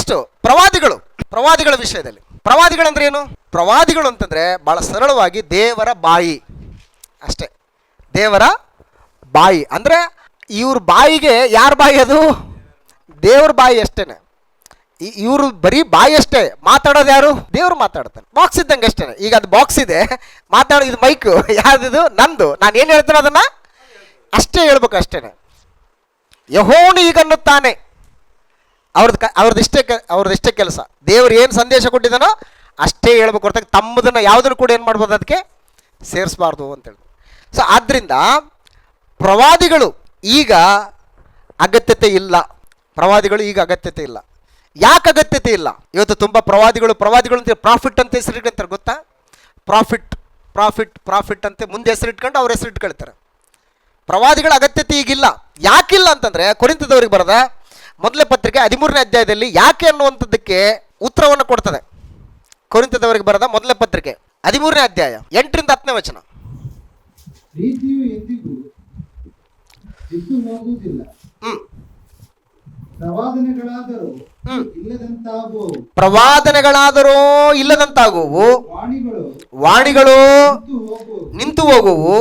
Next ಪ್ರವಾದಿಗಳ ವಿಷಯದಲ್ಲಿ ಪ್ರವಾದಿಗಳಂದ್ರೆ ಏನು? ಪ್ರವಾದಿಗಳು ಅಂತಂದ್ರೆ ಬಹಳ ಸರಳವಾಗಿ ದೇವರ ಬಾಯಿ ಅಷ್ಟೇ. ದೇವರ ಬಾಯಿ ಅಂದ್ರೆ ಇವ್ರ ಬಾಯಿಗೆ ಯಾರ ಬಾಯಿ? ಅದು ದೇವ್ರ ಬಾಯಿ ಅಷ್ಟೇನೆ. ಇವರು ಬರೀ ಬಾಯಿ ಅಷ್ಟೇ, ಮಾತಾಡೋದು ಯಾರು? ದೇವ್ರು ಮಾತಾಡ್ತಾನೆ. ಬಾಕ್ಸ್ ಇದ್ದಂಗೆ ಅಷ್ಟೇ. ಈಗ ಅದು ಬಾಕ್ಸ್ ಇದೆ, ಇದು ಮೈಕು ಯಾವ್ದು? ನಂದು. ನಾನು ಏನು ಹೇಳ್ತೇನೆ ಅದನ್ನ ಅಷ್ಟೇ ಹೇಳ್ಬೇಕು ಅಷ್ಟೇನೆ. ಯೆಹೋವನು ಈಗನ್ನುತ್ತಾನೆ, ಅವ್ರದ್ದಿಷ್ಟೇ ಕೆಲಸ. ದೇವ್ರು ಏನು ಸಂದೇಶ ಕೊಟ್ಟಿದ್ದಾನೋ ಅಷ್ಟೇ ಹೇಳ್ಬೇಕು ಹೊರತಾಗಿ ತಮ್ಮದನ್ನು ಯಾವುದನ್ನು ಕೂಡ ಏನು ಮಾಡ್ಬೋದು ಅದಕ್ಕೆ ಸೇರಿಸಬಾರ್ದು ಅಂತೇಳಿ. ಸೊ ಆದ್ದರಿಂದ ಪ್ರವಾದಿಗಳು ಈಗ ಅಗತ್ಯತೆ ಇಲ್ಲ. ಯಾಕೆ ಅಗತ್ಯತೆ ಇಲ್ಲ? ಇವತ್ತು ತುಂಬ ಪ್ರವಾದಿಗಳು ಅಂತ ಪ್ರಾಫಿಟ್ ಅಂತ ಹೆಸರಿಟ್ಕೊಂತಾರೆ, ಗೊತ್ತಾ? ಪ್ರಾಫಿಟ್ ಅಂತ ಮುಂದೆ ಹೆಸರಿಟ್ಕೊಂಡು ಅವ್ರ ಹೆಸರಿಟ್ಕೊಳ್ತಾರೆ. ಪ್ರವಾದಿಗಳ ಅಗತ್ಯತೆ ಈಗಿಲ್ಲ. ಯಾಕಿಲ್ಲ ಅಂತಂದರೆ ಕೊರಿಂಥದವರಿಗೆ ಬರೆದ ಮೊದಲನೇ ಪತ್ರಿಕೆ 13ನೇ ಅಧ್ಯಾಯದಲ್ಲಿ ಯಾಕೆ ಅನ್ನುವಂಥದ್ದಕ್ಕೆ ಉತ್ತರವನ್ನು ಕೊಡ್ತದೆ. ಕೊರಿಂಥದವರಿಗೆ ಬರೆದ ಮೊದಲನೇ ಪತ್ರಿಕೆ 13ನೇ ಅಧ್ಯಾಯ 8ರಿಂದ 10ನೇ ವಚನ. ಪ್ರೀತಿಯು ಎಂದಿಗೂ ಬಿದ್ದು ಹೋಗುವುದಿಲ್ಲ, ಪ್ರವಾದನೆಗಳಾದರೂ ಇಲ್ಲದಂತಾಗುವು, ವಾಣಿಗಳು ನಿಂತು ಹೋಗುವು,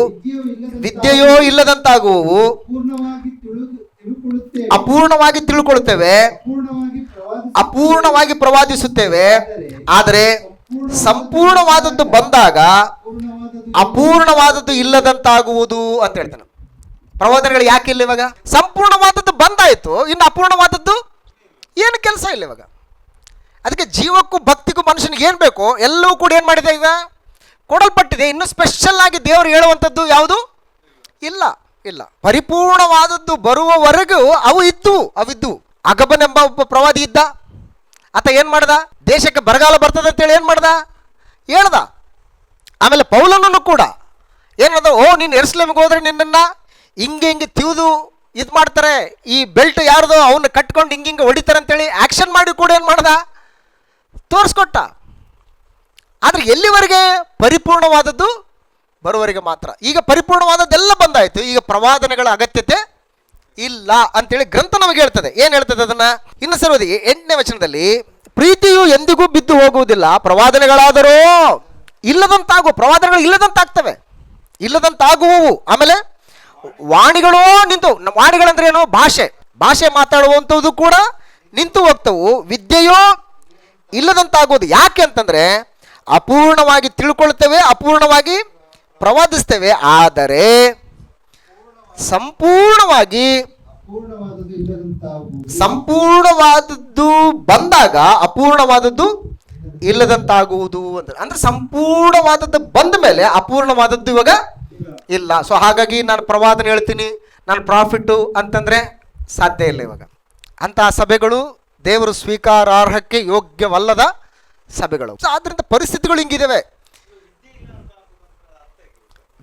ವಿದ್ಯೆಯೋ ಇಲ್ಲದಂತಾಗುವು, ಅಪೂರ್ಣವಾಗಿ ತಿಳ್ಕೊಳ್ಳುತ್ತೇವೆ, ಅಪೂರ್ಣವಾಗಿ ಪ್ರವಾದಿಸುತ್ತೇವೆ. ಆದರೆ ಸಂಪೂರ್ಣವಾದದ್ದು ಬಂದಾಗ ಅಪೂರ್ಣವಾದದ್ದು ಇಲ್ಲದಂತಾಗುವುದು ಅಂತ ಹೇಳ್ತಾನೆ. ಪ್ರವಾದನೆಗಳು ಯಾಕೆ ಇಲ್ಲ ಇವಾಗ? ಸಂಪೂರ್ಣವಾದದ್ದು ಬಂದಾಯಿತು, ಇನ್ನು ಅಪೂರ್ಣವಾದದ್ದು ಏನು ಕೆಲಸ ಇಲ್ಲ ಇವಾಗ. ಅದಕ್ಕೆ ಜೀವಕ್ಕೂ ಭಕ್ತಿಗೂ ಮನುಷ್ಯನಿಗೆ ಏನು ಬೇಕೋ ಎಲ್ಲವೂ ಕೂಡ ಏನು ಮಾಡಿದೆ ಈಗ ಕೊಡಲ್ಪಟ್ಟಿದೆ. ಇನ್ನು ಸ್ಪೆಷಲ್ ಆಗಿ ದೇವರು ಹೇಳುವಂಥದ್ದು ಯಾವುದು ಇಲ್ಲ. ಪರಿಪೂರ್ಣವಾದದ್ದು ಬರುವವರೆಗೂ ಅವಿದ್ದು ಅಗಬನೆಂಬ ಒಬ್ಬ ಪ್ರವಾದಿ ಇದ್ದ. ಆತ ಏನು ಮಾಡ್ದ? ದೇಶಕ್ಕೆ ಬರಗಾಲ ಬರ್ತದೆ ಅಂತೇಳಿ ಏನು ಮಾಡ್ದ? ಹೇಳ್ದ. ಆಮೇಲೆ ಪೌಲನನ್ನು ಕೂಡ ಏನದ, ನೀನು ಯೆರೂಸಲೇಮಿಗೆ ಹೋದ್ರೆ ನಿನ್ನನ್ನು ಹಿಂಗೆ ತಿವಿದು ಇದು ಮಾಡ್ತಾರೆ, ಈ ಬೆಲ್ಟ್ ಯಾರ್ದೋ ಅವನ್ನ ಕಟ್ಕೊಂಡು ಹಿಂಗೆ ಹೊಡಿತಾರೆ ಅಂತೇಳಿ ಆ್ಯಕ್ಷನ್ ಮಾಡಿ ಕೂಡ ಏನು ಮಾಡ್ದ? ತೋರಿಸ್ಕೊಟ್ಟ. ಆದರೆ ಎಲ್ಲಿವರೆಗೆ? ಪರಿಪೂರ್ಣವಾದದ್ದು ಬರುವವರೆಗೆ ಮಾತ್ರ. ಈಗ ಪರಿಪೂರ್ಣವಾದದ್ದೆಲ್ಲ ಬಂದಾಯಿತು, ಈಗ ಪ್ರವಾದನೆಗಳ ಅಗತ್ಯತೆ ಇಲ್ಲ ಅಂತೇಳಿ ಗ್ರಂಥ ನಮಗೆ ಹೇಳ್ತದೆ. ಏನು ಹೇಳ್ತದೆ ಅದನ್ನು ಇನ್ನು ಸರಿ 8ನೇ ವಚನದಲ್ಲಿ, ಪ್ರೀತಿಯು ಎಂದಿಗೂ ಬಿದ್ದು ಹೋಗುವುದಿಲ್ಲ, ಪ್ರವಾದನೆಗಳಾದರೂ ಪ್ರವಾದನೆಗಳು ಇಲ್ಲದಂತಾಗ್ತವೆ, ಇಲ್ಲದಂತಾಗುವು. ಆಮೇಲೆ ವಾಣಿಗಳು ವಾಣಿಗಳಂದ್ರೆ ಏನು? ಭಾಷೆ ಮಾತಾಡುವಂಥದ್ದು ಕೂಡ ನಿಂತು ಹೋಗ್ತವು, ವಿದ್ಯೆಯೋ ಇಲ್ಲದಂತಾಗುವುದು. ಯಾಕೆ ಅಂತಂದ್ರೆ ಅಪೂರ್ಣವಾಗಿ ತಿಳ್ಕೊಳ್ತೇವೆ, ಅಪೂರ್ಣವಾಗಿ ಪ್ರವಾದಿಸ್ತೇವೆ. ಆದರೆ ಸಂಪೂರ್ಣವಾದದ್ದು ಬಂದಾಗ ಅಪೂರ್ಣವಾದದ್ದು ಇಲ್ಲದಂತಾಗುವುದು ಅಂದ್ರೆ ಸಂಪೂರ್ಣವಾದದ್ದು ಬಂದ ಮೇಲೆ ಅಪೂರ್ಣವಾದದ್ದು ಇವಾಗ ಇಲ್ಲ. ಸೊ ಹಾಗಾಗಿ ನಾನು ಪ್ರವಾದನೆ ಹೇಳ್ತೀನಿ, ನಾನು ಪ್ರಾಫಿಟ್ಟು ಅಂತಂದ್ರೆ ಸಾಧ್ಯ ಇಲ್ಲ ಇವಾಗ. ಅಂತಹ ಸಭೆಗಳು ದೇವರು ಸ್ವೀಕಾರಾರ್ಹಕ್ಕೆ ಯೋಗ್ಯವಲ್ಲದ ಸಭೆಗಳು. ಸೊ ಆದ್ರಿಂದ ಪರಿಸ್ಥಿತಿಗಳು ಹಿಂಗಿದ್ದಾವೆ.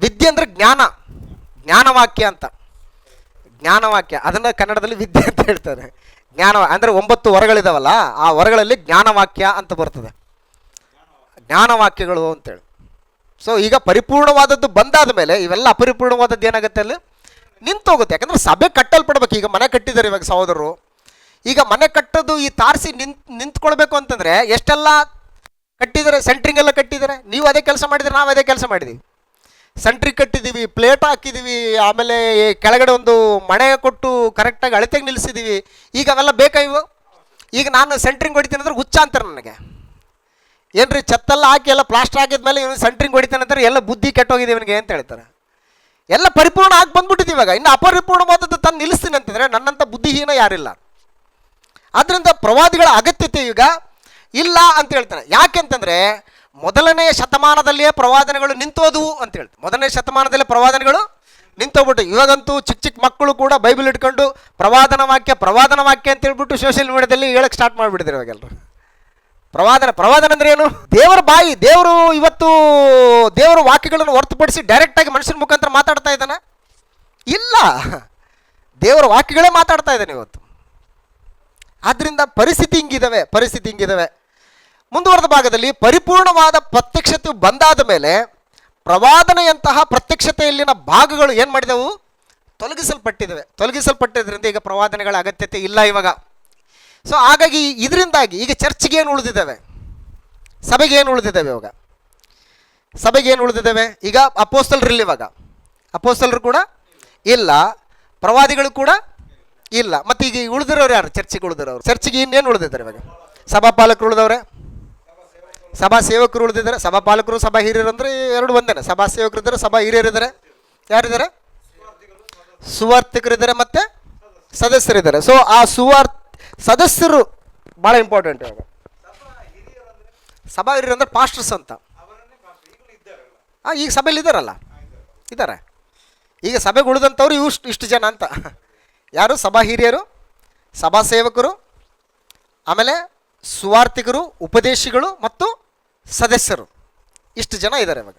ವಿದ್ಯೆ ಅಂದ್ರೆ ಜ್ಞಾನವಾಕ್ಯ ಅಂತ. ಜ್ಞಾನವಾಕ್ಯ ಅದನ್ನ ಕನ್ನಡದಲ್ಲಿ ವಿದ್ಯೆ ಅಂತ ಹೇಳ್ತಾರೆ. ಅಂದ್ರೆ 9 ವರಗಳಿದಾವಲ್ಲ, ಆ ವರಗಳಲ್ಲಿ ಜ್ಞಾನವಾಕ್ಯ ಅಂತ ಬರ್ತದೆ, ಜ್ಞಾನವಾಕ್ಯಗಳು ಅಂತೇಳಿ. ಸೊ ಈಗ ಪರಿಪೂರ್ಣವಾದದ್ದು ಬಂದಾದ ಮೇಲೆ ಇವೆಲ್ಲ ಅಪರಿಪೂರ್ಣವಾದದ್ದು ಏನಾಗುತ್ತೆ ಅಲ್ಲಿ ನಿಂತೋಗುತ್ತೆ. ಯಾಕಂದ್ರೆ ಸಭೆ ಕಟ್ಟಲ್ಪಡ್ಬೇಕು. ಈಗ ಮನೆ ಕಟ್ಟಿದ್ದಾರೆ ಇವಾಗ ಸಹೋದರರು, ಈಗ ಮನೆ ಕಟ್ಟೋದು ಈ ತಾರಿಸಿ ನಿಂತ್ಕೊಳ್ಬೇಕು ಅಂತಂದ್ರೆ ಎಷ್ಟೆಲ್ಲ ಕಟ್ಟಿದ್ದಾರೆ, ಸೆಂಟ್ರಿಂಗ್ ಎಲ್ಲ ಕಟ್ಟಿದ್ದಾರೆ. ನೀವು ಅದೇ ಕೆಲಸ ಮಾಡಿದ್ರೆ, ನಾವು ಅದೇ ಕೆಲಸ ಮಾಡಿದ್ದೀವಿ. ಸೆಂಟ್ರಿಗೆ ಕಟ್ಟಿದ್ದೀವಿ, ಪ್ಲೇಟ್ ಹಾಕಿದ್ದೀವಿ, ಆಮೇಲೆ ಕೆಳಗಡೆ ಒಂದು ಮಣೆ ಕೊಟ್ಟು ಕರೆಕ್ಟಾಗಿ ಅಳತೆಗೆ ನಿಲ್ಲಿಸಿದ್ದೀವಿ. ಈಗ ಅವೆಲ್ಲ ಬೇಕಾ ಇವು? ಈಗ ನಾನು ಸೆಂಟ್ರಿಂಗ್ ಹೊಡಿತೀನಿ ಅಂದ್ರೆ ಹುಚ್ಚ ಅಂತಾರೆ ನನಗೆ. ಏನ್ರಿ ಛತ್ತೆಲ್ಲ ಹಾಕಿ ಎಲ್ಲ ಪ್ಲಾಸ್ಟರ್ ಹಾಕಿದ್ಮೇಲೆ ಇವನು ಸೆಂಟ್ರಿಂಗ್ ಹೊಡಿತಾನೆ ಅಂತಾರೆ, ಎಲ್ಲ ಬುದ್ಧಿ ಕೆಟ್ಟೋಗಿದೆ ಇವನಿಗೆ ಅಂತ ಹೇಳ್ತಾರೆ. ಎಲ್ಲ ಪರಿಪೂರ್ಣ ಆಗಿ ಬಂದ್ಬಿಟ್ಟಿದ್ದೀವಿ. ಇವಾಗ ಇನ್ನು ಅಪರಿಪೂರ್ಣವಾದದ್ದು ತಂದು ನಿಲ್ಲಿಸ್ತೀನಿ ಅಂತಂದರೆ ನನ್ನಂಥ ಬುದ್ಧಿಹೀನ ಯಾರಿಲ್ಲ. ಆದ್ದರಿಂದ ಪ್ರವಾದಿಗಳ ಅಗತ್ಯತೆ ಈಗ ಇಲ್ಲ ಅಂತ ಹೇಳ್ತಾನೆ. ಯಾಕೆಂತಂದರೆ ಮೊದಲನೆಯ ಶತಮಾನದಲ್ಲಿಯೇ ಪ್ರವಾದನೆಗಳು ನಿಂತೋದವು ಅಂತ ಹೇಳ್ತಾರೆ. ಮೊದಲನೇ ಶತಮಾನದಲ್ಲೇ ಪ್ರವಾದನೆಗಳು ನಿಂತೋಗ್ಬಿಟ್ಟು ಇವಾಗಂತೂ ಚಿಕ್ಕ ಮಕ್ಕಳು ಕೂಡ ಬೈಬಲ್ ಇಟ್ಕೊಂಡು ಪ್ರವಾದನ ವಾಕ್ಯ ಅಂತ ಹೇಳ್ಬಿಟ್ಟು ಸೋಷಿಯಲ್ ಮೀಡಿಯಾದಲ್ಲಿ ಹೇಳಕ್ಕೆ ಸ್ಟಾರ್ಟ್ ಮಾಡಿಬಿಟ್ಟಿದ್ದಾರೆ ಇವಾಗೆಲ್ಲರೂ. ಪ್ರವಾದನ ಅಂದ್ರೆ ಏನು? ದೇವರ ಬಾಯಿ. ದೇವರು ಇವತ್ತು ದೇವರ ವಾಕ್ಯಗಳನ್ನು ಹೊರತುಪಡಿಸಿ ಡೈರೆಕ್ಟಾಗಿ ಮನುಷ್ಯನ ಮುಖಾಂತರ ಮಾತಾಡ್ತಾ ಇದ್ದಾನೆ? ಇಲ್ಲ, ದೇವರ ವಾಕ್ಯಗಳೇ ಮಾತಾಡ್ತಾ ಇದ್ದಾನೆ ಇವತ್ತು. ಆದ್ದರಿಂದ ಪರಿಸ್ಥಿತಿ ಹಿಂಗಿದ್ದಾವೆ. ಮುಂದುವರೆದ ಭಾಗದಲ್ಲಿ ಪರಿಪೂರ್ಣವಾದ ಪ್ರತ್ಯಕ್ಷತೆ ಬಂದಾದ ಮೇಲೆ ಪ್ರವಾದನೆಯಂತಹ ಪ್ರತ್ಯಕ್ಷತೆಯಲ್ಲಿನ ಭಾಗಗಳು ಏನು ಮಾಡಿದವು? ತೊಲಗಿಸಲ್ಪಟ್ಟಿದ್ದರಿಂದ ಈಗ ಪ್ರವಾದನೆಗಳ ಅಗತ್ಯತೆ ಇಲ್ಲ ಇವಾಗ. ಸೊ ಹಾಗಾಗಿ ಇದರಿಂದಾಗಿ ಈಗ ಚರ್ಚ್ಗೆ ಏನು ಉಳಿದಿದ್ದಾವೆ, ಸಭೆಗೆ ಏನು ಉಳಿದಿದ್ದಾವೆ ಇವಾಗ, ಸಭೆಗೆ ಏನು ಉಳಿದಿದ್ದಾವೆ? ಈಗ ಅಪೋಸ್ತಲರಿಲ್ಲ, ಇವಾಗ ಅಪೋಸ್ತಲರು ಕೂಡ ಇಲ್ಲ, ಪ್ರವಾದಿಗಳು ಕೂಡ ಇಲ್ಲ. ಮತ್ತು ಈಗ ಉಳಿದಿರೋರು ಯಾರು? ಚರ್ಚಿಗೆ ಉಳಿದಿರೋರು. ಚರ್ಚಿಗೆ ಇನ್ನೇನು ಉಳಿದಿದ್ದಾರೆ ಇವಾಗ? ಸಭಾಪಾಲಕರು ಉಳಿದವ್ರೆ, ಸಭಾ ಸೇವಕರು ಉಳಿದಿದ್ದಾರೆ. ಸಭಾಪಾಲಕರು ಸಭಾ ಹಿರಿಯರು ಅಂದರೆ ಎರಡು ಒಂದೇನೆ. ಸಭಾ ಸೇವಕರು ಇದ್ದಾರೆ, ಸಭಾ ಹಿರಿಯರಿದ್ದಾರೆ. ಯಾರಿದ್ದಾರೆ? ಸುವಾರ್ತಿಕರಿದ್ದಾರೆ ಮತ್ತು ಸದಸ್ಯರಿದ್ದಾರೆ. ಸೊ ಆ ಸದಸ್ಯರು ಭಾಳ ಇಂಪಾರ್ಟೆಂಟ್ ಇವಾಗ. ಸಭಾ ಹಿರಿಯರು ಅಂದರೆ ಪಾಸ್ಟರ್ಸ್ ಅಂತ. ಈಗ ಸಭೆಯಲ್ಲಿ ಇದ್ದಾರಲ್ಲ, ಇದ್ದಾರೆ. ಈಗ ಸಭೆಗೆ ಉಳಿದಂಥವ್ರು ಇಷ್ಟು ಜನ ಅಂತ. ಯಾರು? ಸಭಾ ಹಿರಿಯರು, ಸಭಾ ಸೇವಕರು, ಆಮೇಲೆ ಸುವಾರ್ತಿಕರು, ಉಪದೇಶಿಗಳು ಮತ್ತು ಸದಸ್ಯರು. ಇಷ್ಟು ಜನ ಇದ್ದಾರೆ ಇವಾಗ.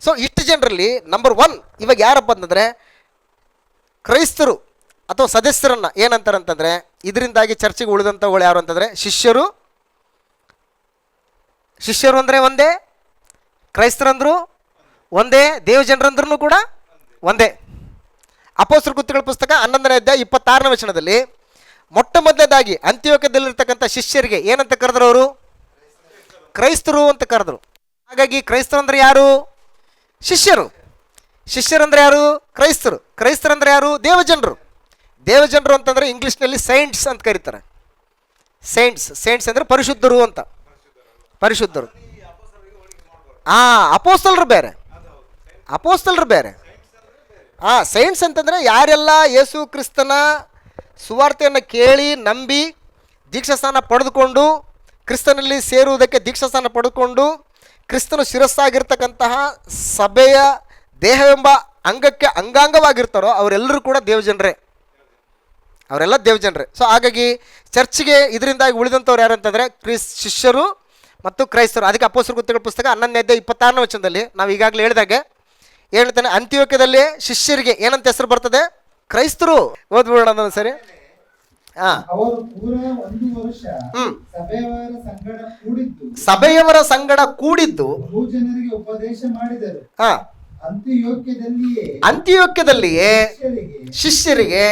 ಸೊ ಇಷ್ಟು ಜನರಲ್ಲಿ ನಂಬರ್ 1 ಇವಾಗ ಯಾರಪ್ಪ ಅಂತಂದರೆ ಕ್ರೈಸ್ತರು ಅಥವಾ ಸದಸ್ಯರನ್ನು ಏನಂತಾರೆ ಅಂತಂದರೆ, ಇದರಿಂದಾಗಿ ಚರ್ಚೆಗೆ ಉಳಿದಂಥವುಗಳು ಯಾರು ಅಂತಂದರೆ ಶಿಷ್ಯರು. ಶಿಷ್ಯರು ಅಂದರೆ ಒಂದೇ, ಕ್ರೈಸ್ತರಂದ್ರು ಒಂದೇ, ದೇವಜನರಂದ್ರೂ ಕೂಡ ಒಂದೇ. ಅಪೊಸ್ತಲರ ಕೃತ್ಯಗಳ ಪುಸ್ತಕ 11ನೇ ಅಧ್ಯಾಯ 26ನೇ ವಚನದಲ್ಲಿ ಮೊಟ್ಟ ಮೊದಲನೇದಾಗಿ ಅಂತಿಯೋಕ್ಯದಲ್ಲಿರ್ತಕ್ಕಂಥ ಶಿಷ್ಯರಿಗೆ ಏನಂತ ಕರೆದ್ರು? ಅವರು ಕ್ರೈಸ್ತರು ಅಂತ ಕರೆದ್ರು. ಹಾಗಾಗಿ ಕ್ರೈಸ್ತರಂದ್ರೆ ಯಾರು? ಶಿಷ್ಯರು. ಶಿಷ್ಯರಂದ್ರೆ ಯಾರು? ಕ್ರೈಸ್ತರು. ಕ್ರೈಸ್ತರಂದ್ರೆ ಯಾರು? ದೇವಜನರು. ದೇವಜನರು ಅಂತಂದರೆ ಇಂಗ್ಲೀಷ್ನಲ್ಲಿ ಸೈಂಟ್ಸ್ ಅಂತ ಕರೀತಾರೆ. ಸೈಂಟ್ಸ್ ಅಂದರೆ ಪರಿಶುದ್ಧರು ಅಂತ. ಪರಿಶುದ್ಧರು. ಅಪೋಸ್ತಲರು ಬೇರೆ, ಅಪೋಸ್ತಲರು ಬೇರೆ. ಸೈನ್ಸ್ ಅಂತಂದರೆ ಯಾರೆಲ್ಲ ಯೇಸು ಕ್ರಿಸ್ತನ ಸುವಾರ್ತೆಯನ್ನು ಕೇಳಿ ನಂಬಿ ದೀಕ್ಷಾಸ್ನಾನ ಪಡೆದುಕೊಂಡು ಕ್ರಿಸ್ತನಲ್ಲಿ ಸೇರುವುದಕ್ಕೆ ದೀಕ್ಷಾಸ್ನಾನ ಪಡೆದುಕೊಂಡು ಕ್ರಿಸ್ತನ ಶಿರಸ್ಸಾಗಿರ್ತಕ್ಕಂತಹ ಸಭೆಯ ದೇಹವೆಂಬ ಅಂಗಕ್ಕೆ ಅಂಗಾಂಗವಾಗಿರ್ತಾರೋ ಅವರೆಲ್ಲರೂ ಕೂಡ ದೇವಜನರೇ, ಅವರೆಲ್ಲ ದೇವಜನರೇ. ಸೊ ಹಾಗಾಗಿ ಚರ್ಚ್ಗೆ ಇದರಿಂದಾಗಿ ಉಳಿದಂಥವ್ರು ಯಾರು ಅಂತಂದರೆ ಶಿಷ್ಯರು ಮತ್ತು ಕ್ರೈಸ್ತರು. ಅದಕ್ಕೆ ಅಪೊಸ್ತಲರ ಕೃತ್ಯಗಳ ಪುಸ್ತಕ 11ನೇ ಅಧ್ಯಾಯ 26ನೇ ವಚನದಲ್ಲಿ ನಾವು ಈಗಾಗಲೇ ಹೇಳಿದಾಗೆ ಹೇಳ್ತಾನೆ, ಅಂತಿಯೋಕ್ಯದಲ್ಲಿ ಶಿಷ್ಯರಿಗೆ ಏನಂತ ಹೆಸರು ಬರ್ತದೆ? ಕ್ರೈಸ್ತರು. ಓದ್ಬಿಡೋಣ ಸರಿ. ಅವರು ಪೂರಾ 1 ವರ್ಷ ಸಭೆಯವರ ಸಂಗಡ ಕೂಡಿದ್ದು ಜನರಿಗೆ ಉಪದೇಶ ಮಾಡಿದರು. ಅಂತಿಯೋಕ್ಯದಲ್ಲಿಯೇ ಶಿಷ್ಯರಿಗೆ.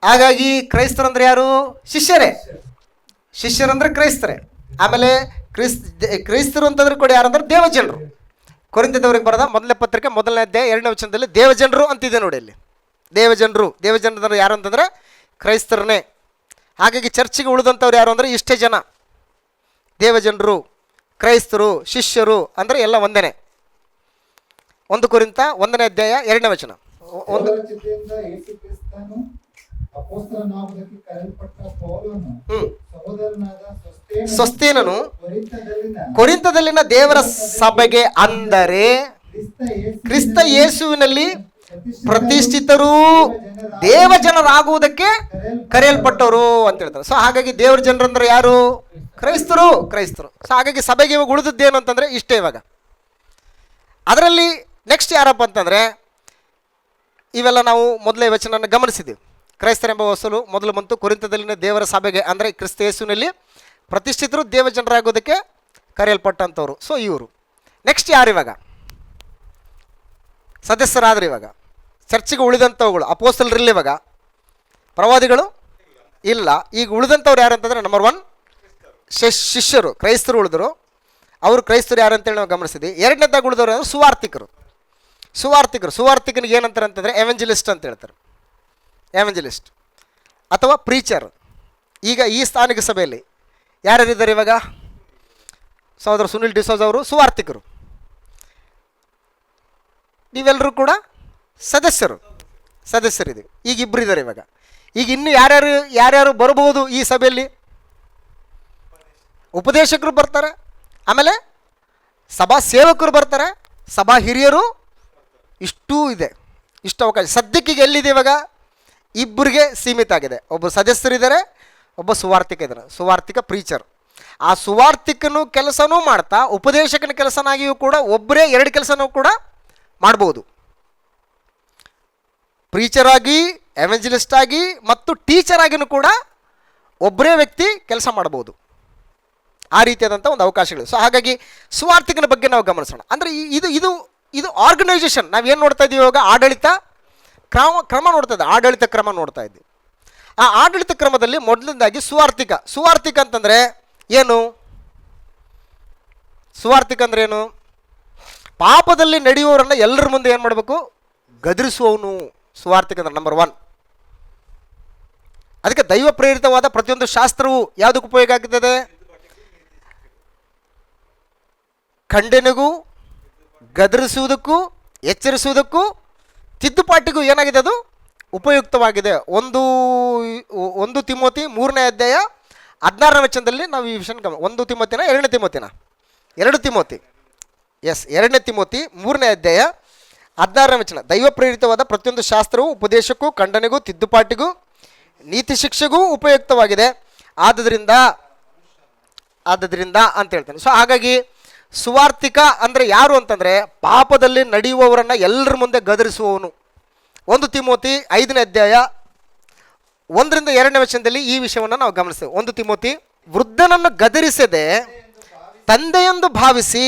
ಹಾಗಾಗಿ ಕ್ರೈಸ್ತರಂದ್ರೆ ಯಾರು? ಶಿಷ್ಯರೇ. ಶಿಷ್ಯರಂದ್ರೆ ಕ್ರೈಸ್ತರೇ. ಆಮೇಲೆ ಕ್ರೈಸ್ತರು ಅಂತಂದ್ರೆ ಕೂಡ ಯಾರಂದ್ರೆ ದೇವಜನರು. ಕೊರಿಂಥದವರಿಗೆ ಬರೆದ ಮೊದಲನೇ ಪತ್ರಿಕೆ 1ನೇ ಅಧ್ಯಾಯ 2ನೇ ವಚನದಲ್ಲಿ ದೇವಜನರು ಅಂತಿದೆ ನೋಡಿ. ಇಲ್ಲಿ ದೇವಜನರು ಯಾರು ಅಂತಂದರೆ ಕ್ರೈಸ್ತರನ್ನೇ. ಹಾಗಾಗಿ ಚರ್ಚಿಗೆ ಉಳಿದಂಥವ್ರು ಯಾರು ಅಂದರೆ ಇಷ್ಟೇ ಜನ: ದೇವಜನರು, ಕ್ರೈಸ್ತರು, ಶಿಷ್ಯರು ಅಂದರೆ ಎಲ್ಲ ಒಂದೇನೆ. 1 ಕೊರಿಂಥ 1ನೇ ಅಧ್ಯಾಯ 2ನೇ ವಚನ. ಸೊಸ್ತೇನನು ಕೊರಿಂಥದಲ್ಲಿನ ದೇವರ ಸಭೆಗೆ ಅಂದರೆ ಕ್ರಿಸ್ತ ಯೇಸುವಿನಲ್ಲಿ ಪ್ರತಿಷ್ಠಿತರು ದೇವಜನರಾಗುವುದಕ್ಕೆ ಕರೆಯಲ್ಪಟ್ಟವರು ಅಂತ ಹೇಳ್ತಾರೆ. ಸೊ ಹಾಗಾಗಿ ದೇವರ ಜನರಂದ್ರೆ ಯಾರು? ಕ್ರೈಸ್ತರು. ಸೊ ಹಾಗಾಗಿ ಸಭೆಗೆ ಇವಾಗ ಉಳಿದದ್ದೇನು ಅಂತಂದರೆ ಇಷ್ಟೇ. ಇವಾಗ ಅದರಲ್ಲಿ ನೆಕ್ಸ್ಟ್ ಯಾರಪ್ಪ ಅಂತಂದರೆ ಇವೆಲ್ಲ ನಾವು ಮೊದಲೇ ವಚನ ಗಮನಿಸಿದ್ದೀವಿ. ಕ್ರೈಸ್ತರೆಂಬ ಹೊಸಲು ಮೊದಲು ಬಂತು. ಕೊರಿಂಥದಲ್ಲಿನ ದೇವರ ಸಭೆಗೆ ಅಂದರೆ ಕ್ರಿಸ್ತ ಯೇಸುವಿನಲ್ಲಿ ಪ್ರತಿಷ್ಠಿತರು ದೇವಜನರಾಗೋದಕ್ಕೆ ಕರೆಯಲ್ಪಟ್ಟಂಥವ್ರು. ಸೊ ಇವರು ನೆಕ್ಸ್ಟ್ ಯಾರು? ಇವಾಗ ಸದಸ್ಯರಾದ್ರೆ ಇವಾಗ ಚರ್ಚಿಗೆ ಉಳಿದಂಥವುಗಳು ಅಪೋಸ್ತಲರಿಲ್ಲ, ಇವಾಗ ಪ್ರವಾದಿಗಳು ಇಲ್ಲ. ಈಗ ಉಳಿದಂಥವ್ರು ಯಾರು ಅಂತಂದರೆ ನಂಬರ್ 1 ಶಿಷ್ಯರು, ಕ್ರೈಸ್ತರು ಉಳಿದ್ರು. ಅವರು ಕ್ರೈಸ್ತರು ಯಾರು ಅಂತೇಳಿ ನಾವು ಗಮನಿಸಿದ್ವಿ. ಎರಡನೇದಾಗಿ ಉಳಿದವರು ಯಾರು? ಸುವಾರ್ತಿಕನಿಗೆ ಏನಂತಾರೆ ಅಂತಂದರೆ ಎವೆಂಜಲಿಸ್ಟ್ ಅಂತ ಹೇಳ್ತಾರೆ. ಎವೆಂಜಲಿಸ್ಟ್ ಅಥವಾ ಪ್ರೀಚರ್. ಈಗ ಈ ಸ್ಥಾನಿಕ ಸಭೆಯಲ್ಲಿ ಯಾರ್ಯಾರಿದ್ದಾರೆ ಇವಾಗ? ಸಹೋದರ ಸುನಿಲ್ ಡಿಸೋಜ್ ಅವರು ಸುವಾರ್ತಿಕರು. ನೀವೆಲ್ಲರೂ ಕೂಡ ಸದಸ್ಯರಿದ್ದೀವಿ. ಈಗ ಇಬ್ಬರು ಇದ್ದಾರೆ ಇವಾಗ. ಈಗ ಇನ್ನು ಯಾರ್ಯಾರು ಬರ್ಬೋದು ಈ ಸಭೆಯಲ್ಲಿ? ಉಪದೇಶಕರು ಬರ್ತಾರೆ, ಆಮೇಲೆ ಸಭಾ ಸೇವಕರು ಬರ್ತಾರೆ, ಸಭಾ ಹಿರಿಯರು. ಇಷ್ಟೂ ಇದೆ, ಇಷ್ಟು ಅವಕಾಶ ಸದ್ಯಕ್ಕೆ. ಈಗ ಎಲ್ಲಿದೆ ಇವಾಗ? ಇಬ್ಬರಿಗೆ ಸೀಮಿತ ಆಗಿದೆ. ಒಬ್ಬ ಸದಸ್ಯರಿದ್ದಾರೆ, ಒಬ್ಬ ಸುವಾರ್ತಿಕ ಇದ್ದಾರೆ, ಸುವಾರ್ತಿಕ ಪ್ರೀಚರ್. ಆ ಸುವಾರ್ತಿಕನು ಕೆಲಸನೂ ಮಾಡ್ತಾ ಉಪದೇಶಕನ ಕೆಲಸನಾಗಿಯೂ ಕೂಡ ಒಬ್ಬರೇ 2 ಕೆಲಸನೂ ಕೂಡ ಮಾಡ್ಬೋದು. ಪ್ರೀಚರ್ ಆಗಿ, ಎವೆಂಜಲಿಸ್ಟ್ ಆಗಿ ಮತ್ತು ಟೀಚರ್ ಆಗಿನೂ ಕೂಡ ಒಬ್ಬರೇ ವ್ಯಕ್ತಿ ಕೆಲಸ ಮಾಡ್ಬೋದು. ಆ ರೀತಿಯಾದಂಥ ಒಂದು ಅವಕಾಶಗಳು. ಸೊ ಹಾಗಾಗಿ ಸುವಾರ್ತಿಕನ ಬಗ್ಗೆ ನಾವು ಗಮನಿಸೋಣ. ಅಂದರೆ ಇದು ಆರ್ಗನೈಸೇಷನ್. ನಾವೇನು ನೋಡ್ತಾ ಇದ್ದೀವಿ ಇವಾಗ? ಆಡಳಿತ ಕ್ರಮ ನೋಡ್ತಾ ಇದ್ದೀವಿ. ಆ ಆಡಳಿತ ಕ್ರಮದಲ್ಲಿ ಮೊದಲನೇದಾಗಿ ಸುವಾರ್ತಿಕ ಅಂತಂದರೆ ಏನು? ಸುವಾರ್ತಿಕ ಅಂದ್ರೆ ಏನು? ಪಾಪದಲ್ಲಿ ನಡೆಯುವವರನ್ನು ಎಲ್ಲರ ಮುಂದೆ ಏನು ಮಾಡಬೇಕು? ಗದರಿಸುವವನು ಸುವಾರ್ತಿಕ ಅಂದ್ರೆ ನಂಬರ್ 1. ಅದಕ್ಕೆ ದೈವ ಪ್ರೇರಿತವಾದ ಪ್ರತಿಯೊಂದು ಶಾಸ್ತ್ರವು ಯಾವುದಕ್ಕೆ ಉಪಯೋಗ ಆಗ್ತದೆ? ಖಂಡನೆಗೂ, ಗದರಿಸುವುದಕ್ಕೂ, ಎಚ್ಚರಿಸುವುದಕ್ಕೂ, ತಿದ್ದುಪಾಟಿಗೂ ಏನಾಗಿದೆ? ಅದು ಉಪಯುಕ್ತವಾಗಿದೆ. ಒಂದು ತಿಮೋತಿ 3ನೇ ಅಧ್ಯಾಯ 16ನೇ ವಚನದಲ್ಲಿ ನಾವು ಈ ವಿಷಯ 1 ತಿಮೋತಿನ 2ನೇ ತಿಮೋತಿನ 2 ತಿಮೋತಿ 2ನೇ ತಿಮೋತಿ 3ನೇ ಅಧ್ಯಾಯ 16ನೇ ವಚನ. ದೈವ ಪ್ರೇರಿತವಾದ ಪ್ರತಿಯೊಂದು ಶಾಸ್ತ್ರವು ಉಪದೇಶಕ್ಕೂ, ಖಂಡನೆಗೂ, ತಿದ್ದುಪಾಟಿಗೂ, ನೀತಿ ಶಿಕ್ಷೆಗೂ ಉಪಯುಕ್ತವಾಗಿದೆ. ಆದದ್ರಿಂದ ಅಂತ ಹೇಳ್ತಾನೆ. ಸೊ ಹಾಗಾಗಿ ಸುವಾರ್ತಿಕ ಅಂದರೆ ಯಾರು ಅಂತಂದರೆ ಪಾಪದಲ್ಲಿ ನಡೆಯುವವರನ್ನು ಎಲ್ಲರ ಮುಂದೆ ಗದರಿಸುವವನು. 1 ತಿಮೋತಿ 5ನೇ ಅಧ್ಯಾಯ 1ರಿಂದ 2ನೇ ವಚನದಲ್ಲಿ ಈ ವಿಷಯವನ್ನು ನಾವು ಗಮನಿಸ್ತೇವೆ. 1 ತಿಮೋತಿ, ವೃದ್ಧನನ್ನು ಗದರಿಸದೆ ತಂದೆಯೆಂದು ಭಾವಿಸಿ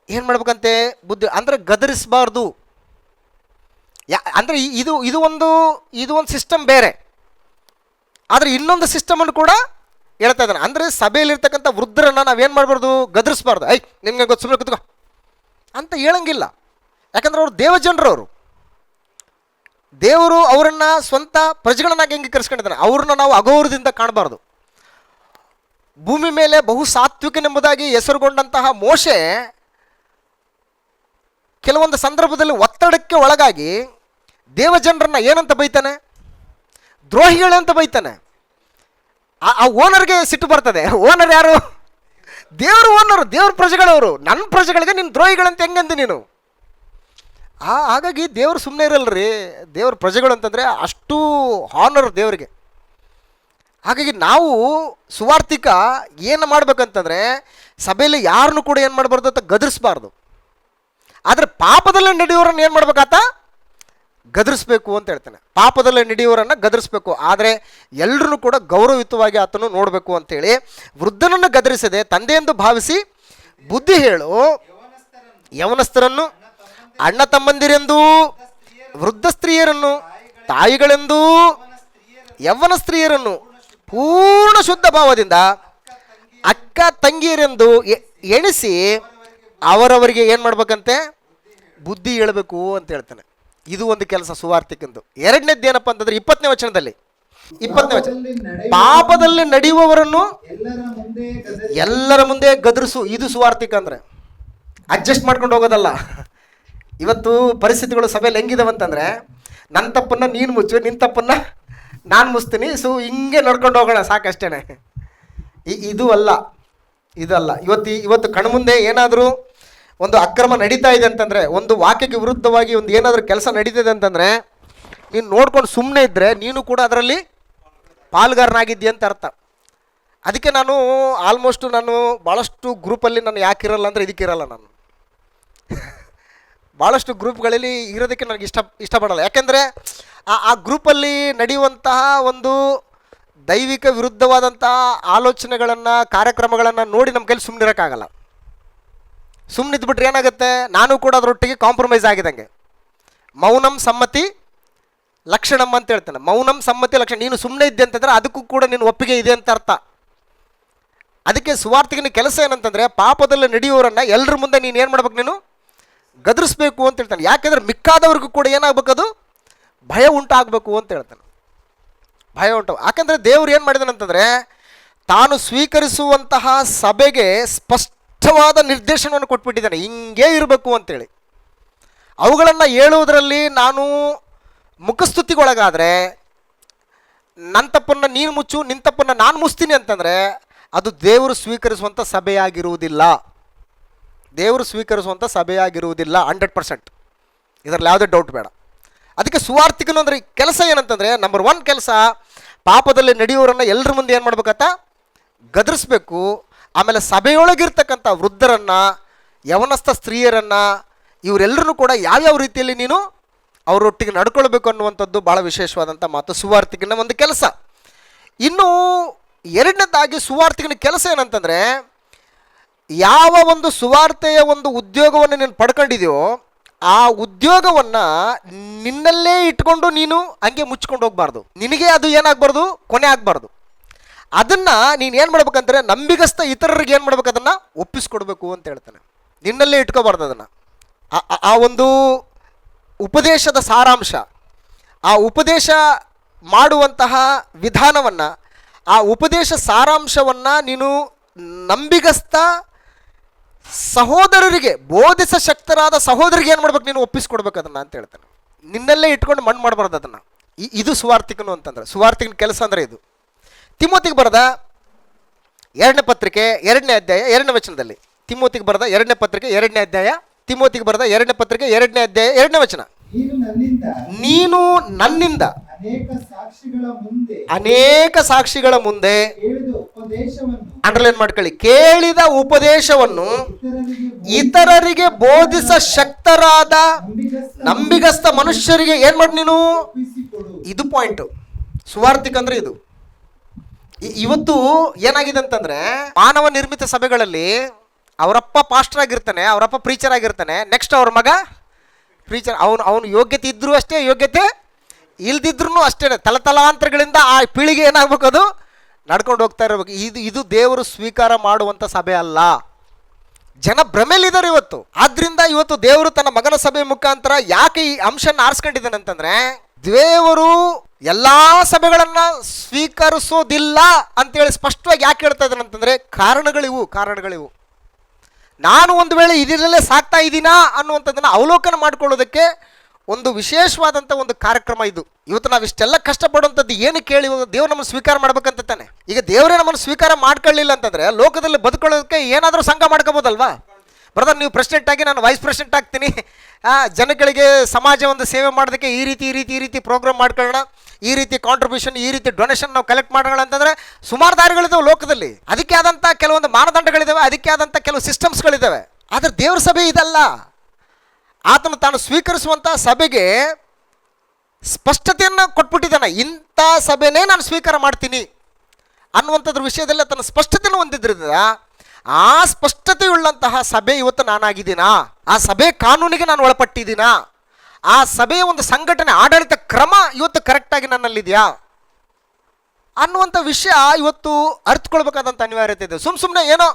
ಏನು ಮಾಡ್ಬೇಕಂತೆ? ಬುದ್ಧಿ ಅಂದರೆ ಗದರಿಸಬಾರ್ದು. ಅಂದರೆ ಇದು ಒಂದು ಸಿಸ್ಟಮ್ ಬೇರೆ, ಆದರೆ ಇನ್ನೊಂದು ಸಿಸ್ಟಮನ್ನು ಕೂಡ ಹೇಳ್ತಾ ಇದ್ದಾನೆ. ಅಂದರೆ ಸಭೆಯಲ್ಲಿರ್ತಕ್ಕಂಥ ವೃದ್ಧರನ್ನು ನಾವೇನು ಮಾಡಬಾರ್ದು? ಗದರಿಸಬಾರ್ದು. ನಿಮ್ಗೆ ಗೊತ್ತು, ಸುಮ್ಮನೆ ಕೂತ್ಕೋ ಅಂತ ಹೇಳಂಗಿಲ್ಲ. ಯಾಕಂದ್ರೆ ಅವರು ದೇವಜನರವರು, ದೇವರು ಅವರನ್ನು ಸ್ವಂತ ಪ್ರಜೆಗಳನ್ನಾಗಿ ಅಂಗೀಕರಿಸ್ಕೊಂಡಿದ್ದಾನೆ. ಅವ್ರನ್ನ ನಾವು ಅಗೌರವದಿಂದ ಕಾಣಬಾರ್ದು. ಭೂಮಿ ಮೇಲೆ ಬಹು ಸಾತ್ವಿಕನೆಂಬುದಾಗಿ ಹೆಸರುಗೊಂಡಂತಹ ಮೋಶೆ ಕೆಲವೊಂದು ಸಂದರ್ಭದಲ್ಲಿ ಒತ್ತಡಕ್ಕೆ ಒಳಗಾಗಿ ದೇವಜನರನ್ನ ಏನಂತ ಬೈತಾನೆ? ದ್ರೋಹಿಗಳಂತ ಬೈತಾನೆ. ಆ ಓನರ್ಗೆ ಸಿಟ್ಟು ಬರ್ತದೆ. ಓನರ್ ಯಾರು? ದೇವರು ಓನರು, ದೇವ್ರ ಪ್ರಜೆಗಳವರು. ನನ್ನ ಪ್ರಜೆಗಳಿಗೆ ನೀನು ದ್ರೋಹಿಗಳಂತ ಹೆಂಗಂದು ನೀನು? ಹಾಗಾಗಿ ದೇವರು ಸುಮ್ಮನೆ ಇರಲ್ರಿ. ದೇವ್ರ ಪ್ರಜೆಗಳು ಅಂತಂದರೆ ಅಷ್ಟು ಹಾನರ್ ದೇವರಿಗೆ. ಹಾಗಾಗಿ ನಾವು ಸುವಾರ್ತಿಕ ಏನು ಮಾಡ್ಬೇಕಂತಂದರೆ ಸಭೆಯಲ್ಲಿ ಯಾರನ್ನು ಕೂಡ ಏನು ಮಾಡಬಾರ್ದು ಅಂತ ಗದರಿಸಬಾರ್ದು. ಆದರೆ ಪಾಪದಲ್ಲೇ ನಡೆಯೋರನ್ನು ಏನು ಮಾಡ್ಬೇಕಾತ? ಗದರಿಸ್ಬೇಕು ಅಂತ ಹೇಳ್ತಾನೆ. ಪಾಪದಲ್ಲೇ ನಡೆಯೋರನ್ನು ಗದರಿಸ್ಬೇಕು, ಆದರೆ ಎಲ್ಲರೂ ಕೂಡ ಗೌರವಯುತವಾಗಿ ಆತನು ನೋಡಬೇಕು ಅಂತೇಳಿ ವೃದ್ಧನನ್ನು ಗದರಿಸದೆ ತಂದೆಯೆಂದು ಭಾವಿಸಿ ಬುದ್ಧಿ ಹೇಳು ಯವನಸ್ಥರನ್ನು, ಅಣ್ಣ ತಮ್ಮಂದಿರೆಂದು, ವೃದ್ಧ ಸ್ತ್ರೀಯರನ್ನು, ತಾಯಿಗಳೆಂದು, ಯೌವನ ಸ್ತ್ರೀಯರನ್ನು ಪೂರ್ಣ ಶುದ್ಧ ಭಾವದಿಂದ ಅಕ್ಕ ತಂಗಿಯರೆಂದು ಎಣಿಸಿ ಅವರವರಿಗೆ ಏನು ಮಾಡ್ಬೇಕಂತೆ? ಬುದ್ಧಿ ಹೇಳಬೇಕು ಅಂತ ಹೇಳ್ತಾನೆ. ಇದು ಒಂದು ಕೆಲಸ ಸುವಾರ್ತಿಕಂದು. ಎರಡನೇದ್ದು ಏನಪ್ಪ ಅಂತಂದ್ರೆ 20ನೇ ವಚನದಲ್ಲಿ, 20ನೇ ವಚನ, ಪಾಪದಲ್ಲಿ ನಡೆಯುವವರನ್ನು ಎಲ್ಲರ ಮುಂದೆ ಗದರಿಸು. ಇದು ಸುವಾರ್ತಿಕ ಅಂದರೆ ಅಡ್ಜಸ್ಟ್ ಮಾಡ್ಕೊಂಡು ಹೋಗೋದಲ್ಲ. ಇವತ್ತು ಪರಿಸ್ಥಿತಿಗಳು ಸಭೆಯಲ್ಲಿ ಹೆಂಗಿದಾವಂತಂದರೆ ನನ್ನ ತಪ್ಪನ್ನು ನೀನು ಮುಚ್ಚು, ನಿನ್ನ ತಪ್ಪನ್ನು ನಾನು ಮುಚ್ತೀನಿ, ಸೊ ಹಿಂಗೆ ನಡ್ಕೊಂಡು ಹೋಗೋಣ ಸಾಕಷ್ಟೇ. ಇದು ಅಲ್ಲ. ಇವತ್ತು ಕಣ್ಮುಂದೆ ಏನಾದರೂ ಒಂದು ಅಕ್ರಮ ನಡೀತಾ ಇದೆ ಅಂತಂದರೆ, ಒಂದು ವಾಕ್ಯಕ್ಕೆ ವಿರುದ್ಧವಾಗಿ ಒಂದು ಏನಾದರೂ ಕೆಲಸ ನಡೀತಿದೆ ಅಂತಂದರೆ ನೀನು ನೋಡ್ಕೊಂಡು ಸುಮ್ಮನೆ ಇದ್ದರೆ ನೀನು ಕೂಡ ಅದರಲ್ಲಿ ಪಾಲ್ಗಾರನಾಗಿದ್ದೀಯ ಅಂತ ಅರ್ಥ. ಅದಕ್ಕೆ ನಾನು ಭಾಳಷ್ಟು ಗ್ರೂಪಲ್ಲಿ ನಾನು ಯಾಕಿರಲ್ಲ ಅಂದರೆ ಇದಕ್ಕಿರಲ್ಲ. ನಾನು ಭಾಳಷ್ಟು ಗ್ರೂಪ್ಗಳಲ್ಲಿ ಇರೋದಕ್ಕೆ ನನಗೆ ಇಷ್ಟಪಡಲ್ಲ. ಯಾಕೆಂದರೆ ಆ ಗ್ರೂಪಲ್ಲಿ ನಡೆಯುವಂತಹ ಒಂದು ದೈವಿಕ ವಿರುದ್ಧವಾದಂತಹ ಆಲೋಚನೆಗಳನ್ನು, ಕಾರ್ಯಕ್ರಮಗಳನ್ನು ನೋಡಿ ನಮ್ಮ ಕೈಲಿ ಸುಮ್ಮನಿರೋಕ್ಕಾಗಲ್ಲ. ಸುಮ್ಮನಿದ್ಬಿಟ್ರೆ ಏನಾಗುತ್ತೆ? ನಾನು ಕೂಡ ಅದರೊಟ್ಟಿಗೆ ಕಾಂಪ್ರಮೈಸ್ ಆಗಿದಂಗೆ. ಮೌನಂ ಸಮ್ಮತಿ ಲಕ್ಷಣಂ ಅಂತ ಹೇಳ್ತಾನೆ. ಮೌನಂ ಸಮ್ಮತಿ ಲಕ್ಷಣ. ನೀನು ಸುಮ್ಮನೆ ಇದ್ದೆ ಅಂತಂದರೆ ಅದಕ್ಕೂ ಕೂಡ ನೀನು ಒಪ್ಪಿಗೆ ಇದೆ ಅಂತ ಅರ್ಥ. ಅದಕ್ಕೆ ಸುವಾರ್ತಿಕನ ಕೆಲಸ ಏನಂತಂದರೆ ಪಾಪದಲ್ಲಿ ನಡೆಯುವವರನ್ನು ಎಲ್ಲರ ಮುಂದೆ ನೀನು ಏನು ಮಾಡ್ಬೇಕು? ನೀನು ಗದರಿಸ್ಬೇಕು ಅಂತ ಹೇಳ್ತಾನೆ. ಯಾಕೆಂದರೆ ಮಿಕ್ಕಾದವ್ರಿಗೂ ಕೂಡ ಏನಾಗಬೇಕು? ಅದು ಭಯ ಉಂಟಾಗಬೇಕು ಅಂತ ಹೇಳ್ತಾನೆ. ಭಯ ಉಂಟು. ಯಾಕೆಂದರೆ ದೇವ್ರು ಏನು ಮಾಡಿದಾನಂತಂದರೆ ತಾನು ಸ್ವೀಕರಿಸುವಂತಹ ಸಭೆಗೆ ಸ್ಪಷ್ಟವಾದ ನಿರ್ದೇಶನವನ್ನು ಕೊಟ್ಬಿಟ್ಟಿದ್ದಾನೆ, ಹಿಂಗೇ ಇರಬೇಕು ಅಂತೇಳಿ. ಅವುಗಳನ್ನು ಹೇಳುವುದರಲ್ಲಿ ನಾನು ಮುಖಸ್ತುತಿಗೊಳಗಾದರೆ, ನನ್ನ ತಪ್ಪನ್ನು ನೀನು ಮುಚ್ಚು, ನಿನ್ನ ತಪ್ಪನ್ನು ನಾನು ಮುಚ್ತೀನಿ ಅಂತಂದರೆ ಅದು ದೇವರು ಸ್ವೀಕರಿಸುವಂಥ ಸಭೆಯಾಗಿರುವುದಿಲ್ಲ. ದೇವರು ಸ್ವೀಕರಿಸುವಂಥ ಸಭೆಯಾಗಿರುವುದಿಲ್ಲ 100%. ಇದರಲ್ಲಿ ಯಾವುದೇ ಡೌಟ್ ಬೇಡ. ಅದಕ್ಕೆ ಸುವಾರ್ತಿಕನು ಅಂದರೆ ಕೆಲಸ ಏನಂತಂದರೆ, ನಂಬರ್ 1 ಕೆಲಸ ಪಾಪದಲ್ಲಿ ನಡೆಯುವವರನ್ನು ಎಲ್ಲರ ಮುಂದೆ ಏನು ಮಾಡ್ಬೇಕಂತ? ಗದರಿಸ್ಬೇಕು. ಆಮೇಲೆ ಸಭೆಯೊಳಗಿರ್ತಕ್ಕಂಥ ವೃದ್ಧರನ್ನು, ಯವನಸ್ಥ ಸ್ತ್ರೀಯರನ್ನು, ಇವರೆಲ್ಲರೂ ಕೂಡ ಯಾವ್ಯಾವ ರೀತಿಯಲ್ಲಿ ನೀನು ಅವರೊಟ್ಟಿಗೆ ನಡ್ಕೊಳ್ಬೇಕು ಅನ್ನುವಂಥದ್ದು ಭಾಳ ವಿಶೇಷವಾದಂಥ ಮಾತು, ಸುವಾರ್ತಿಕನ ಒಂದು ಕೆಲಸ. ಇನ್ನು ಎರಡನೇದಾಗಿ ಸುವಾರ್ತಿಕನ ಕೆಲಸ ಏನಂತಂದರೆ, ಯಾವ ಒಂದು ಸುವಾರ್ತೆಯ ಒಂದು ಉದ್ಯೋಗವನ್ನು ನೀನು ಪಡ್ಕೊಂಡಿದೆಯೋ ಆ ಉದ್ಯೋಗವನ್ನ ನಿನ್ನಲ್ಲೇ ಇಟ್ಕೊಂಡು ನೀನು ಹಂಗೆ ಮುಚ್ಕೊಂಡು ಹೋಗ್ಬಾರ್ದು. ನಿನಗೆ ಅದು ಏನಾಗಬಾರ್ದು, ಕೊನೆ ಆಗಬಾರ್ದು. ಅದನ್ನ ನೀನು ಏನು ಮಾಡ್ಬೇಕಂದ್ರೆ ನಂಬಿಗಸ್ತ ಇತರರಿಗೆ ಏನು ಮಾಡ್ಬೇಕು, ಅದನ್ನು ಒಪ್ಪಿಸ್ಕೊಡ್ಬೇಕು ಅಂತ ಹೇಳ್ತಾನೆ. ನಿನ್ನಲ್ಲೇ ಇಟ್ಕೋಬಾರ್ದು ಅದನ್ನು. ಆ ಒಂದು ಉಪದೇಶದ ಸಾರಾಂಶ, ಆ ಉಪದೇಶ ಮಾಡುವಂತಹ ವಿಧಾನವನ್ನು, ಆ ಉಪದೇಶ ಸಾರಾಂಶವನ್ನು ನೀನು ನಂಬಿಗಸ್ತ ಸಹೋದರರಿಗೆ, ಬೋಧಿಸ ಶಕ್ತರಾದ ಸಹೋದರಿಗೆ ಏನು ಮಾಡ್ಬೇಕು, ನೀನು ಒಪ್ಪಿಸ್ಕೊಡ್ಬೇಕು ಅದನ್ನು ಅಂತ ಹೇಳ್ತಾನೆ. ನಿನ್ನಲ್ಲೇ ಇಟ್ಕೊಂಡು ಮಣ್ಣು ಮಾಡಬಾರ್ದು ಅದನ್ನು. ಇದು ಸುವಾರ್ತಿಕನು ಅಂತಂದ್ರೆ, ಸುವಾರ್ತಿಕನ ಕೆಲಸ ಅಂದರೆ ಇದು. ತಿಮೋತಿಗೆ ಬರೆದ 2ನೇ ಪತ್ರಿಕೆ 2ನೇ ಅಧ್ಯಾಯ 2ನೇ ವಚನದಲ್ಲಿ, ತಿಮೋತಿಗೆ ಬರೆದ 2ನೇ ಪತ್ರಿಕೆ 2ನೇ ಅಧ್ಯಾಯ, ತಿಮೋತಿಗೆ ಬರೆದ 2ನೇ ಪತ್ರಿಕೆ 2ನೇ ಅಧ್ಯಾಯ 2ನೇ ವಚನ. ನೀನು ನನ್ನಿಂದ ಅನೇಕ ಸಾಕ್ಷಿಗಳ ಮುಂದೆ ಅಂಡರ್ಲೈನ್ ಮಾಡ್ಕೊಳ್ಳಿ, ಕೇಳಿದ ಉಪದೇಶವನ್ನು ಇತರರಿಗೆ ಬೋಧಿಸ ಶಕ್ತರಾದ ನಂಬಿಗಸ್ತ ಮನುಷ್ಯರಿಗೆ ಏನ್ ಮಾಡಿ ನೀನು. ಇದು ಪಾಯಿಂಟ್. ಸುವಾರ್ತಿಕ ಅಂದ್ರೆ ಇದು. ಇವತ್ತು ಏನಾಗಿದೆ ಅಂತಂದ್ರೆ, ಮಾನವ ನಿರ್ಮಿತ ಸಭೆಗಳಲ್ಲಿ ಅವರಪ್ಪ ಪಾಸ್ಟರ್ ಆಗಿರ್ತಾನೆ, ಅವರಪ್ಪ ಪ್ರೀಚರ್ ಆಗಿರ್ತಾನೆ, ನೆಕ್ಸ್ಟ್ ಅವ್ರ ಮಗ ಪ್ರೀಚರ್. ಅವನು ಯೋಗ್ಯತೆ ಇದ್ರೂ ಅಷ್ಟೇ, ಯೋಗ್ಯತೆ ಇಲ್ದಿದ್ರು ಅಷ್ಟೇ, ತಲತಲಾಂತರಗಳಿಂದ ಆ ಪೀಳಿಗೆ ಏನಾಗಬೇಕು, ಅದು ನಡ್ಕೊಂಡು ಹೋಗ್ತಾ ಇರಬೇಕು. ಇದು ದೇವರು ಸ್ವೀಕಾರ ಮಾಡುವಂಥ ಸಭೆ ಅಲ್ಲ. ಜನ ಭ್ರಮೆಯಲ್ಲಿದ್ದಾರೆ ಇವತ್ತು. ಆದ್ರಿಂದ ಇವತ್ತು ದೇವರು ತನ್ನ ಮಗನ ಸಭೆ ಮುಖಾಂತರ ಯಾಕೆ ಈ ಅಂಶನ ಆರಿಸ್ಕೊಂಡಿದ್ದಾನೆ ಅಂತಂದ್ರೆ, ದೇವರು ಎಲ್ಲಾ ಸಭೆಗಳನ್ನ ಸ್ವೀಕರಿಸೋದಿಲ್ಲ ಅಂತೇಳಿ ಸ್ಪಷ್ಟವಾಗಿ ಯಾಕೆ ಹೇಳ್ತಾ ಇದ್ದಾನೆ ಅಂತಂದ್ರೆ, ಕಾರಣಗಳಿವು. ನಾನು ಒಂದು ವೇಳೆ ಇದರಲ್ಲೇ ಸಾಕ್ತಾ ಇದ್ದೀನಾ ಅನ್ನುವಂಥದ್ದನ್ನು ಅವಲೋಕನ ಮಾಡ್ಕೊಳ್ಳೋದಕ್ಕೆ ಒಂದು ವಿಶೇಷವಾದಂಥ ಒಂದು ಕಾರ್ಯಕ್ರಮ ಇದು. ಇವತ್ತು ನಾವು ಇಷ್ಟೆಲ್ಲ ಕಷ್ಟಪಡುವಂಥದ್ದು ಏನು ಕೇಳಿ ದೇವ್ರು ನಮ್ಮನ್ನು ಸ್ವೀಕಾರ ಮಾಡ್ಬೇಕಂತ ತಾನೆ. ಈಗ ದೇವರೇ ನಮ್ಮನ್ನು ಸ್ವೀಕಾರ ಮಾಡ್ಕೊಳ್ಳಿಲ್ಲ ಅಂತಂದ್ರೆ ಲೋಕದಲ್ಲಿ ಬದುಕೊಳ್ಳೋದಕ್ಕೆ ಏನಾದರೂ ಸಂಘ ಮಾಡ್ಕೋಬೋದಲ್ವಾ. ಬ್ರದರ್, ನೀವು ಪ್ರೆಸಿಡೆಂಟ್ ಆಗಿ ನಾನು ವೈಸ್ ಪ್ರೆಸಿಡೆಂಟ್ ಆಗ್ತೀನಿ, ಜನಗಳಿಗೆ ಸಮಾಜ ಒಂದು ಸೇವೆ ಮಾಡೋದಕ್ಕೆ ಈ ರೀತಿ ಪ್ರೋಗ್ರಾಮ್ ಮಾಡ್ಕೊಳ್ಳೋಣ, ಈ ರೀತಿ ಕಾಂಟ್ರಿಬ್ಯೂಷನ್, ಈ ರೀತಿ ಡೊನೇಷನ್ ನಾವು ಕಲೆಕ್ಟ್ ಮಾಡೋಣ ಅಂತಂದರೆ ಸುಮಾರು ದಾರಿಗಳಿದ್ದಾವೆ ಲೋಕದಲ್ಲಿ. ಅದಕ್ಕೆ ಆದಂಥ ಕೆಲವೊಂದು ಮಾನದಂಡಗಳಿದ್ದಾವೆ, ಅದಕ್ಕೆ ಆದಂಥ ಕೆಲವು ಸಿಸ್ಟಮ್ಸ್ಗಳಿದ್ದಾವೆ. ಆದರೆ ದೇವ್ರ ಸಭೆ ಇದಲ್ಲ. ಆತನು ತಾನು ಸ್ವೀಕರಿಸುವಂಥ ಸಭೆಗೆ ಸ್ಪಷ್ಟತೆಯನ್ನು ಕೊಟ್ಬಿಟ್ಟಿದ್ದಾನೆ. ಇಂಥ ಸಭೆನೇ ನಾನು ಸ್ವೀಕಾರ ಮಾಡ್ತೀನಿ ಅನ್ನುವಂಥದ್ರ ವಿಷಯದಲ್ಲಿ ತನ್ನ ಸ್ಪಷ್ಟತೆಯನ್ನು ಹೊಂದಿದ್ರಿಂದ ಆ ಸ್ಪಷ್ಟತೆಯುಳ್ಳಂತಹ ಸಭೆ ಇವತ್ತು ನಾನಾಗಿದ್ದೀನಾ, ಆ ಸಭೆ ಕಾನೂನಿಗೆ ನಾನು ಒಳಪಟ್ಟಿದ್ದೀನಾ, ಆ ಸಭೆಯ ಒಂದು ಸಂಘಟನೆ ಆಡಳಿತ ಕ್ರಮ ಇವತ್ತು ಕರೆಕ್ಟಾಗಿ ನನ್ನಲ್ಲಿದೆಯಾ ಅನ್ನುವಂಥ ವಿಷಯ ಇವತ್ತು ಅರ್ಥಕೊಳ್ಬೇಕಾದಂಥ ಅನಿವಾರ್ಯತೆ ಇದೆ. ಸುಮ್ಮನೆ ಏನೋ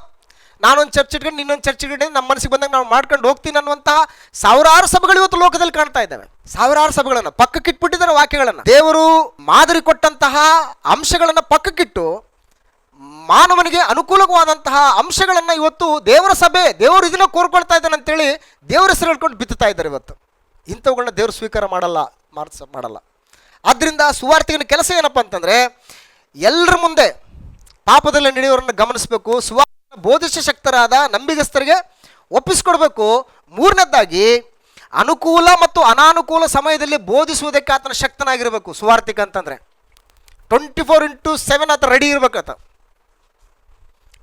ನಾನೊಂದು ಚರ್ಚ್ ಇಟ್ಕೊಂಡು ಇನ್ನೊಂದು ಚರ್ಚ್ ಇಟ್ಕೊಂಡು ನಮ್ಮ ಮನಸ್ಸಿಗೆ ಬಂದಾಗ ನಾವು ಮಾಡ್ಕೊಂಡು ಹೋಗ್ತೀನಿ ಅನ್ನುವಂತಹ ಸಾವಿರಾರು ಸಭೆಗಳು ಇವತ್ತು ಲೋಕದಲ್ಲಿ ಕಾಣ್ತಾ ಇದ್ದಾವೆ. ಸಾವಿರಾರು ಸಭೆಗಳನ್ನು ಪಕ್ಕಕ್ಕಿಟ್ಬಿಟ್ಟಿದ್ದಾರೆ. ವಾಕ್ಯಗಳನ್ನು, ದೇವರು ಮಾದರಿ ಕೊಟ್ಟಂತಹ ಅಂಶಗಳನ್ನು ಪಕ್ಕಕ್ಕಿಟ್ಟು ಮಾನವನಿಗೆ ಅನುಕೂಲವಾದಂತಹ ಅಂಶಗಳನ್ನು ಇವತ್ತು ದೇವರ ಸಭೆ, ದೇವರು ಇದನ್ನ ಕೋರ್ಕೊಳ್ತಾ ಇದ್ದಾನೆ ಅಂತೇಳಿ ದೇವರ ಹೆಸರು ಹೇಳ್ಕೊಂಡು ಬಿತ್ತುತ್ತಾ ಇದ್ದಾರೆ. ಇವತ್ತು ಇಂಥವುಗಳನ್ನ ದೇವರು ಸ್ವೀಕಾರ ಮಾಡಲ್ಲ. ಆದ್ದರಿಂದ ಸುವಾರ್ತಿಕನ ಕೆಲಸ ಏನಪ್ಪ ಅಂತಂದರೆ, ಎಲ್ಲರ ಮುಂದೆ ಪಾಪದಲ್ಲಿ ನಡೆಯೋರನ್ನು ಗಮನಿಸಬೇಕು, ಬೋಧಿಸ ಶಕ್ತರಾದ ನಂಬಿಗಸ್ತರಿಗೆ ಒಪ್ಪಿಸ್ಕೊಡ್ಬೇಕು. ಮೂರನೇದಾಗಿ ಅನುಕೂಲ ಮತ್ತು ಅನಾನುಕೂಲ ಸಮಯದಲ್ಲಿ ಬೋಧಿಸುವುದಕ್ಕೆ ಆತನ ಶಕ್ತನಾಗಿರಬೇಕು. ಸುವಾರ್ತಿಕ ಅಂತಂದರೆ 24/7 ಆತ ರೆಡಿ ಇರ್ಬೇಕಂತ.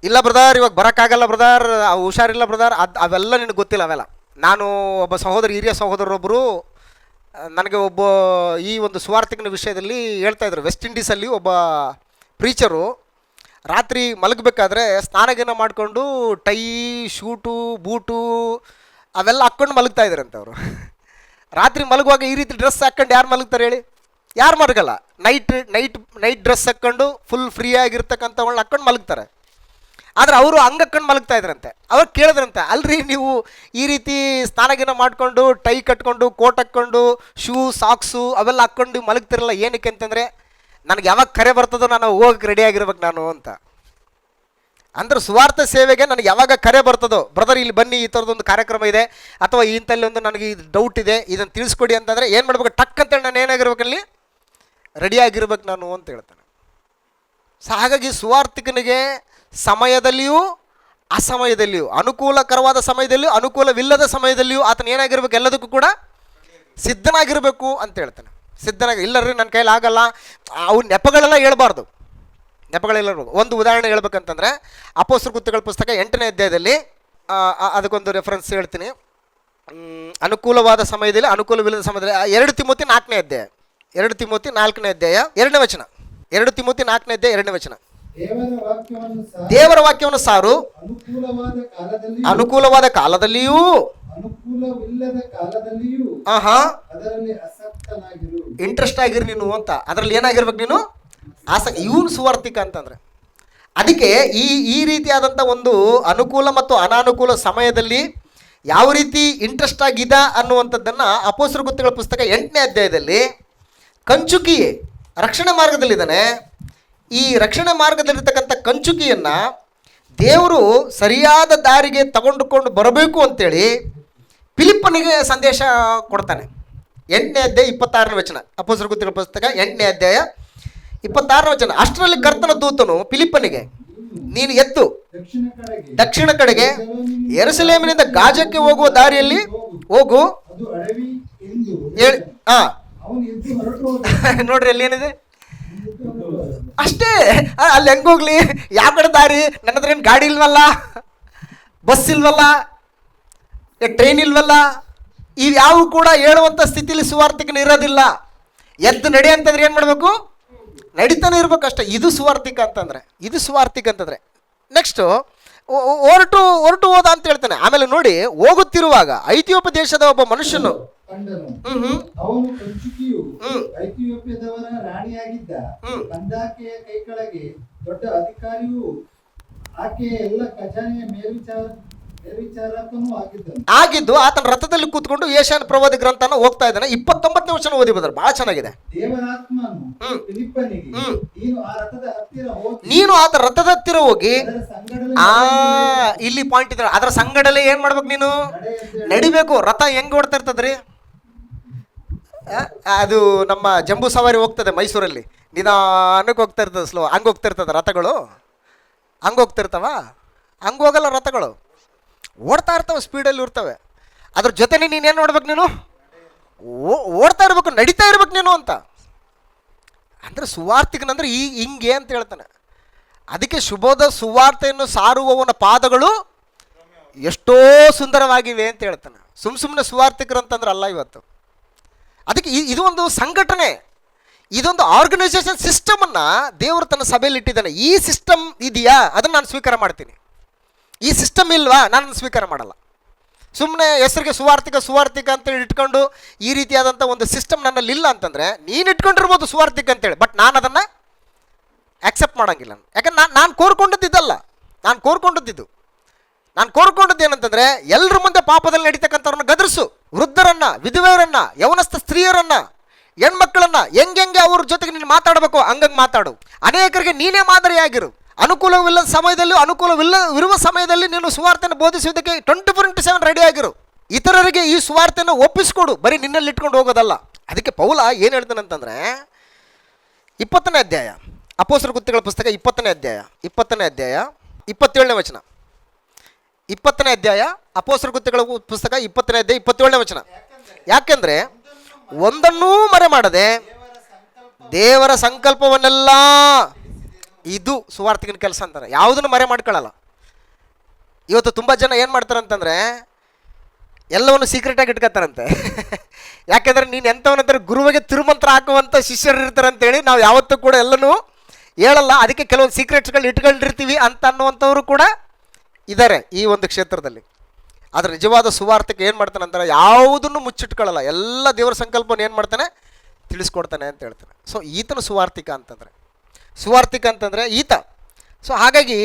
ಇಲ್ಲ ಬ್ರದರ್, ಇವಾಗ ಬರೋಕ್ಕಾಗಲ್ಲ ಬ್ರದರ್, ಹುಷಾರಿಲ್ಲ ಬ್ರದರ್, ಅವೆಲ್ಲ ನಿನಗೆ ಗೊತ್ತಿಲ್ಲ. ಅವೆಲ್ಲ ನಾನು ಒಬ್ಬ ಹಿರಿಯ ಸಹೋದರರೊಬ್ಬರು ನನಗೆ ಈ ಒಂದು ಸುವಾರ್ತಿಕನ ವಿಷಯದಲ್ಲಿ ಹೇಳ್ತಾಯಿದ್ರು. ವೆಸ್ಟ್ ಇಂಡೀಸಲ್ಲಿ ಒಬ್ಬ ಪ್ರೀಚರು ರಾತ್ರಿ ಮಲಗಬೇಕಾದ್ರೆ ಸ್ನಾನಗೇನ ಮಾಡಿಕೊಂಡು ಟೈ, ಶೂಟು, ಬೂಟು ಅವೆಲ್ಲ ಹಾಕ್ಕೊಂಡು ಮಲಗ್ತಾ ಇದ್ರಂತೆ ಅವರು. ರಾತ್ರಿ ಮಲಗುವಾಗ ಈ ರೀತಿ ಡ್ರೆಸ್ ಹಾಕ್ಕೊಂಡು ಯಾರು ಮಲಗ್ತಾರೆ ಹೇಳಿ? ಯಾರು ಮಲಗಲ್ಲ. ನೈಟ್ ಡ್ರೆಸ್ ಹಾಕ್ಕೊಂಡು ಫುಲ್ ಫ್ರೀ ಆಗಿರ್ತಕ್ಕಂಥವಳನ್ನ ಹಾಕ್ಕೊಂಡು ಮಲಗ್ತಾರೆ. ಆದರೆ ಅವರು ಹಂಗೆ ಹಾಕ್ಕೊಂಡು ಮಲಗ್ತಾ ಇದ್ರಂತೆ. ಅವ್ರು ಕೇಳಿದ್ರಂತೆ, ಅಲ್ರಿ ನೀವು ಈ ರೀತಿ ಸ್ನಾನಗೇನ ಮಾಡಿಕೊಂಡು ಟೈ ಕಟ್ಕೊಂಡು ಕೋಟ್ ಹಾಕ್ಕೊಂಡು ಶೂ ಸಾಕ್ಸು ಅವೆಲ್ಲ ಹಾಕ್ಕೊಂಡು ಮಲಗ್ತಿರಲ್ಲ, ಏನಕ್ಕೆ ಅಂತಂದರೆ ನನಗೆ ಯಾವಾಗ ಕರೆ ಬರ್ತದೋ ನಾನು ಹೋಗಕ್ಕೆ ರೆಡಿಯಾಗಿರ್ಬೇಕು ನಾನು ಅಂತ. ಅಂದ್ರೆ ಸುವಾರ್ಥ ಸೇವೆಗೆ ನನಗೆ ಯಾವಾಗ ಕರೆ ಬರ್ತದೋ, ಬ್ರದರ್ ಇಲ್ಲಿ ಬನ್ನಿ, ಈ ಥರದೊಂದು ಕಾರ್ಯಕ್ರಮ ಇದೆ ಅಥವಾ ಇಂಥಲ್ಲಿ ಒಂದು ನನಗೆ ಇದು ಡೌಟ್ ಇದೆ, ಇದನ್ನು ತಿಳಿಸ್ಕೊಡಿ ಅಂತಂದರೆ ಏನು ಮಾಡ್ಬೇಕು, ಟಕ್ ಅಂತೇಳಿ ನಾನು ಏನಾಗಿರ್ಬೇಕಲ್ಲಿ ರೆಡಿಯಾಗಿರ್ಬೇಕು ನಾನು ಅಂತ ಹೇಳ್ತಾನೆ. ಸೊ ಹಾಗಾಗಿ ಸುವಾರ್ತಿಕನಿಗೆ ಸಮಯದಲ್ಲಿಯೂ ಅಸಮಯದಲ್ಲಿಯೂ, ಅನುಕೂಲಕರವಾದ ಸಮಯದಲ್ಲಿಯೂ ಅನುಕೂಲವಿಲ್ಲದ ಸಮಯದಲ್ಲಿಯೂ ಆತನ ಏನಾಗಿರ್ಬೇಕು, ಎಲ್ಲದಕ್ಕೂ ಕೂಡ ಸಿದ್ಧನಾಗಿರಬೇಕು ಅಂತ ಹೇಳ್ತಾನೆ. ಇಲ್ಲರಿ ನನ್ನ ಕೈಲಿ ಆಗಲ್ಲ, ಅವು ನೆಪಗಳೆಲ್ಲ ಹೇಳ್ಬಾರ್ದು. ಒಂದು ಉದಾಹರಣೆ ಹೇಳ್ಬೇಕಂತಂದರೆ ಅಪೊಸ್ತಲರ ಕೃತ್ಯಗಳ ಪುಸ್ತಕ 8ನೇ ಅಧ್ಯಾಯದಲ್ಲಿ ಅದಕ್ಕೊಂದು ರೆಫರೆನ್ಸ್ ಹೇಳ್ತೀನಿ. ಅನುಕೂಲವಾದ ಸಮಯದಲ್ಲಿ ಅನುಕೂಲವಿಲ್ಲದ ಸಮಯದಲ್ಲಿ 2 ತಿಮೋತಿ 4ನೇ ಅಧ್ಯಾಯ 2ನೇ ವಚನ. 2 ತಿಮೋತಿ 4ನೇ ಅಧ್ಯಾಯ 2ನೇ ವಚನ. ದೇವರ ವಾಕ್ಯವನ್ನು ಸಾರು, ಅನುಕೂಲವಾದ ಕಾಲದಲ್ಲಿಯೂ ಅನುಕೂಲವಿಲ್ಲದ ಕಾಲದಲ್ಲಿಯೂ ಆಹಾ ಅದರಲ್ಲಿ ಆಸಕ್ತನಾಗಿರು. ಇಂಟ್ರೆಸ್ಟ್ ಆಗಿರಿ ನೀನು ಅಂತ. ಅದರಲ್ಲಿ ಏನಾಗಿರ್ಬೇಕು ನೀನು? ಇವನು ಸುವಾರ್ತಿಕ ಅಂತಂದ್ರೆ. ಅದಕ್ಕೆ ಈ ರೀತಿಯಾದಂಥ ಒಂದು ಅನುಕೂಲ ಮತ್ತು ಅನಾನುಕೂಲ ಸಮಯದಲ್ಲಿ ಯಾವ ರೀತಿ ಇಂಟ್ರೆಸ್ಟ್ ಆಗಿದ ಅನ್ನುವಂಥದ್ದನ್ನು ಅಪೊಸ್ತಲರ ಕೃತ್ಯಗಳ ಪುಸ್ತಕ 8ನೇ ಅಧ್ಯಾಯದಲ್ಲಿ ಕಂಚುಕಿಯೇ ರಕ್ಷಣೆ ಮಾರ್ಗದಲ್ಲಿದ್ದಾನೆ. ಈ ರಕ್ಷಣೆ ಮಾರ್ಗದಲ್ಲಿರ್ತಕ್ಕಂಥ ಕಂಚುಕಿಯನ್ನು ದೇವರು ಸರಿಯಾದ ದಾರಿಗೆ ತಗೊಂಡುಕೊಂಡು ಬರಬೇಕು ಅಂತೇಳಿ ಫಿಲಿಪ್ಪನಿಗೆ ಸಂದೇಶ ಕೊಡ್ತಾನೆ. 8ನೇ ಅಧ್ಯಾಯ 26ನೇ ವಚನ, ಅಪೊಸ್ತಲರ ಕೃತ್ಯಗಳ ಪುಸ್ತಕ 8ನೇ ಅಧ್ಯಾಯ 26ನೇ ವಚನ. ಅಷ್ಟರಲ್ಲಿ ಕರ್ತನ ದೂತನು ಫಿಲಿಪ್ಪನಿಗೆ, ನೀನು ಎದ್ದು ದಕ್ಷಿಣ ಕಡೆಗೆ ಯೆರೂಸಲೇಮಿನಿಂದ ಗಾಜಕ್ಕೆ ಹೋಗುವ ದಾರಿಯಲ್ಲಿ ಹೋಗು. ಅದು ಅಡವಿ ಎಂದು ಹೇಳಿ ಅವನು ಎದ್ದು ಹೊರಟು ಹೋದ. ನೋಡ್ರಿ ಅಲ್ಲಿ ಏನಿದೆ ಅಷ್ಟೇ. ಅಲ್ಲಿ ಹೆಂಗೋಗ್ಲಿ, ಯಾವ ಕಡೆ ದಾರಿ? ನನ್ನ ಹತ್ರ ಏನು ಗಾಡಿ ಇಲ್ವಲ್ಲ, ಬಸ್ ಇಲ್ವಲ್ಲ, ಟ್ರೈನ್ ಇಲ್ವಲ್ಲ, ಇವ್ಯಾವು ಕೂಡ ಹೇಳುವಂಥ ಸ್ಥಿತಿಲಿ ಸುವಾರ್ತಿಕನ ಇರೋದಿಲ್ಲ. ಎದ್ದು ನಡಿ ಅಂತಂದ್ರೆ ಏನು ಮಾಡಬೇಕು? ನಡೀತಾನೆ ಇರ್ಬೇಕು ಅಷ್ಟೇ. ಇದು ಸುವಾರ್ತಿಕ ಅಂತಂದ್ರೆ, ಇದು ಸುವಾರ್ತಿಕ ಅಂತಂದ್ರೆ. ನೆಕ್ಸ್ಟು ಹೊರಟು ಹೋದ ಅಂತ ಹೇಳ್ತಾನೆ. ಆಮೇಲೆ ನೋಡಿ, ಹೋಗುತ್ತಿರುವಾಗ ಐಥಿಯೋಪ್ಯ ದೇಶದ ಒಬ್ಬ ಮನುಷ್ಯನು ಕಂಡನು. ಅವನು ಕಂಚುಕಿಯು ಐಥಿಯೋಪ್ಯದವರ ರಾಣಿಯಾಗಿದ್ದ ಕಂದಾಕೆಯ ಕೈ ಕೆಳಗೆ ದೊಡ್ಡ ಅಧಿಕಾರಿಯೂ ಆಕೆಯ ಎಲ್ಲ ಖಜಾನೆಯ ಮೇಲ್ವಿಚಾರಕನೂ ಆಗಿದ್ದು ಆತನ ರಥದಲ್ಲಿ ಕೂತ್ಕೊಂಡು ಯೆಶಾಯನ ಪ್ರವಾದಿ ಗ್ರಂಥನ ಹೋಗ್ತಾ ಇದ್ದಾನೆ. 29ನೇ ವಚನ ಓದಿ ಬಂದ್ರೆ ಬಹಳ ಚೆನ್ನಾಗಿದೆ. ದೇವರಾತ್ಮನು ಫಿಲಿಪ್ಪನಿಗೆ, ನೀನು ಆತ ರಥದ ಹತ್ತಿರ ಹೋಗಿ ಅದರ ಸಂಗಡಲೇ ಇಲ್ಲಿ ಪಾಯಿಂಟ್ ಇದ್ರೆ ಅದರ ಸಂಗಡಲೇ ಏನ್ ಮಾಡ್ಬೇಕು? ನೀನು ನಡಿಬೇಕು. ರಥ ಹೆಂಗ್ ಓಡ್ತಾ ಇರ್ತದ್ರಿ? ಅದು ನಮ್ಮ ಜಂಬೂ ಸವಾರಿ ಹೋಗ್ತದೆ ಮೈಸೂರಲ್ಲಿ, ನಿಧಾನಕ್ಕೆ ಹೋಗ್ತಾ ಇರ್ತದೆ, ಸ್ಲೋ. ಹಂಗೆ ಹೋಗ್ತಾ ಇರ್ತದೆ ರಥಗಳು, ಹಂಗೆ ಹೋಗ್ತಿರ್ತಾವ? ಹಂಗೆ ಹೋಗಲ್ಲ ರಥಗಳು, ಓಡ್ತಾ ಇರ್ತವೆ, ಸ್ಪೀಡಲ್ಲಿ ಇರ್ತವೆ. ಅದ್ರ ಜೊತೆನೇ ನೀನೇನು ನೋಡ್ಬೇಕು? ನೀನು ಓಡ್ತಾ ಇರ್ಬೇಕು, ನಡೀತಾ ಇರ್ಬೇಕು ನೀನು ಅಂತ. ಅಂದರೆ ಸುವಾರ್ತಿಕನಂದ್ರೆ ಹಿಂಗೆ ಅಂತ ಹೇಳ್ತಾನೆ. ಅದಕ್ಕೆ ಶುಭೋದ ಸುವಾರ್ತೆಯನ್ನು ಸಾರುವವನ ಪಾದಗಳು ಎಷ್ಟೋ ಸುಂದರವಾಗಿವೆ ಅಂತ ಹೇಳ್ತಾನೆ. ಸುಮ್ಮನೆ ಸುವಾರ್ತಿಕರು ಅಂತಂದ್ರೆ ಅಲ್ಲ ಇವತ್ತು. ಅದಕ್ಕೆ ಇದು ಒಂದು ಸಂಘಟನೆ, ಇದೊಂದು ಆರ್ಗನೈಸೇಷನ್ ಸಿಸ್ಟಮನ್ನು ದೇವರು ತನ್ನ ಸಭೆಯಲ್ಲಿ ಇಟ್ಟಿದ್ದಾನೆ. ಈ ಸಿಸ್ಟಮ್ ಇದೆಯಾ, ಅದನ್ನು ನಾನು ಸ್ವೀಕಾರ ಮಾಡ್ತೀನಿ. ಈ ಸಿಸ್ಟಮ್ ಇಲ್ವಾ, ನಾನು ಸ್ವೀಕಾರ ಮಾಡಲ್ಲ. ಸುಮ್ಮನೆ ಹೆಸರಿಗೆ ಸುವಾರ್ತಿಕ ಅಂತೇಳಿ ಇಟ್ಕೊಂಡು ಈ ರೀತಿಯಾದಂಥ ಒಂದು ಸಿಸ್ಟಮ್ ನನ್ನಲ್ಲಿ ಇಲ್ಲ ಅಂತಂದರೆ, ನೀನು ಇಟ್ಕೊಂಡಿರ್ಬೋದು ಸುವಾರ್ತಿಕ ಅಂತೇಳಿ, ಬಟ್ ನಾನು ಅದನ್ನು ಆಕ್ಸೆಪ್ಟ್ ಮಾಡೋಂಗಿಲ್ಲ. ಯಾಕಂದ್ರೆ ನಾನು ಕೋರ್ಕೊಂಡದ್ದಿದ್ದಲ್ಲ, ನಾನು ಕೋರ್ಕೊಂಡದ್ದು ಏನಂತಂದರೆ, ಎಲ್ಲರ ಮುಂದೆ ಪಾಪದಲ್ಲಿ ನಡೀತಕ್ಕಂಥವ್ರನ್ನ ಗದರಿಸು, ವೃದ್ಧರನ್ನು, ವಿಧವೆಯರನ್ನು, ಯವನಸ್ಥ ಸ್ತ್ರೀಯರನ್ನು, ಹೆಣ್ಮಕ್ಕಳನ್ನು ಹೆಂಗೆ ಅವ್ರ ಜೊತೆಗೆ ನೀನು ಮಾತಾಡಬೇಕು ಹಂಗಂಗೆ ಮಾತಾಡು. ಅನೇಕರಿಗೆ ನೀನೇ ಮಾದರಿಯಾಗಿರು. ಅನುಕೂಲವಿಲ್ಲದ ಸಮಯದಲ್ಲಿ, ಅನುಕೂಲವಿರುವ ಸಮಯದಲ್ಲಿ ನೀನು ಸುವಾರ್ತೆಯನ್ನು ಬೋಧಿಸುವುದಕ್ಕೆ 24/7 ರೆಡಿ ಆಗಿರು. ಇತರರಿಗೆ ಈ ಸುವಾರ್ತೆಯನ್ನು ಒಪ್ಪಿಸ್ಕೊಡು, ಬರೀ ನಿನ್ನಲ್ಲಿ ಇಟ್ಕೊಂಡು ಹೋಗೋದಲ್ಲ. ಅದಕ್ಕೆ ಪೌಲ ಏನು ಹೇಳ್ತಾನೆ ಅಂತಂದರೆ, 20ನೇ ಅಧ್ಯಾಯ ಅಪೊಸ್ತಲರ ಕೃತ್ಯಗಳ ಪುಸ್ತಕ 20ನೇ ಅಧ್ಯಾಯ 27ನೇ ವಚನ. 20ನೇ ಅಧ್ಯಾಯ ಅಪೊಸ್ತಲರ ಕೃತ್ಯಗಳ ಪುಸ್ತಕ 20ನೇ ಅಧ್ಯಾಯ 27ನೇ ವಚನ. ಯಾಕೆಂದರೆ ಒಂದನ್ನೂ ಮರೆ ಮಾಡದೆ ದೇವರ ಸಂಕಲ್ಪವನ್ನೆಲ್ಲ, ಇದು ಸುವಾರ್ತಿಕನ ಕೆಲಸ ಅಂತಾರೆ. ಯಾವುದನ್ನು ಮರೆ ಮಾಡ್ಕೊಳ್ಳಲ್ಲ. ಇವತ್ತು ತುಂಬ ಜನ ಏನು ಮಾಡ್ತಾರೆ ಅಂತಂದರೆ, ಎಲ್ಲವನ್ನು ಸೀಕ್ರೆಟಾಗಿ ಇಟ್ಕೊತಾರಂತೆ. ಯಾಕೆಂದರೆ ನೀನು ಎಂಥವನಂತಾರೆ, ಗುರುವಿಗೆ ತಿರುಮಂತ್ರ ಹಾಕುವಂಥ ಶಿಷ್ಯರು ಇರ್ತಾರೆ ಅಂತೇಳಿ ನಾವು ಯಾವತ್ತೂ ಕೂಡ ಎಲ್ಲನೂ ಹೇಳಲ್ಲ. ಅದಕ್ಕೆ ಕೆಲವೊಂದು ಸೀಕ್ರೆಟ್ಸ್ಗಳು ಇಟ್ಕೊಂಡಿರ್ತೀವಿ ಅಂತ ಅನ್ನುವಂಥವ್ರು ಕೂಡ ಇದ್ದಾರೆ ಈ ಒಂದು ಕ್ಷೇತ್ರದಲ್ಲಿ. ಆದರೆ ನಿಜವಾದ ಸುವಾರ್ತಿಕ ಏನು ಮಾಡ್ತಾನೆ ಅಂತಾರೆ, ಯಾವುದನ್ನು ಮುಚ್ಚಿಟ್ಕೊಳ್ಳಲ್ಲ, ಎಲ್ಲ ದೇವರ ಸಂಕಲ್ಪವನ್ನು ಏನು ಮಾಡ್ತಾನೆ, ತಿಳಿಸ್ಕೊಡ್ತಾನೆ ಅಂತ ಹೇಳ್ತಾನೆ. ಸೊ ಈತನ ಸುವಾರ್ತಿಕ ಅಂತಂದರೆ ಈತ. ಸೊ ಹಾಗಾಗಿ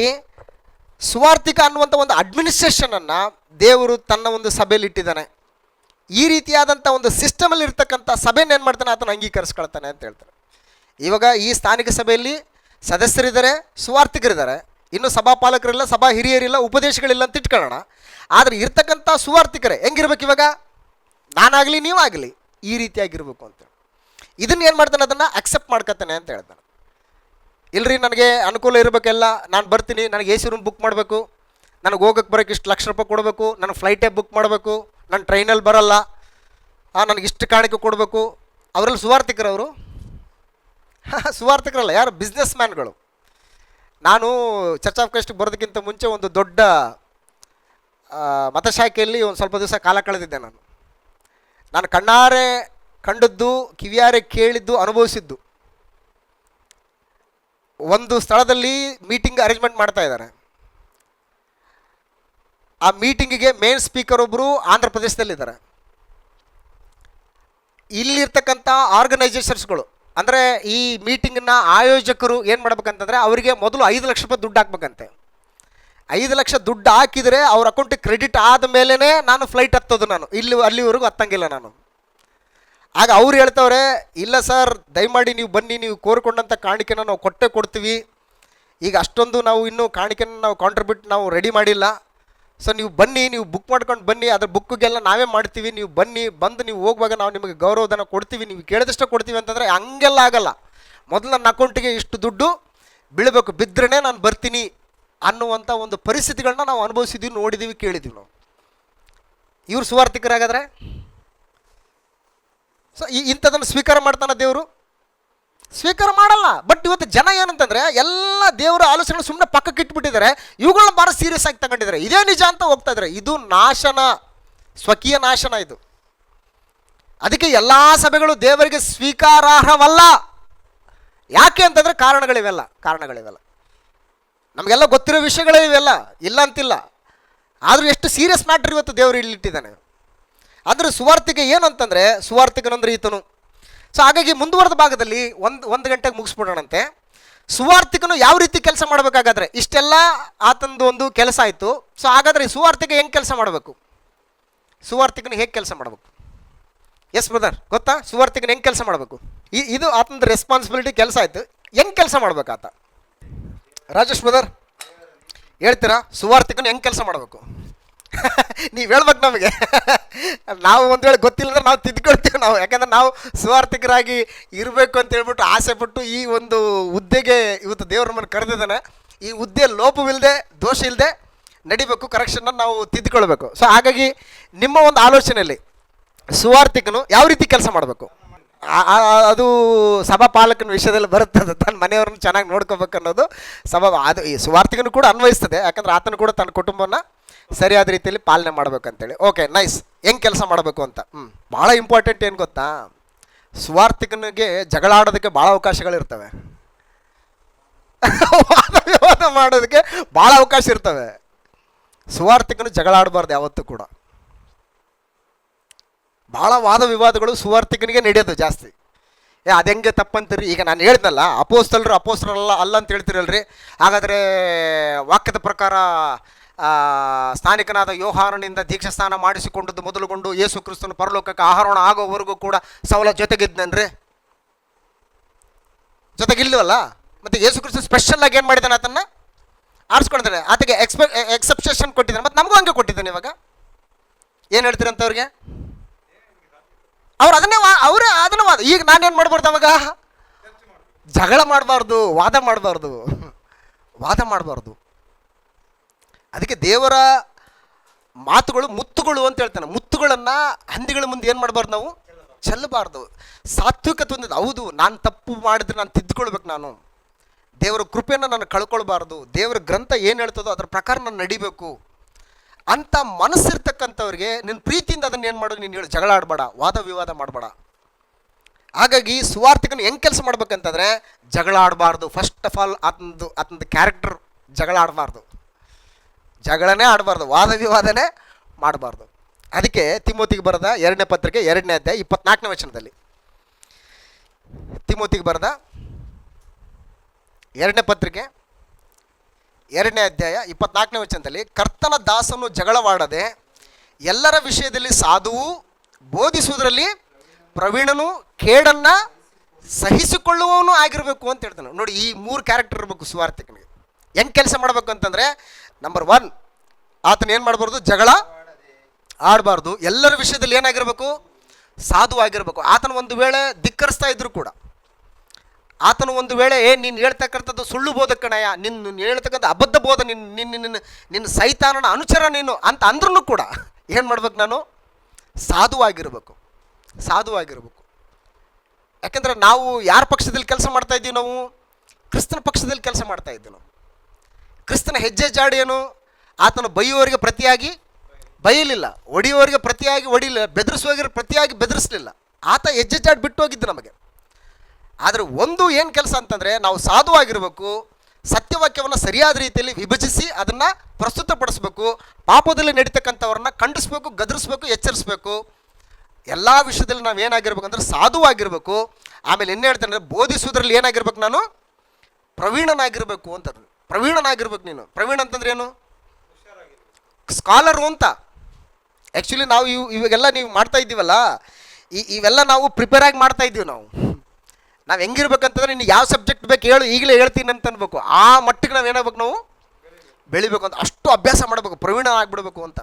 ಸುವಾರ್ತಿಕ ಅನ್ನುವಂಥ ಒಂದು ಅಡ್ಮಿನಿಸ್ಟ್ರೇಷನನ್ನು ದೇವರು ತನ್ನ ಒಂದು ಸಭೆಯಲ್ಲಿ ಇಟ್ಟಿದ್ದಾನೆ. ಈ ರೀತಿಯಾದಂಥ ಒಂದು ಸಿಸ್ಟಮಲ್ಲಿ ಇರ್ತಕ್ಕಂಥ ಸಭೆಯನ್ನು ಏನು ಮಾಡ್ತಾನೆ, ಆತನ ಅಂಗೀಕರಿಸ್ಕೊಳ್ತಾನೆ ಅಂತ ಹೇಳ್ತಾರೆ. ಇವಾಗ ಈ ಸ್ಥಾನಿಕ ಸಭೆಯಲ್ಲಿ ಸದಸ್ಯರಿದ್ದಾರೆ, ಸುವಾರ್ತಿಕರಿದ್ದಾರೆ, ಇನ್ನು ಸಭಾಪಾಲಕರಿಲ್ಲ, ಸಭಾ ಹಿರಿಯರಿಲ್ಲ, ಉಪದೇಶಗಳಿಲ್ಲ ಅಂತ ಇಟ್ಕೊಳ್ಳೋಣ. ಆದರೆ ಇರ್ತಕ್ಕಂಥ ಸುವಾರ್ತಿಕರೇ ಹೆಂಗಿರ್ಬೇಕು? ಇವಾಗ ನಾನಾಗಲಿ ನೀವಾಗಲಿ ಈ ರೀತಿಯಾಗಿರ್ಬೇಕು ಅಂತೇಳಿ ಇದನ್ನು ಏನು ಮಾಡ್ತಾನೆ, ಅದನ್ನು ಅಕ್ಸೆಪ್ಟ್ ಮಾಡ್ಕೊತಾನೆ ಅಂತ ಹೇಳ್ತಾನೆ. ಇಲ್ಲರಿ ನನಗೆ ಅನುಕೂಲ ಇರಬೇಕೆಲ್ಲ, ನಾನು ಬರ್ತೀನಿ, ನನಗೆ ಎ ಸಿ ರೂಮ್ ಬುಕ್ ಮಾಡಬೇಕು, ನನಗೆ ಹೋಗೋಕ್ಕೆ ಬರೋಕ್ಕೆ ಇಷ್ಟು ಲಕ್ಷ ರೂಪಾಯಿ ಕೊಡಬೇಕು, ನನಗೆ ಫ್ಲೈಟೇ ಬುಕ್ ಮಾಡಬೇಕು, ನಾನು ಟ್ರೈನಲ್ಲಿ ಬರೋಲ್ಲ, ನನಗೆ ಇಷ್ಟು ಕಾಣಿಕೆ ಕೊಡಬೇಕು. ಅವರಲ್ಲಿ ಸುವಾರ್ತಿಕರವರು ಸುವಾರ್ತಿಕರಲ್ಲ, ಯಾರು? ಬಿಸ್ನೆಸ್ ಮ್ಯಾನ್ಗಳು. ನಾನು ಚರ್ಚ್ ಆಫ್ ಕ್ರೈಸ್ಟ್ಗೆ ಬರೋದಕ್ಕಿಂತ ಮುಂಚೆ ಒಂದು ದೊಡ್ಡ ಮತಶಾಖೆಯಲ್ಲಿ ಒಂದು ಸ್ವಲ್ಪ ದಿವಸ ಕಾಲ ಕಳೆದಿದ್ದೆ. ನಾನು ಕಣ್ಣಾರೆ ಕಂಡದ್ದು, ಕಿವಿಯಾರೆ ಕೇಳಿದ್ದು, ಅನುಭವಿಸಿದ್ದು. ಒಂದು ಸ್ಥಳದಲ್ಲಿ ಮೀಟಿಂಗ್ ಅರೇಂಜ್ಮೆಂಟ್ ಮಾಡ್ತಾ ಇದ್ದಾರೆ. ಆ ಮೀಟಿಂಗಿಗೆ ಮೇನ್ ಸ್ಪೀಕರ್ ಒಬ್ಬರು ಆಂಧ್ರ ಪ್ರದೇಶದಲ್ಲಿದ್ದಾರೆ. ಇಲ್ಲಿರ್ತಕ್ಕಂಥ ಆರ್ಗನೈಸೇಷನ್ಸ್ಗಳು ಅಂದರೆ ಈ ಮೀಟಿಂಗನ್ನ ಆಯೋಜಕರು ಏನು ಮಾಡ್ಬೇಕಂತಂದರೆ ಅವರಿಗೆ ಮೊದಲು 5 ಲಕ್ಷ ರೂಪಾಯಿ ದುಡ್ಡು ಹಾಕ್ಬೇಕಂತೆ. 5 ಲಕ್ಷ ದುಡ್ಡು ಹಾಕಿದರೆ ಅವ್ರ ಅಕೌಂಟಿಗೆ ಕ್ರೆಡಿಟ್ ಆದ ಮೇಲೇ ನಾನು ಫ್ಲೈಟ್ ಹತ್ತೋದು, ನಾನು ಅಲ್ಲಿವರೆಗೂ ಹತ್ತಂಗಿಲ್ಲ ನಾನು. ಆಗ ಅವ್ರು ಹೇಳ್ತವ್ರೆ, ಇಲ್ಲ ಸರ್ ದಯಮಾಡಿ ನೀವು ಬನ್ನಿ, ನೀವು ಕೋರಿಕೊಂಡಂಥ ಕಾಣಿಕೆನ ನಾವು ಕೊಟ್ಟೇ ಕೊಡ್ತೀವಿ, ಈಗ ಅಷ್ಟೊಂದು ನಾವು ಇನ್ನೂ ಕಾಣಿಕೆನ ನಾವು ಕಾಂಟ್ರಿಬ್ಯೂಟ್ ನಾವು ರೆಡಿ ಮಾಡಿಲ್ಲ, ಸೊ ನೀವು ಬನ್ನಿ, ನೀವು ಬುಕ್ ಮಾಡ್ಕೊಂಡು ಬನ್ನಿ, ಅದ್ರ ಬುಕ್ಗೆಲ್ಲ ನಾವೇ ಮಾಡ್ತೀವಿ, ನೀವು ಬನ್ನಿ, ಬಂದು ನೀವು ಹೋಗುವಾಗ ನಾವು ನಿಮಗೆ ಗೌರವಧನ ಕೊಡ್ತೀವಿ, ನೀವು ಕೇಳಿದಷ್ಟು ಕೊಡ್ತೀವಿ ಅಂತಂದರೆ ಹಂಗೆಲ್ಲ ಆಗಲ್ಲ. ಮೊದಲು ನನ್ನ ಅಕೌಂಟಿಗೆ ಇಷ್ಟು ದುಡ್ಡು ಬೀಳಬೇಕು, ಬಿದ್ದರೆ ನಾನು ಬರ್ತೀನಿ ಅನ್ನುವಂಥ ಒಂದು ಪರಿಸ್ಥಿತಿಗಳನ್ನ ನಾವು ಅನುಭವಿಸಿದ್ದೀವಿ, ನೋಡಿದ್ದೀವಿ, ಕೇಳಿದ್ದೀವಿ ನಾವು. ಇವ್ರು ಸುವಾರ್ಥಿಕರಾಗಾದ್ರೆ ಸೊ ಇಂಥದನ್ನು ಸ್ವೀಕಾರ ಮಾಡ್ತಾನೆ ದೇವರು? ಸ್ವೀಕಾರ ಮಾಡಲ್ಲ. ಬಟ್ ಇವತ್ತು ಜನ ಏನಂತಂದರೆ ಎಲ್ಲ ದೇವರ ಆಲೋಚನೆ ಸುಮ್ಮನೆ ಪಕ್ಕಕ್ಕೆ ಇಟ್ಬಿಟ್ಟಿದ್ದಾರೆ, ಇವುಗಳನ್ನ ಭಾಳ ಸೀರಿಯಸ್ ಆಗಿ ತಗೊಂಡಿದ್ದಾರೆ. ಇದೇ ನಿಜ ಅಂತ ಹೋಗ್ತಾ ಇದ್ದಾರೆ. ಇದು ನಾಶನ, ಸ್ವಕೀಯ ನಾಶನ ಇದು. ಅದಕ್ಕೆ ಎಲ್ಲ ಸಭೆಗಳು ದೇವರಿಗೆ ಸ್ವೀಕಾರಾರ್ಹವಲ್ಲ. ಯಾಕೆ ಅಂತಂದರೆ ಕಾರಣಗಳಿವೆಲ್ಲ ನಮಗೆಲ್ಲ ಗೊತ್ತಿರೋ ವಿಷಯಗಳೇ ಇವೆಲ್ಲ, ಇಲ್ಲ ಅಂತಿಲ್ಲ. ಆದರೂ ಎಷ್ಟು ಸೀರಿಯಸ್ ಮ್ಯಾಟ್ರ್ ಇವತ್ತು ದೇವರು ಇಲ್ಲಿಟ್ಟಿದ್ದಾನೆ. ಅಂದರೆ ಸುವಾರ್ತಿಗೆ ಏನಂತಂದರೆ, ಸುವಾರ್ತಿಕನಂದ್ರೆ ಈತನು. ಸೊ ಹಾಗಾಗಿ ಮುಂದುವರೆದ ಭಾಗದಲ್ಲಿ ಒಂದು ಗಂಟೆಗೆ ಮುಗಿಸ್ಬಿಡೋಣಂತೆ. ಸುವಾರ್ತಿಕನು ಯಾವ ರೀತಿ ಕೆಲಸ ಮಾಡಬೇಕಾಗಾದ್ರೆ, ಇಷ್ಟೆಲ್ಲ ಆತಂದು ಒಂದು ಕೆಲಸ ಆಯಿತು. ಸೊ ಹಾಗಾದರೆ ಸುವಾರ್ತಿಕ ಹೆಂಗೆ ಕೆಲಸ ಮಾಡಬೇಕು, ಸುವಾರ್ತಿಕನು ಹೇಗೆ ಕೆಲಸ ಮಾಡಬೇಕು? ಎಸ್ ಬ್ರದರ್, ಗೊತ್ತಾ ಸುವಾರ್ತಿಕನ ಹೆಂಗೆ ಕೆಲಸ ಮಾಡಬೇಕು? ಇದು ಆತಂದು ರೆಸ್ಪಾನ್ಸಿಬಿಲಿಟಿ, ಕೆಲಸ ಆಯಿತು. ಹೆಂಗೆ ಕೆಲಸ ಮಾಡ್ಬೇಕು ಆತ? ರಾಜೇಶ್ ಬ್ರದರ್ ಹೇಳ್ತೀರಾ ಸುವಾರ್ತಿಕನು ಹೆಂಗೆ ಕೆಲಸ ಮಾಡಬೇಕು? ನೀವು ಹೇಳ್ಬೇಕು ನಮಗೆ. ನಾವು ಒಂದು ವೇಳೆ ಗೊತ್ತಿಲ್ಲ ಅಂದ್ರೆ ನಾವು ತಿದ್ಕೊಳ್ತೀವಿ ನಾವು, ಯಾಕಂದ್ರೆ ನಾವು ಸುವಾರ್ತಿಕರಾಗಿ ಇರಬೇಕು ಅಂತ ಹೇಳ್ಬಿಟ್ಟು ಆಸೆ ಪಟ್ಟು ಈ ಒಂದು ಹುದ್ದೆಗೆ ಇವತ್ತು ದೇವ್ರ ನಮ್ಮನ್ನು ಕರೆದಿದ್ದಾನೆ. ಈ ಹುದ್ದೆ ಲೋಪವಿಲ್ಲದೆ, ದೋಷ ಇಲ್ಲದೆ ನಡಿಬೇಕು, ಕರೆಕ್ಷನ್ನ ನಾವು ತಿದ್ದುಕೊಳ್ಬೇಕು. ಸೊ ಹಾಗಾಗಿ ನಿಮ್ಮ ಒಂದು ಆಲೋಚನೆಯಲ್ಲಿ ಸುವಾರ್ತಿಕನು ಯಾವ ರೀತಿ ಕೆಲಸ ಮಾಡಬೇಕು? ಅದು ಸಭಾ ಪಾಲಕನ ವಿಷಯದಲ್ಲಿ ಬರುತ್ತದೆ. ತನ್ನ ಮನೆಯವ್ರನ್ನ ಚೆನ್ನಾಗಿ ನೋಡ್ಕೋಬೇಕು ಅನ್ನೋದು ಅದು ಈ ಸುವಾರ್ತಿಕನು ಕೂಡ ಅನ್ವಯಿಸ್ತದೆ. ಯಾಕಂದ್ರೆ ಆತನು ಕೂಡ ತನ್ನ ಕುಟುಂಬನ ಸರಿಯಾದ ರೀತಿಯಲ್ಲಿ ಪಾಲನೆ ಮಾಡ್ಬೇಕಂತೇಳಿ. Okay, nice. ಹೆಂಗೆ ಕೆಲಸ ಮಾಡಬೇಕು ಅಂತ ಭಾಳ ಇಂಪಾರ್ಟೆಂಟ್. ಏನು ಗೊತ್ತಾ, ಸುವಾರ್ತಿಕನಿಗೆ ಜಗಳ ಆಡೋದಕ್ಕೆ ಭಾಳ ಅವಕಾಶಗಳಿರ್ತವೆ. ವಾದ ವಿವಾದ ಮಾಡೋದಕ್ಕೆ ಭಾಳ ಅವಕಾಶ ಇರ್ತವೆ. ಸುವಾರ್ತಿಕನು ಜಗಳ ಆಡಬಾರ್ದು ಯಾವತ್ತೂ ಕೂಡ. ಭಾಳ ವಾದ ವಿವಾದಗಳು ಸುವಾರ್ತಿಕನಿಗೆ ನಡೆಯೋದು ಜಾಸ್ತಿ. ಅದು ಹೆಂಗೆ ತಪ್ಪಂತೀರಿ? ಈಗ ನಾನು ಹೇಳಿದ್ನಲ್ಲ, ಅಪೋಸ್ತಲರಲ್ಲ ಅಲ್ಲ ಅಂತ ಹೇಳ್ತೀರಲ್ರಿ. ಹಾಗಾದರೆ ವಾಕ್ಯದ ಪ್ರಕಾರ ಸ್ಥಾನಿಕನಾದ ಯೋಹಾನನಿಂದ ದೀಕ್ಷಾಸ್ನಾನ ಮಾಡಿಸಿಕೊಂಡದ್ದು ಮೊದಲುಗೊಂಡು ಯೇಸು ಕ್ರಿಸ್ತನ ಪರಲೋಕಕ್ಕೆ ಆರೋಹಣ ಆಗೋವರೆಗೂ ಕೂಡ ಸೌಲ ಜೊತೆಗಿದ್ದನ್ರಿ? ಜೊತೆಗಿಲ್ವಲ್ಲ. ಮತ್ತು ಯೇಸು ಕ್ರಿಸ್ತ ಸ್ಪೆಷಲ್ ಆಗಿ ಏನು ಮಾಡಿದ್ದಾನೆ, ಆತನ್ನು ಆರಿಸ್ಕೊಂಡಿದ್ದಾನೆ, ಆತಗೆ ಎಕ್ಸೆಪ್ಷನ್ ಕೊಟ್ಟಿದ್ದಾನೆ. ಮತ್ತು ನಮಗೂ ಹಂಗೆ ಕೊಟ್ಟಿದ್ದಾನೆ. ಇವಾಗ ಏನು ಹೇಳ್ತೀರಂತ ಅವ್ರಿಗೆ? ಅವ್ರು ಅದನ್ನೇ ವಾದ. ಈಗ ನಾನೇನು ಮಾಡ್ಬಾರ್ದು ಅವಾಗ? ಜಗಳ ಮಾಡಬಾರ್ದು, ವಾದ ಮಾಡಬಾರ್ದು. ಅದಕ್ಕೆ ದೇವರ ಮಾತುಗಳು ಮುತ್ತುಗಳು ಅಂತ ಹೇಳ್ತಾನೆ. ಮುತ್ತುಗಳನ್ನು ಹಂದಿಗಳ ಮುಂದೆ ಏನು ಮಾಡಬಾರ್ದು, ನಾವು ಚೆಲ್ಲಬಾರ್ದು. ಸಾತ್ವಿಕತೆ ಹೊಂದಿದ್ದು. ಹೌದು, ನಾನು ತಪ್ಪು ಮಾಡಿದ್ರೆ ನಾನು ತಿದ್ದುಕೊಳ್ಬೇಕು. ನಾನು ದೇವರ ಕೃಪೆಯನ್ನು ನಾನು ಕಳ್ಕೊಳ್ಬಾರ್ದು. ದೇವರ ಗ್ರಂಥ ಏನು ಹೇಳ್ತದೋ ಅದ್ರ ಪ್ರಕಾರ ನಾನು ನಡಿಬೇಕು ಅಂತ ಮನಸ್ಸಿರ್ತಕ್ಕಂಥವ್ರಿಗೆ ನಿನ್ನ ಪ್ರೀತಿಯಿಂದ ಅದನ್ನು ಏನು ಮಾಡೋದು, ನೀನು ಹೇಳಿ ಜಗಳ ಆಡಬೇಡ, ವಾದ ವಿವಾದ ಮಾಡಬೇಡ. ಹಾಗಾಗಿ ಸುವಾರ್ತಿಕನು ಹೆಂಗೆ ಕೆಲಸ ಮಾಡ್ಬೇಕಂತಂದರೆ ಜಗಳ ಆಡಬಾರ್ದು. ಫಸ್ಟ್ ಆಫ್ ಆಲ್ ಆತಂದು ಕ್ಯಾರೆಕ್ಟರ್, ಜಗಳ ಜಗಳನೇ ಆಡಬಾರ್ದು, ವಾದ ವಿವಾದನೇ ಮಾಡಬಾರ್ದು. ಅದಕ್ಕೆ ತಿಮೋತಿಗೆ ಬರೆದ 2ನೇ ಪತ್ರಿಕೆ 2ನೇ ಅಧ್ಯಾಯ 24ನೇ ವಚನದಲ್ಲಿ, ತಿಮೋತಿಗೆ ಬರೆದ 2ನೇ ಪತ್ರಿಕೆ 2ನೇ ಅಧ್ಯಾಯ 24ನೇ ವಚನದಲ್ಲಿ, ಕರ್ತನ ದಾಸನು ಜಗಳವಾಡದೆ ಎಲ್ಲರ ವಿಷಯದಲ್ಲಿ ಸಾಧುವು, ಬೋಧಿಸುವುದರಲ್ಲಿ ಪ್ರವೀಣನು, ಕೇಡನ್ನು ಸಹಿಸಿಕೊಳ್ಳುವವನು ಆಗಿರಬೇಕು ಅಂತ ಹೇಳ್ತಾನೆ. ನೋಡಿ, ಈ 3 ಕ್ಯಾರೆಕ್ಟರ್ ಇರಬೇಕು ಸುವಾರ್ತಿಕನಿಗೆ. ಹೆಂಗೆ ಕೆಲಸ ಮಾಡಬೇಕು ಅಂತಂದರೆ, ನಂಬರ್ 1, ಆತನ ಏನು ಮಾಡಬಾರ್ದು, ಜಗಳ ಆಡಬಾರ್ದು. ಎಲ್ಲರ ವಿಷಯದಲ್ಲಿ ಏನಾಗಿರಬೇಕು, ಸಾಧುವಾಗಿರಬೇಕು. ಆತನ ಒಂದು ವೇಳೆ ಧಿಕ್ಕರಿಸ್ತಾ ಇದ್ರು ಕೂಡ, ಆತನು ಒಂದು ವೇಳೆ ನೀನು ಹೇಳ್ತಕ್ಕಂಥದ್ದು ಸುಳ್ಳು ಬೋಧಕಣಯ, ನಿನ್ನ ಹೇಳ್ತಕ್ಕಂಥ ಅಬದ್ಧ ಬೋಧ, ನಿನ್ನ ಸೈತಾನನ ಅನುಚರ ನೀನು ಅಂತ ಅಂದ್ರೂ ಕೂಡ ಏನು ಮಾಡ್ಬೇಕು, ನಾನು ಸಾಧುವಾಗಿರಬೇಕು. ಯಾಕೆಂದರೆ ನಾವು ಯಾರ ಪಕ್ಷದಲ್ಲಿ ಕೆಲಸ ಮಾಡ್ತಾ ಇದ್ದೀವಿ? ನಾವು ಕ್ರಿಸ್ತನ ಪಕ್ಷದಲ್ಲಿ ಕೆಲಸ ಮಾಡ್ತಾ ಇದ್ದೀವಿ. ನಾವು ಕ್ರಿಸ್ತನ ಹೆಜ್ಜೆ ಜಾಡಿ ಏನು? ಆತನು ಬೈಯುವವರಿಗೆ ಪ್ರತಿಯಾಗಿ ಬೈಯಲಿಲ್ಲ, ಹೊಡೆಯುವವರಿಗೆ ಪ್ರತಿಯಾಗಿ ಹೊಡಿಲಿಲ್ಲ, ಬೆದರಿಸುವವರಿಗೆ ಪ್ರತಿಯಾಗಿ ಬೆದರಿಸಲಿಲ್ಲ. ಆತ ಹೆಜ್ಜೆ ಜಾಡಿ ಬಿಟ್ಟು ಹೋಗಿದ್ದು ನಮಗೆ. ಆದರೆ ಒಂದು ಏನು ಕೆಲಸ ಅಂತಂದರೆ, ನಾವು ಸಾಧುವಾಗಿರಬೇಕು, ಸತ್ಯವಾಕ್ಯವನ್ನು ಸರಿಯಾದ ರೀತಿಯಲ್ಲಿ ವಿಭಜಿಸಿ ಅದನ್ನು ಪ್ರಸ್ತುತಪಡಿಸ್ಬೇಕು. ಪಾಪದಲ್ಲಿ ನಡೀತಕ್ಕಂಥವ್ರನ್ನ ಖಂಡಿಸ್ಬೇಕು, ಗದರಿಸ್ಬೇಕು, ಎಚ್ಚರಿಸ್ಬೇಕು. ಎಲ್ಲ ವಿಷಯದಲ್ಲಿ ನಾವು ಏನಾಗಿರ್ಬೇಕು ಅಂದರೆ ಸಾಧುವಾಗಿರಬೇಕು. ಆಮೇಲೆ ಏನು ಹೇಳ್ತಾನೆ ಅಂದರೆ ಬೋಧಿಸೋದ್ರಲ್ಲಿ ಏನಾಗಿರ್ಬೇಕು, ನಾನು ಪ್ರವೀಣನಾಗಿರಬೇಕು ಅಂತ. ಪ್ರವೀಣನಾಗಿರ್ಬೇಕು ನೀನು. ಪ್ರವೀಣ ಅಂತಂದ್ರೆ ಏನು? ಸ್ಕಾಲರು ಅಂತ. ಆ್ಯಕ್ಚುಲಿ ನಾವು ಇವಾಗೆಲ್ಲ ನೀವು ಮಾಡ್ತಾ ಇದ್ದೀವಲ್ಲ, ಇವೆಲ್ಲ ನಾವು ಪ್ರಿಪೇರ್ ಆಗಿ ಮಾಡ್ತಾ ಇದ್ದೀವಿ. ನಾವು ಹೆಂಗಿರ್ಬೇಕಂತಂದ್ರೆ ನೀನು ಯಾವ ಸಬ್ಜೆಕ್ಟ್ ಬೇಕು ಹೇಳು, ಈಗಲೇ ಹೇಳ್ತೀನಿ ಅಂತ ಅನ್ಬೇಕು. ಆ ಮಟ್ಟಿಗೆ ನಾವು ಏನಾಗಬೇಕು, ನಾವು ಬೆಳಿಬೇಕು ಅಂತ. ಅಷ್ಟು ಅಭ್ಯಾಸ ಮಾಡಬೇಕು, ಪ್ರವೀಣ ಆಗಿಬಿಡ್ಬೇಕು ಅಂತ.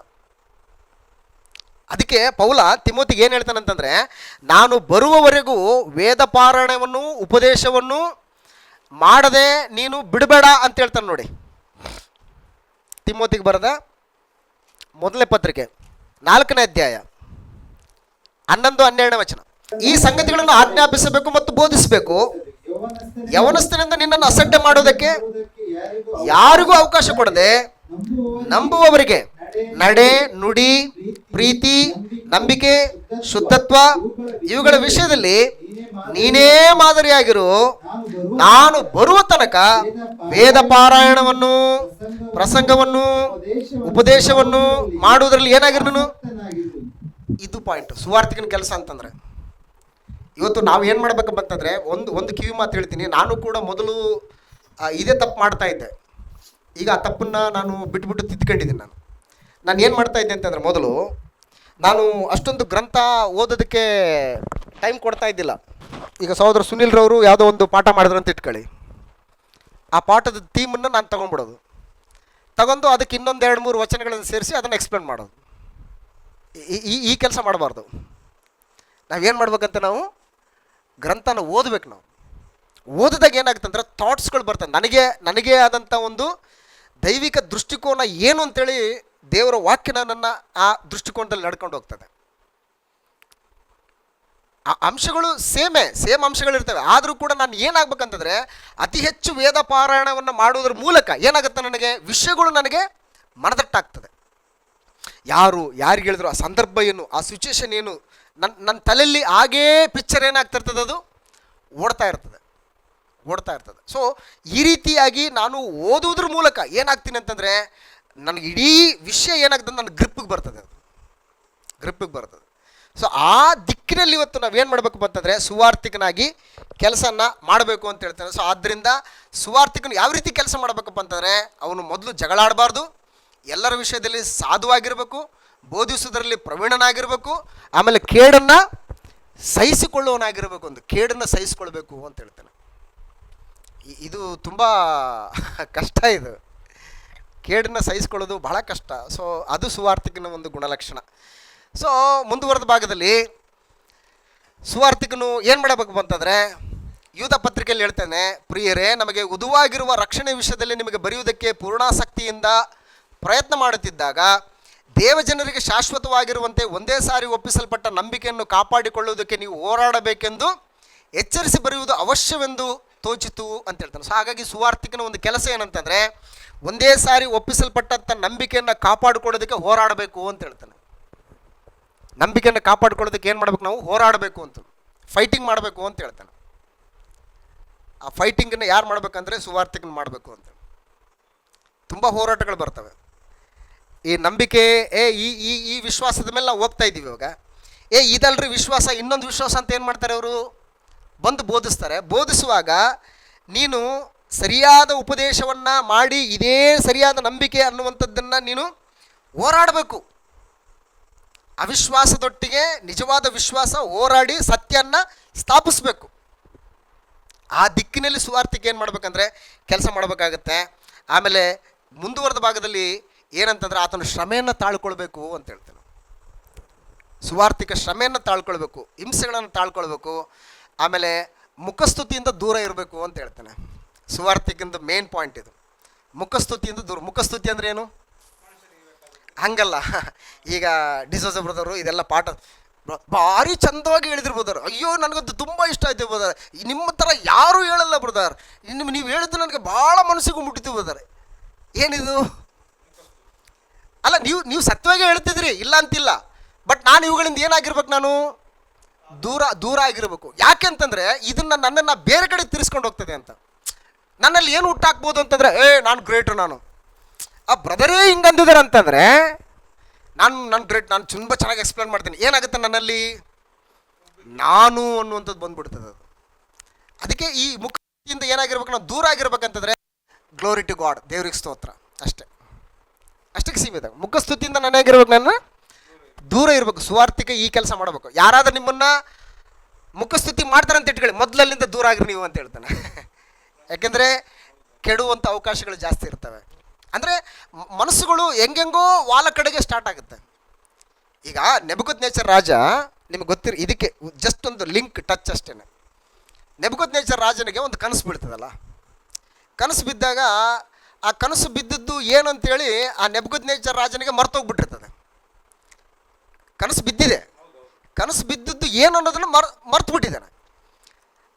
ಅದಕ್ಕೆ ಪೌಲ ತಿಮೋತಿಗೆ ಏನು ಹೇಳ್ತಾನಂತಂದರೆ, ನಾನು ಬರುವವರೆಗೂ ವೇದ ಪಾರಾಯಣವನ್ನು ಉಪದೇಶವನ್ನು ಮಾಡದೆ ನೀನು ಬಿಡಬೇಡ ಅಂತ ಹೇಳ್ತಾನೆ ನೋಡಿ. ತಿಮೋತಿಗೆ ಬರೆದ ಮೊದಲನೇ ಪತ್ರಿಕೆ 4ನೇ ಅಧ್ಯಾಯ 11-12ನೇ ವಚನ. ಈ ಸಂಗತಿಗಳನ್ನು ಆಜ್ಞಾಪಿಸಬೇಕು ಮತ್ತು ಬೋಧಿಸಬೇಕು. ಯವನಸ್ಥನಿಂದ ನಿನ್ನನ್ನು ಅಸಡ್ಡೆ ಮಾಡೋದಕ್ಕೆ ಯಾರಿಗೂ ಅವಕಾಶ ಕೊಡದೆ ನಂಬುವವರಿಗೆ ನಡೆ, ನುಡಿ, ಪ್ರೀತಿ, ನಂಬಿಕೆ, ಶುದ್ಧತ್ವ ಇವುಗಳ ವಿಷಯದಲ್ಲಿ ನೀನೇ ಮಾದರಿಯಾಗಿರು. ನಾನು ಬರುವ ತನಕ ವೇದ ಪಾರಾಯಣವನ್ನು, ಪ್ರಸಂಗವನ್ನು, ಉಪದೇಶವನ್ನು ಮಾಡುವುದರಲ್ಲಿ ಏನಾಗಿರು ನೀನು. ಇದು ಪಾಯಿಂಟ್ ಸುವಾರ್ತಿಕನ ಕೆಲಸ ಅಂತಂದ್ರೆ. ಇವತ್ತು ನಾವು ಏನು ಮಾಡ್ಬೇಕಪ್ಪ ಅಂತಂದರೆ, ಒಂದು ಕಿವಿ ಮಾತು ಹೇಳ್ತೀನಿ. ನಾನು ಕೂಡ ಮೊದಲು ಇದೇ ತಪ್ಪು ಮಾಡ್ತಾ ಇದ್ದೆ. ಈಗ ಆ ತಪ್ಪನ್ನು ನಾನು ಬಿಟ್ಬಿಟ್ಟು ತಿದ್ಕೊಂಡಿದ್ದೀನಿ. ನಾನು ಏನು ಮಾಡ್ತಾ ಇದ್ದೆ ಅಂತಂದರೆ, ಮೊದಲು ನಾನು ಅಷ್ಟೊಂದು ಗ್ರಂಥ ಓದೋದಕ್ಕೆ ಟೈಮ್ ಕೊಡ್ತಾ ಇದ್ದಿಲ್ಲ. ಈಗ ಸಹೋದರ ಸುನಿಲ್ರವರು ಯಾವುದೋ ಒಂದು ಪಾಠ ಮಾಡಿದ್ರು ಅಂತ ಇಟ್ಕೊಳ್ಳಿ, ಆ ಪಾಠದ ಥೀಮನ್ನು ನಾನು ತೊಗೊಂಡ್ಬಿಡೋದು, ತಗೊಂಡು ಅದಕ್ಕೆ ಇನ್ನೊಂದು 2-3 ವಚನಗಳನ್ನು ಸೇರಿಸಿ ಅದನ್ನು ಎಕ್ಸ್ಪ್ಲೇನ್ ಮಾಡೋದು. ಈ ಕೆಲಸ ಮಾಡಬಾರ್ದು. ನಾವೇನು ಮಾಡ್ಬೇಕಂತ, ನಾವು ಗ್ರಂಥನ ಓದಬೇಕು. ನಾವು ಓದಿದಾಗ ಏನಾಗುತ್ತೆ ಅಂದರೆ ಥಾಟ್ಸ್ಗಳು ಬರ್ತವೆ. ನನಗೆ ಆದಂಥ ಒಂದು ದೈವಿಕ ದೃಷ್ಟಿಕೋನ ಏನು ಅಂತೇಳಿ ದೇವರ ವಾಕ್ಯ ನನ್ನನ್ನು ಆ ದೃಷ್ಟಿಕೋನದಲ್ಲಿ ನಡ್ಕೊಂಡು ಹೋಗ್ತದೆ. ಆ ಅಂಶಗಳು ಸೇಮ್ ಅಂಶಗಳಿರ್ತವೆ. ಆದರೂ ಕೂಡ ನಾನು ಏನಾಗಬೇಕಂತಂದರೆ, ಅತಿ ಹೆಚ್ಚು ವೇದ ಪಾರಾಯಣವನ್ನು ಮಾಡುವುದರ ಮೂಲಕ ಏನಾಗುತ್ತೆ, ನನಗೆ ವಿಷಯಗಳು ನನಗೆ ಮನದಟ್ಟಾಗ್ತದೆ. ಯಾರಿಗೆ ಹೇಳಿದ್ರು, ಆ ಸಂದರ್ಭ ಏನು, ಆ ಸಿಚುವೇಶನ್ ಏನು, ನನ್ನ ತಲೆಯಲ್ಲಿ ಹಾಗೇ ಪಿಕ್ಚರ್ ಏನಾಗ್ತಿರ್ತದೆ, ಅದು ಓಡ್ತಾ ಇರ್ತದೆ. ಸೊ ಈ ರೀತಿಯಾಗಿ ನಾನು ಓದುವುದ್ರ ಮೂಲಕ ಏನಾಗ್ತೀನಿ ಅಂತಂದರೆ, ನನಗೆ ಇಡೀ ವಿಷಯ ಏನಾಗ್ತದೆ, ನನ್ನ ಗ್ರಿಪ್ಪಿಗೆ ಬರ್ತದೆ. ಸೊ ಆ ದಿಕ್ಕಿನಲ್ಲಿ ಇವತ್ತು ನಾವೇನು ಮಾಡಬೇಕು ಅಂತಂದರೆ, ಸುವಾರ್ತಿಕನಾಗಿ ಕೆಲಸನ ಮಾಡಬೇಕು ಅಂತ ಹೇಳ್ತಾನೆ. ಸೊ ಆದ್ದರಿಂದ ಸುವಾರ್ತಿಕನು ಯಾವ ರೀತಿ ಕೆಲಸ ಮಾಡಬೇಕಪ್ಪ ಅಂತಂದರೆ, ಅವನು ಮೊದಲು ಜಗಳಾಡಬಾರ್ದು, ಎಲ್ಲರ ವಿಷಯದಲ್ಲಿ ಸಾಧುವಾಗಿರಬೇಕು, ಬೋಧಿಸೋದ್ರಲ್ಲಿ ಪ್ರವೀಣನಾಗಿರಬೇಕು, ಆಮೇಲೆ ಕೇಡನ್ನು ಸಹಿಸಿಕೊಳ್ಳುವನಾಗಿರಬೇಕು. ಒಂದು ಕೇಡನ್ನು ಸಹಿಸಿಕೊಳ್ಬೇಕು ಅಂತ ಹೇಳ್ತಾನೆ. ಇದು ತುಂಬ ಕಷ್ಟ. ಇದು ಕೇಡನ್ನು ಸಹಿಸಿಕೊಳ್ಳೋದು ಬಹಳ ಕಷ್ಟ. ಸೊ ಅದು ಸುವಾರ್ತಿಕನ ಒಂದು ಗುಣಲಕ್ಷಣ. ಸೊ ಮುಂದುವರೆದ ಭಾಗದಲ್ಲಿ ಸುವಾರ್ತಿಕನು ಏನು ಮಾಡಬೇಕು ಅಂತಂದರೆ, ಯೂದ ಪತ್ರಿಕೆಯಲ್ಲಿ ಹೇಳ್ತಾನೆ, ಪ್ರಿಯರೇ, ನಮಗೆ ಉದುವಾಗಿರುವ ರಕ್ಷಣೆ ವಿಷಯದಲ್ಲಿ ನಿಮಗೆ ಬರೆಯುವುದಕ್ಕೆ ಪೂರ್ಣಾಸಕ್ತಿಯಿಂದ ಪ್ರಯತ್ನ ಮಾಡುತ್ತಿದ್ದಾಗ ದೇವಜನರಿಗೆ ಶಾಶ್ವತವಾಗಿರುವಂತೆ ಒಂದೇ ಸಾರಿ ಒಪ್ಪಿಸಲ್ಪಟ್ಟ ನಂಬಿಕೆಯನ್ನು ಕಾಪಾಡಿಕೊಳ್ಳುವುದಕ್ಕೆ ನೀವು ಹೋರಾಡಬೇಕೆಂದು ಎಚ್ಚರಿಸಿ ಬರೆಯುವುದು ಅವಶ್ಯವೆಂದು ತೋಚಿತು ಅಂತ ಹೇಳ್ತಾನೆ. ಸೊ ಹಾಗಾಗಿ ಸುವಾರ್ತಿಕನ ಒಂದು ಕೆಲಸ ಏನಂತಂದರೆ, ಒಂದೇ ಸಾರಿ ಒಪ್ಪಿಸಲ್ಪಟ್ಟಂಥ ನಂಬಿಕೆಯನ್ನು ಕಾಪಾಡಿಕೊಳ್ಳೋದಕ್ಕೆ ಹೋರಾಡಬೇಕು ಅಂತ ಹೇಳ್ತಾನೆ. ನಂಬಿಕೆಯನ್ನು ಕಾಪಾಡಿಕೊಳ್ಳೋದಕ್ಕೆ ಏನು ಮಾಡಬೇಕು, ನಾವು ಹೋರಾಡಬೇಕು ಅಂತ, ಫೈಟಿಂಗ್ ಮಾಡಬೇಕು ಅಂತ ಹೇಳ್ತಾನೆ. ಆ ಫೈಟಿಂಗನ್ನು ಯಾರು ಮಾಡಬೇಕಂದ್ರೆ ಸುವಾರ್ತಿಕನ ಮಾಡಬೇಕು ಅಂತ. ತುಂಬ ಹೋರಾಟಗಳು ಬರ್ತವೆ. ಈ ನಂಬಿಕೆ ಈ ವಿಶ್ವಾಸದ ಮೇಲೆ ನಾವು ಹೋಗ್ತಾ ಇದ್ದೀವಿ. ಇವಾಗ ಇದಲ್ರಿ ವಿಶ್ವಾಸ, ಇನ್ನೊಂದು ವಿಶ್ವಾಸ ಅಂತ ಏನು ಮಾಡ್ತಾರೆ ಅವರು, ಬಂದು ಬೋಧಿಸ್ತಾರೆ. ಬೋಧಿಸುವಾಗ ನೀನು ಸರಿಯಾದ ಉಪದೇಶವನ್ನು ಮಾಡಿ ಇದೇ ಸರಿಯಾದ ನಂಬಿಕೆ ಅನ್ನುವಂಥದ್ದನ್ನು ನೀನು ಹೋರಾಡಬೇಕು. ಅವಿಶ್ವಾಸದೊಟ್ಟಿಗೆ ನಿಜವಾದ ವಿಶ್ವಾಸ ಹೋರಾಡಿ ಸತ್ಯವನ್ನು ಸ್ಥಾಪಿಸಬೇಕು. ಆ ದಿಕ್ಕಿನಲ್ಲಿ ಸುವಾರ್ತಿಕೆ ಏನು ಮಾಡಬೇಕಂದ್ರೆ ಕೆಲಸ ಮಾಡಬೇಕಾಗತ್ತೆ. ಆಮೇಲೆ ಮುಂದುವರೆದ ಭಾಗದಲ್ಲಿ ಏನಂತಂದರೆ, ಆತನ ಶ್ರಮೆಯನ್ನು ತಾಳ್ಕೊಳ್ಬೇಕು ಅಂತ ಹೇಳ್ತಾನೆ. ಸುವಾರ್ತಿಕ ಶ್ರಮೆಯನ್ನು ತಾಳ್ಕೊಳ್ಬೇಕು, ಹಿಂಸೆಗಳನ್ನು ತಾಳ್ಕೊಳ್ಬೇಕು, ಆಮೇಲೆ ಮುಖಸ್ತುತಿಯಿಂದ ದೂರ ಇರಬೇಕು ಅಂತ ಹೇಳ್ತಾನೆ. ಸುವಾರ್ತಿಕಿಂದ ಮೇನ್ ಪಾಯಿಂಟ್ ಇದು, ಮುಖಸ್ತುತಿಯಿಂದ ದೂರ. ಮುಖಸ್ತುತಿ ಅಂದರೆ ಏನು? ಹಂಗಲ್ಲ. ಈಗ ಡಿಸೋಜ ಬ್ರದರು ಇದೆಲ್ಲ ಪಾಠ ಭಾರಿ ಚಂದವಾಗಿ ಹೇಳಿದ್ರು ಬ್ರದರ್. ಅಯ್ಯೋ ನನಗಂತೂ ತುಂಬ ಇಷ್ಟ ಆಯ್ತು ಬ್ರದರ್, ನಿಮ್ಮ ಥರ ಯಾರೂ ಹೇಳಲ್ಲ ಬ್ರದರ್, ನೀವು ಹೇಳಿದ್ದು ನನಗೆ ಭಾಳ ಮನಸ್ಸಿಗೂ ಮುಟ್ಟಿತು ಬ್ರದರ್. ಏನಿದು? ಅಲ್ಲ, ನೀವು ಸತ್ಯವಾಗಿ ಹೇಳ್ತಿದ್ರಿ, ಇಲ್ಲ ಅಂತಿಲ್ಲ. ಬಟ್ ನಾನು ಇವುಗಳಿಂದ ಏನಾಗಿರ್ಬೇಕು, ನಾನು ದೂರ ಆಗಿರಬೇಕು. ಯಾಕೆ ಅಂತಂದರೆ ಇದನ್ನು ನನ್ನನ್ನು ಬೇರೆ ಕಡೆ ತಿರ್ಸ್ಕೊಂಡು ಹೋಗ್ತದೆ ಅಂತ. ನನ್ನಲ್ಲಿ ಏನು ಹುಟ್ಟಾಕ್ಬೋದು ಅಂತಂದರೆ ನಾನು ಗ್ರೇಟು, ನಾನು ಆ ಬ್ರದರೇ ಹಿಂಗೆ ಅಂದಿದ್ದಾರೆ ಅಂತಂದರೆ ನಾನು ಗ್ರೇಟ್, ನಾನು ತುಂಬ ಚೆನ್ನಾಗಿ ಎಕ್ಸ್ಪ್ಲೇನ್ ಮಾಡ್ತೀನಿ. ಏನಾಗುತ್ತೆ ನನ್ನಲ್ಲಿ ನಾನು ಅನ್ನುವಂಥದ್ದು ಬಂದ್ಬಿಡ್ತದೆ. ಅದು ಅದಕ್ಕೆ ಈ ಮುಖದಿಂದ ಏನಾಗಿರ್ಬೇಕು, ನಾವು ದೂರ ಆಗಿರ್ಬೇಕಂತಂದರೆ ಗ್ಲೋರಿ ಟು ಗಾಡ್, ದೇವ್ರಿಗೆ ಸ್ತೋತ್ರ, ಅಷ್ಟಕ್ಕೆ ಸೀಮಿತ. ಮುಖಸ್ತುತಿಯಿಂದ ನನಗಿರ್ಬೇಕು, ನಾನು ದೂರ ಇರಬೇಕು. ಸುವಾರ್ತಿಕ ಈ ಕೆಲಸ ಮಾಡಬೇಕು. ಯಾರಾದ್ರೂ ನಿಮ್ಮನ್ನು ಮುಖಸ್ತುತಿ ಮಾಡ್ತಾರೆ ಅಂತ ಇಟ್ಕೊಳ್ಳಿ, ಮೊದಲಲ್ಲಿಂದ ದೂರ ಆಗಿರಿ ನೀವು ಅಂತ ಹೇಳ್ತಾನೆ. ಯಾಕೆಂದರೆ ಕೆಡುವಂಥ ಅವಕಾಶಗಳು ಜಾಸ್ತಿ ಇರ್ತವೆ. ಅಂದರೆ ಮನಸ್ಸುಗಳು ಹೆಂಗೆಂಗೋ ವಾಲ ಕಡೆಗೆ ಸ್ಟಾರ್ಟ್ ಆಗುತ್ತೆ. ಈಗ ನೆಬೂಕದ್ನೆಚ್ಚರ್ ರಾಜ, ನಿಮಗೆ ಗೊತ್ತಿರ, ಇದಕ್ಕೆ ಜಸ್ಟ್ ಒಂದು ಲಿಂಕ್ ಟಚ್ ಅಷ್ಟೇ. ನೆಬೂಕದ್ನೆಚ್ಚರ್ ರಾಜನಿಗೆ ಒಂದು ಕನಸು ಬೀಳ್ತದಲ್ಲ, ಕನಸು ಬಿದ್ದಾಗ ಆ ಕನಸು ಬಿದ್ದದ್ದು ಏನು ಅಂತೇಳಿ ಆ ನೆಬೂಕದ್ನೆಚ್ಚರ್ ರಾಜನಿಗೆ ಮರ್ತೋಗ್ಬಿಟ್ಟಿರ್ತದೆ. ಕನಸು ಬಿದ್ದಿದೆ, ಕನಸು ಬಿದ್ದದ್ದು ಏನು ಅನ್ನೋದನ್ನು ಮರ್ತು ಬಿಟ್ಟಿದ್ದಾನೆ.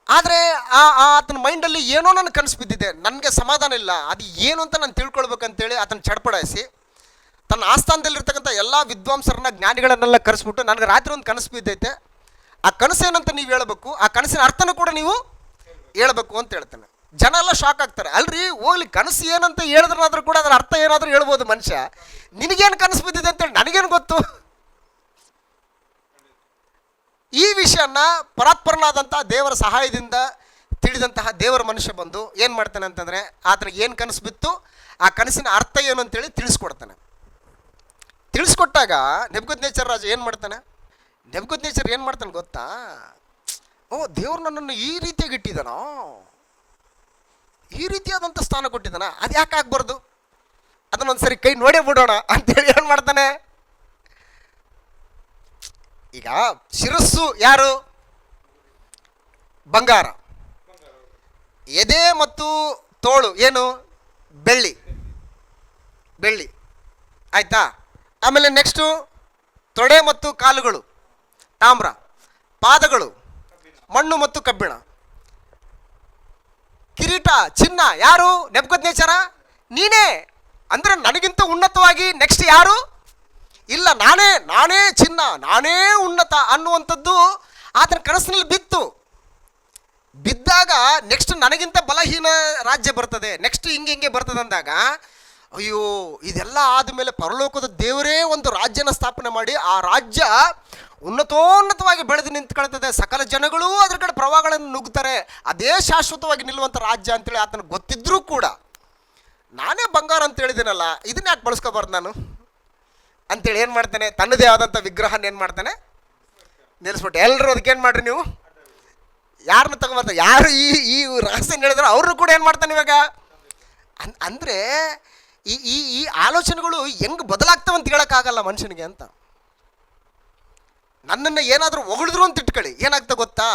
ಆದರೆ ಆತನ ಮೈಂಡಲ್ಲಿ ಏನೋ ನನ್ನ ಕನಸು ಬಿದ್ದಿದೆ, ನನಗೆ ಸಮಾಧಾನ ಇಲ್ಲ, ಅದು ಏನು ಅಂತ ನಾನು ತಿಳ್ಕೊಳ್ಬೇಕಂತೇಳಿ ಆತನ ಚಡ್ಪಡಿಸಿ ತನ್ನ ಆಸ್ಥಾನದಲ್ಲಿರ್ತಕ್ಕಂಥ ಎಲ್ಲ ವಿದ್ವಾಂಸರನ್ನ, ಜ್ಞಾನಿಗಳನ್ನೆಲ್ಲ ಕರೆಸ್ಬಿಟ್ಟು, ನನಗೆ ರಾತ್ರಿ ಒಂದು ಕನಸು ಬಿದ್ದೈತೆ, ಆ ಕನಸು ಏನಂತ ನೀವು ಹೇಳಬೇಕು, ಆ ಕನಸಿನ ಅರ್ಥನೂ ಕೂಡ ನೀವು ಹೇಳ್ಬೇಕು ಅಂತ ಹೇಳ್ತಾನೆ. ಜನ ಎಲ್ಲ ಶಾಕ್ ಆಗ್ತಾರೆ. ಅಲ್ರಿ ಹೋಗ್ಲಿ, ಕನಸು ಏನಂತ ಹೇಳಿದ್ರಾದ್ರೂ ಕೂಡ ಅದರ ಅರ್ಥ ಏನಾದರೂ ಹೇಳ್ಬೋದು ಮನುಷ್ಯ, ನಿನಗೇನು ಕನಸು ಬಿದ್ದಿದೆ ಅಂತೇಳಿ ನನಗೇನು ಗೊತ್ತು. ಈ ವಿಷಯನ ಪರಾತ್ಪರನಾದಂಥ ದೇವರ ಸಹಾಯದಿಂದ ತಿಳಿದಂತಹ ದೇವರ ಮನುಷ್ಯ ಬಂದು ಏನು ಮಾಡ್ತಾನೆ ಅಂತಂದರೆ, ಆತನಿಗೆ ಏನು ಕನಸು ಬಿತ್ತು, ಆ ಕನಸಿನ ಅರ್ಥ ಏನು ಅಂತೇಳಿ ತಿಳಿಸ್ಕೊಡ್ತಾನೆ. ತಿಳಿಸ್ಕೊಟ್ಟಾಗ ನೆಬೂಕದ್ನೆಚ್ಚರ್ ರಾಜ ಏನು ಮಾಡ್ತಾನೆ, ನೆಬೂಕದ್ನೆಚ್ಚರ್ ಏನು ಮಾಡ್ತಾನೆ ಗೊತ್ತಾ, ಓ ದೇವ್ರು ನನ್ನನ್ನು ಈ ರೀತಿಯಾಗಿ ಇಟ್ಟಿದ್ದಾನೋ, ಈ ರೀತಿಯಾದಂಥ ಸ್ಥಾನ ಕೊಟ್ಟಿದ್ದಾನ, ಅದು ಯಾಕೆ ಆಗ್ಬಾರ್ದು, ಅದನ್ನೊಂದು ಸರಿ ಕೈ ನೋಡೇ ಬಿಡೋಣ ಅಂತೇಳಿ ಏನು ಮಾಡ್ತಾನೆ. ಈಗ ಶಿರಸ್ಸು ಯಾರು, ಬಂಗಾರ, ಎದೆ ಮತ್ತು ತೋಳು ಏನು, ಬೆಳ್ಳಿ, ಆಯಿತಾ. ಆಮೇಲೆ ನೆಕ್ಸ್ಟು ತೊಡೆ ಮತ್ತು ಕಾಲುಗಳು ತಾಮ್ರ, ಪಾದಗಳು ಮಣ್ಣು ಮತ್ತು ಕಬ್ಬಿಣ, ಕಿರೀಟ ಚಿನ್ನ ಯಾರು, ನೆಬೂಕದ್ನೆಚ್ಚರ ನೀನೇ. ಅಂದರೆ ನನಗಿಂತ ಉನ್ನತವಾಗಿ ನೆಕ್ಸ್ಟ್ ಯಾರು ಇಲ್ಲ, ನಾನೇ ಚಿನ್ನ, ನಾನೇ ಉನ್ನತ ಅನ್ನುವಂಥದ್ದು ಆತನ ಕನಸಿನಲ್ಲಿ ಬಿದ್ದಾಗ ನೆಕ್ಸ್ಟ್ ನನಗಿಂತ ಬಲಹೀನ ರಾಜ್ಯ ಬರ್ತದೆ, ನೆಕ್ಸ್ಟ್ ಹಿಂಗೆ ಬರ್ತದೆ ಅಂದಾಗ, ಅಯ್ಯೋ ಇದೆಲ್ಲ ಆದಮೇಲೆ ಪರಲೋಕದ ದೇವರೇ ಒಂದು ರಾಜ್ಯನ ಸ್ಥಾಪನೆ ಮಾಡಿ ಆ ರಾಜ್ಯ ಉನ್ನತೋನ್ನತವಾಗಿ ಬೆಳೆದು ನಿಂತ್ಕೊಳ್ತದೆ, ಸಕಲ ಜನಗಳೂ ಅದ್ರ ಕಡೆ ಪ್ರವಾಹಗಳನ್ನು ನುಗ್ತಾರೆ, ಅದೇ ಶಾಶ್ವತವಾಗಿ ನಿಲ್ಲುವಂಥ ರಾಜ್ಯ ಅಂತೇಳಿ ಆತನಿಗೆ ಗೊತ್ತಿದ್ರೂ ಕೂಡ, ನಾನೇ ಬಂಗಾರ ಅಂತ ಹೇಳಿದ್ದೀನಲ್ಲ, ಇದನ್ನ ಯಾಕೆ ಬಳಸ್ಕೋಬಾರ್ದು ನಾನು ಅಂತೇಳಿ ಏನು ಮಾಡ್ತಾನೆ, ತನ್ನದೇ ಆದಂಥ ವಿಗ್ರಹನ ಏನು ಮಾಡ್ತಾನೆ ನಿಲ್ಲಿಸ್ಬಿಟ್ಟು. ಎಲ್ಲರೂ ಅದಕ್ಕೇನು ಮಾಡ್ರಿ ನೀವು, ಯಾರನ್ನ ತಗೊಂಬರ್ತಾರೆ, ಯಾರು ಈ ರಹಸ್ಯ ಹೇಳಿದ್ರೆ ಅವ್ರನ್ನೂ ಕೂಡ ಏನು ಮಾಡ್ತಾನೆ ಇವಾಗ. ಅಂದರೆ ಈ ಆಲೋಚನೆಗಳು ಹೆಂಗೆ ಬದಲಾಗ್ತವೆ ಅಂತ ಹೇಳೋಕ್ಕಾಗಲ್ಲ ಮನುಷ್ಯನಿಗೆ ಅಂತ. ನನ್ನನ್ನು ಏನಾದರೂ ಹೊಗಳಿದ್ರು ಅಂತ ಇಟ್ಕೊಳ್ಳಿ, ಏನಾಗ್ತದೆ ಗೊತ್ತಾ,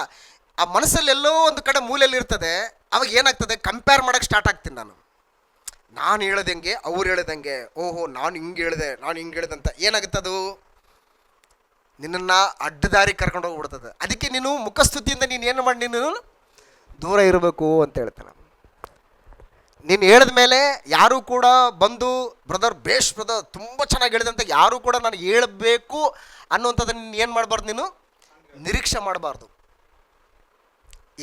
ಆ ಮನಸ್ಸಲ್ಲಿ ಎಲ್ಲೋ ಒಂದು ಕಡೆ ಮೂಲೆಯಲ್ಲಿ ಇರ್ತದೆ, ಅವಾಗ ಏನಾಗ್ತದೆ, ಕಂಪೇರ್ ಮಾಡೋಕ್ಕೆ ಸ್ಟಾರ್ಟ್ ಆಗ್ತೀನಿ ನಾನು ಹೇಳ್ದಂಗೆ ಅವ್ರು ಹೇಳ್ದಂಗೆ, ಓಹೋ ನಾನು ಹಿಂಗೆ ಹೇಳಿದೆ ಅಂತ ಏನಾಗುತ್ತದು, ನಿನ್ನನ್ನು ಅಡ್ಡದಾರಿ ಕರ್ಕೊಂಡು ಹೋಗ್ಬಿಡ್ತದೆ. ಅದಕ್ಕೆ ನೀನು ಮುಖಸ್ತುತಿಯಿಂದ ನೀನು ಏನು ಮಾಡಿ ನೀನು ದೂರ ಇರಬೇಕು ಅಂತ ಹೇಳ್ತಾನೆ. ನೀನು ಹೇಳಿದ ಮೇಲೆ ಯಾರೂ ಕೂಡ ಬಂದು ಬ್ರದರ್ ತುಂಬ ಚೆನ್ನಾಗಿ ಹೇಳಿದಂತೆ ಯಾರೂ ಕೂಡ ನಾನು ಹೇಳಬೇಕು ಅನ್ನುವಂಥದ್ದನ್ನು ನೀನು ಏನು ಮಾಡಬಾರ್ದು, ನೀನು ನಿರೀಕ್ಷೆ ಮಾಡಬಾರ್ದು.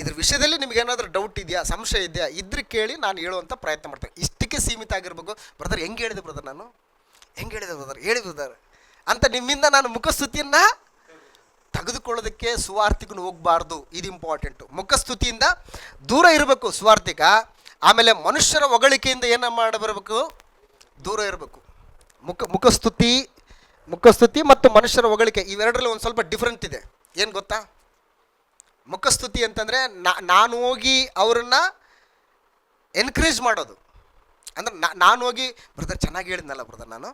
ಇದ್ರ ವಿಷಯದಲ್ಲಿ ನಿಮಗೇನಾದರೂ ಡೌಟ್ ಇದೆಯಾ, ಸಂಶಯ ಇದೆಯಾ, ಇದ್ರೆ ಕೇಳಿ, ನಾನು ಹೇಳುವಂಥ ಪ್ರಯತ್ನ ಮಾಡ್ತೇನೆ. ಇಷ್ಟಕ್ಕೆ ಸೀಮಿತ ಆಗಿರ್ಬೇಕು. ಬ್ರದರ್ ಹೆಂಗೆ ಹೇಳಿದೆ ಬ್ರದರ್, ನಾನು ಹೆಂಗೆ ಹೇಳಿದೆ ಬ್ರದರ್, ಹೇಳಿ ಬ್ರದರ್ ಅಂತ ನಿಮ್ಮಿಂದ ನಾನು ಮುಖಸ್ತುತಿಯನ್ನು ತೆಗೆದುಕೊಳ್ಳೋದಕ್ಕೆ ಸುವಾರ್ತಿಕನು ಹೋಗಬಾರ್ದು. ಇದು ಇಂಪಾರ್ಟೆಂಟು. ಮುಖಸ್ತುತಿಯಿಂದ ದೂರ ಇರಬೇಕು ಸುವಾರ್ತಿಕ. ಆಮೇಲೆ ಮನುಷ್ಯರ ಹೊಗಳಿಕೆಯಿಂದ ಏನು ಮಾಡಬರಬೇಕು, ದೂರ ಇರಬೇಕು. ಮುಖಸ್ತುತಿ ಮತ್ತು ಮನುಷ್ಯರ ಹೊಗಳಿಕೆ ಇವೆರಡರಲ್ಲಿ ಒಂದು ಸ್ವಲ್ಪ ಡಿಫ್ರೆಂಟ್ ಇದೆ. ಏನು ಗೊತ್ತಾ, ಮುಖಸ್ತುತಿ ಅಂತಂದರೆ ನಾನು ಹೋಗಿ ಅವರನ್ನು ಎನ್ಕರೇಜ್ ಮಾಡೋದು. ಅಂದರೆ ನಾನು ಹೋಗಿ ಬ್ರದರ್ ಚೆನ್ನಾಗಿ ಹೇಳಿದ್ನಲ್ಲ ಬ್ರದರ್, ನಾನು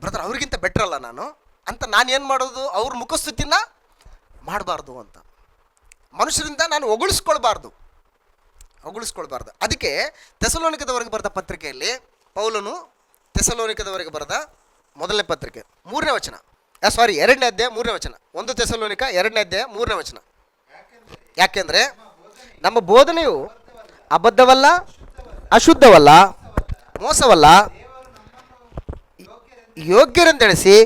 ಬ್ರದರ್ ಅವ್ರಿಗಿಂತ ಬೆಟ್ರಲ್ಲ ನಾನು ಅಂತ ನಾನೇನು ಮಾಡೋದು, ಅವ್ರ ಮುಖಸ್ತುತಿನ ಮಾಡಬಾರ್ದು ಅಂತ. ಮನುಷ್ಯರಿಂದ ನಾನು ಹೊಗಳಿಸ್ಕೊಳ್ಬಾರ್ದು. ಅದಕ್ಕೆ ಥೆಸಲೋನಿಕದವರೆಗೆ ಬರೆದ ಪತ್ರಿಕೆಯಲ್ಲಿ ಪೌಲನು ಥೆಸಲೋನಿಕದವರೆಗೆ ಬರೆದ ಮೊದಲನೇ ಪತ್ರಿಕೆ 3ನೇ ವಚನ, 2ನೇ ಅಧ್ಯಾಯ 3ನೇ ವಚನ, 1 ಥೆಸಲೋನಿಕ 2ನೇ ಅಧ್ಯಾಯ 3ನೇ ವಚನ. ಯಾಕೆಂದರೆ ನಮ್ಮ ಬೋಧನೆಯು ಅಬದ್ಧವಲ್ಲ, ಅಶುದ್ಧವಲ್ಲ, ಮೋಸವಲ್ಲ, ಯೋಗ್ಯರೆಂದೆಣಿಸಿ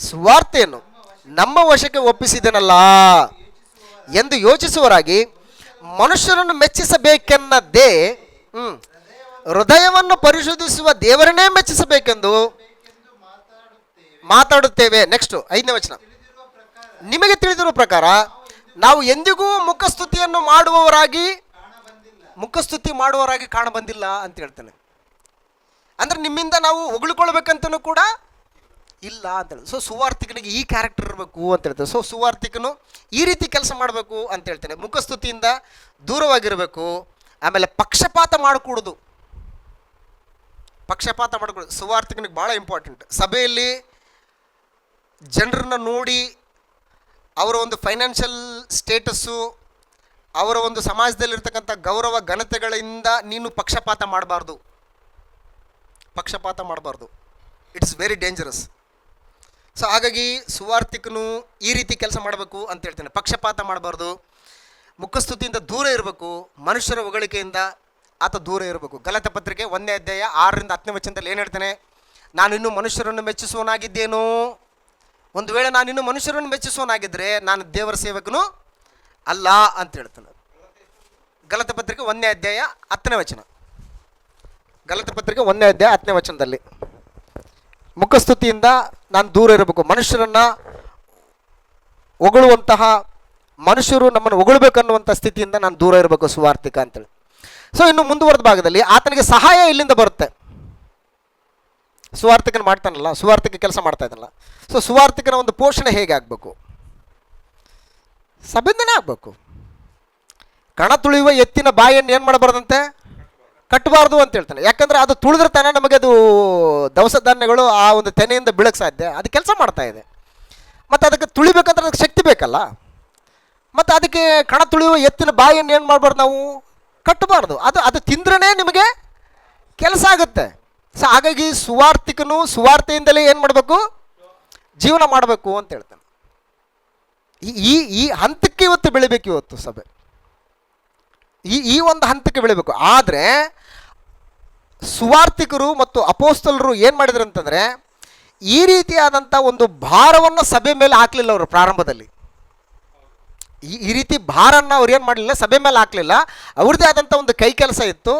ಸ್ವಾರ್ಥೆಯನ್ನು ನಮ್ಮ ವಶಕ್ಕೆ ಒಪ್ಪಿಸಿದನಲ್ಲ ಎಂದು ಯೋಚಿಸುವರಾಗಿ ಮನುಷ್ಯರನ್ನು ಮೆಚ್ಚಿಸಬೇಕೆನ್ನದೇ ಹೃದಯವನ್ನು ಪರಿಶೋಧಿಸುವ ದೇವರನ್ನೇ ಮೆಚ್ಚಿಸಬೇಕೆಂದು ಮಾತಾಡುತ್ತೇವೆ. ನೆಕ್ಸ್ಟ್ 5ನೇ ವಚನ. ನಿಮಗೆ ತಿಳಿದಿರುವ ಪ್ರಕಾರ ನಾವು ಎಂದಿಗೂ ಮುಖಸ್ತುತಿ ಮಾಡುವವರಾಗಿ ಕಾಣಬಂದಿಲ್ಲ ಅಂತ ಹೇಳ್ತಾನೆ. ಅಂದ್ರೆ ನಿಮ್ಮಿಂದ ನಾವು ಹೊಗಳಿಕೊಳ್ಬೇಕಂತನೂ ಕೂಡ ಇಲ್ಲ ಅಂತ ಹೇಳಿ. ಸೊ ಸುವಾರ್ತಿಕನಿಗೆ ಈ ಕ್ಯಾರೆಕ್ಟರ್ ಇರಬೇಕು ಅಂತ ಹೇಳ್ತಾರೆ. ಸೊ ಸುವಾರ್ತಿಕನು ಈ ರೀತಿ ಕೆಲಸ ಮಾಡಬೇಕು ಅಂತ ಹೇಳ್ತಾನೆ. ಮುಖಸ್ತುತಿಯಿಂದ ದೂರವಾಗಿರಬೇಕು. ಆಮೇಲೆ ಪಕ್ಷಪಾತ ಮಾಡಕೂಡದು. ಸುವಾರ್ತಿಕನಿಗೆ ಭಾಳ ಇಂಪಾರ್ಟೆಂಟ್. ಸಭೆಯಲ್ಲಿ ಜನರನ್ನ ನೋಡಿ ಅವರ ಒಂದು ಫೈನಾನ್ಷಿಯಲ್ ಸ್ಟೇಟಸ್ಸು, ಅವರ ಒಂದು ಸಮಾಜದಲ್ಲಿರ್ತಕ್ಕಂಥ ಗೌರವ ಘನತೆಗಳಿಂದ ನೀನು ಪಕ್ಷಪಾತ ಮಾಡಬಾರ್ದು. It's very dangerous. ಸೊ ಹಾಗಾಗಿ ಸುವಾರ್ತಿಕನು ಈ ರೀತಿ ಕೆಲಸ ಮಾಡಬೇಕು ಅಂತ ಹೇಳ್ತಾನೆ. ಪಕ್ಷಪಾತ ಮಾಡಬಾರ್ದು, ಮುಖಸ್ತುತಿಯಿಂದ ದೂರ ಇರಬೇಕು, ಮನುಷ್ಯರ ಹೊಗಳಿಕೆಯಿಂದ ಆತ ದೂರ ಇರಬೇಕು. ಗಲಾತ್ಯ ಪತ್ರಿಕೆ 1ನೇ ಅಧ್ಯಾಯ 6ರಿಂದ 10ನೇ ವಚನದಲ್ಲಿ ಏನು ಹೇಳ್ತಾನೆ? ನಾನು ಇನ್ನೂ ಮನುಷ್ಯರನ್ನು ಮೆಚ್ಚಿಸುವನಾಗಿದ್ದೇನೋ. ಒಂದು ವೇಳೆ ನಾನು ಇನ್ನೂ ಮನುಷ್ಯರನ್ನು ಮೆಚ್ಚಿಸುವನಾಗಿದ್ದರೆ ನಾನು ದೇವರ ಸೇವಕನು ಅಲ್ಲ ಅಂತ ಹೇಳ್ತಾನೆ. ಗಲಾತ್ಯ ಪತ್ರಿಕೆ 1ನೇ ಅಧ್ಯಾಯ 10ನೇ ವಚನ. ಗಲಾತ್ಯ ಪತ್ರಿಕೆ 1ನೇ ಅಧ್ಯಾಯ 10ನೇ ವಚನದಲ್ಲಿ ಮುಖಸ್ತುತಿಯಿಂದ ನಾನು ದೂರ ಇರಬೇಕು, ಮನುಷ್ಯರನ್ನು ಹೊಗಳುವಂತಹ ಮನುಷ್ಯರು ನಮ್ಮನ್ನು ಹೊಗಳಬೇಕನ್ನುವಂಥ ಸ್ಥಿತಿಯಿಂದ ನಾನು ದೂರ ಇರಬೇಕು, ಸುವಾರ್ತಿಕ ಅಂತೇಳಿ. ಸೊ ಇನ್ನು ಮುಂದುವರೆದ ಭಾಗದಲ್ಲಿ ಆತನಿಗೆ ಸಹಾಯ ಇಲ್ಲಿಂದ ಬರುತ್ತೆ. ಸುವಾರ್ತಿಕನ ಮಾಡ್ತಾನಲ್ಲ, ಸುವಾರ್ತಿಕ ಕೆಲಸ ಮಾಡ್ತಾ ಇದ್ದಲ್ಲ. ಸೊ ಸುವಾರ್ತಿಕನ ಒಂದು ಪೋಷಣೆ ಹೇಗೆ ಆಗಬೇಕು? ಸಭೆಯಿಂದನೇ ಆಗಬೇಕು. ಕಣ ತುಳಿಯುವ ಎತ್ತಿನ ಬಾಯನ್ನು ಏನು ಮಾಡಬಾರ್ದಂತೆ? ಕಟ್ಟಬಾರ್ದು ಅಂತ ಹೇಳ್ತಾನೆ. ಯಾಕಂದರೆ ಅದು ತುಳಿದ್ರೆ ತಾನೇ ನಮಗೆ ಅದು ದವಸ ಧಾನ್ಯಗಳು ಆ ಒಂದು ತೆನೆಯಿಂದ ಬೀಳಕ್ಕೆ ಸಾಧ್ಯ. ಅದು ಕೆಲಸ ಮಾಡ್ತಾ ಇದೆ. ಮತ್ತು ಅದಕ್ಕೆ ತುಳಿಬೇಕಂದ್ರೆ ಅದಕ್ಕೆ ಶಕ್ತಿ ಬೇಕಲ್ಲ. ಮತ್ತು ಅದಕ್ಕೆ ಕಣ ತುಳಿಯುವ ಎತ್ತಿನ ಬಾಯನ್ನು ಏನು ಮಾಡಬಾರ್ದು? ನಾವು ಕಟ್ಟಬಾರ್ದು. ಅದು ತಿಂದ್ರೇ ನಿಮಗೆ ಕೆಲಸ ಆಗುತ್ತೆ. ಸೊ ಹಾಗಾಗಿ ಸುವಾರ್ತಿಕನು ಸುವಾರ್ತೆಯಿಂದಲೇ ಏನು ಮಾಡಬೇಕು? ಜೀವನ ಮಾಡಬೇಕು ಅಂತ ಹೇಳ್ತಾನೆ. ಈ ಹಂತಕ್ಕೆ ಇವತ್ತು ಬೆಳಿಬೇಕು. ಇವತ್ತು ಸಭೆ ಈ ಒಂದು ಹಂತಕ್ಕೆ ಬೆಳಿಬೇಕು. ಆದರೆ ಸುವಾರ್ತಿಕರು ಮತ್ತು ಅಪೋಸ್ತಲರು ಏನು ಮಾಡಿದ್ರು ಅಂತಂದರೆ, ಈ ರೀತಿಯಾದಂಥ ಒಂದು ಭಾರವನ್ನು ಸಭೆ ಮೇಲೆ ಹಾಕಲಿಲ್ಲ. ಅವರು ಪ್ರಾರಂಭದಲ್ಲಿ ಈ ರೀತಿ ಭಾರನ್ನು ಅವ್ರು ಏನು ಮಾಡಲಿಲ್ಲ, ಸಭೆ ಮೇಲೆ ಹಾಕಲಿಲ್ಲ. ಅವ್ರದ್ದೇ ಆದಂಥ ಒಂದು ಕೈ ಕೆಲಸ ಇತ್ತು.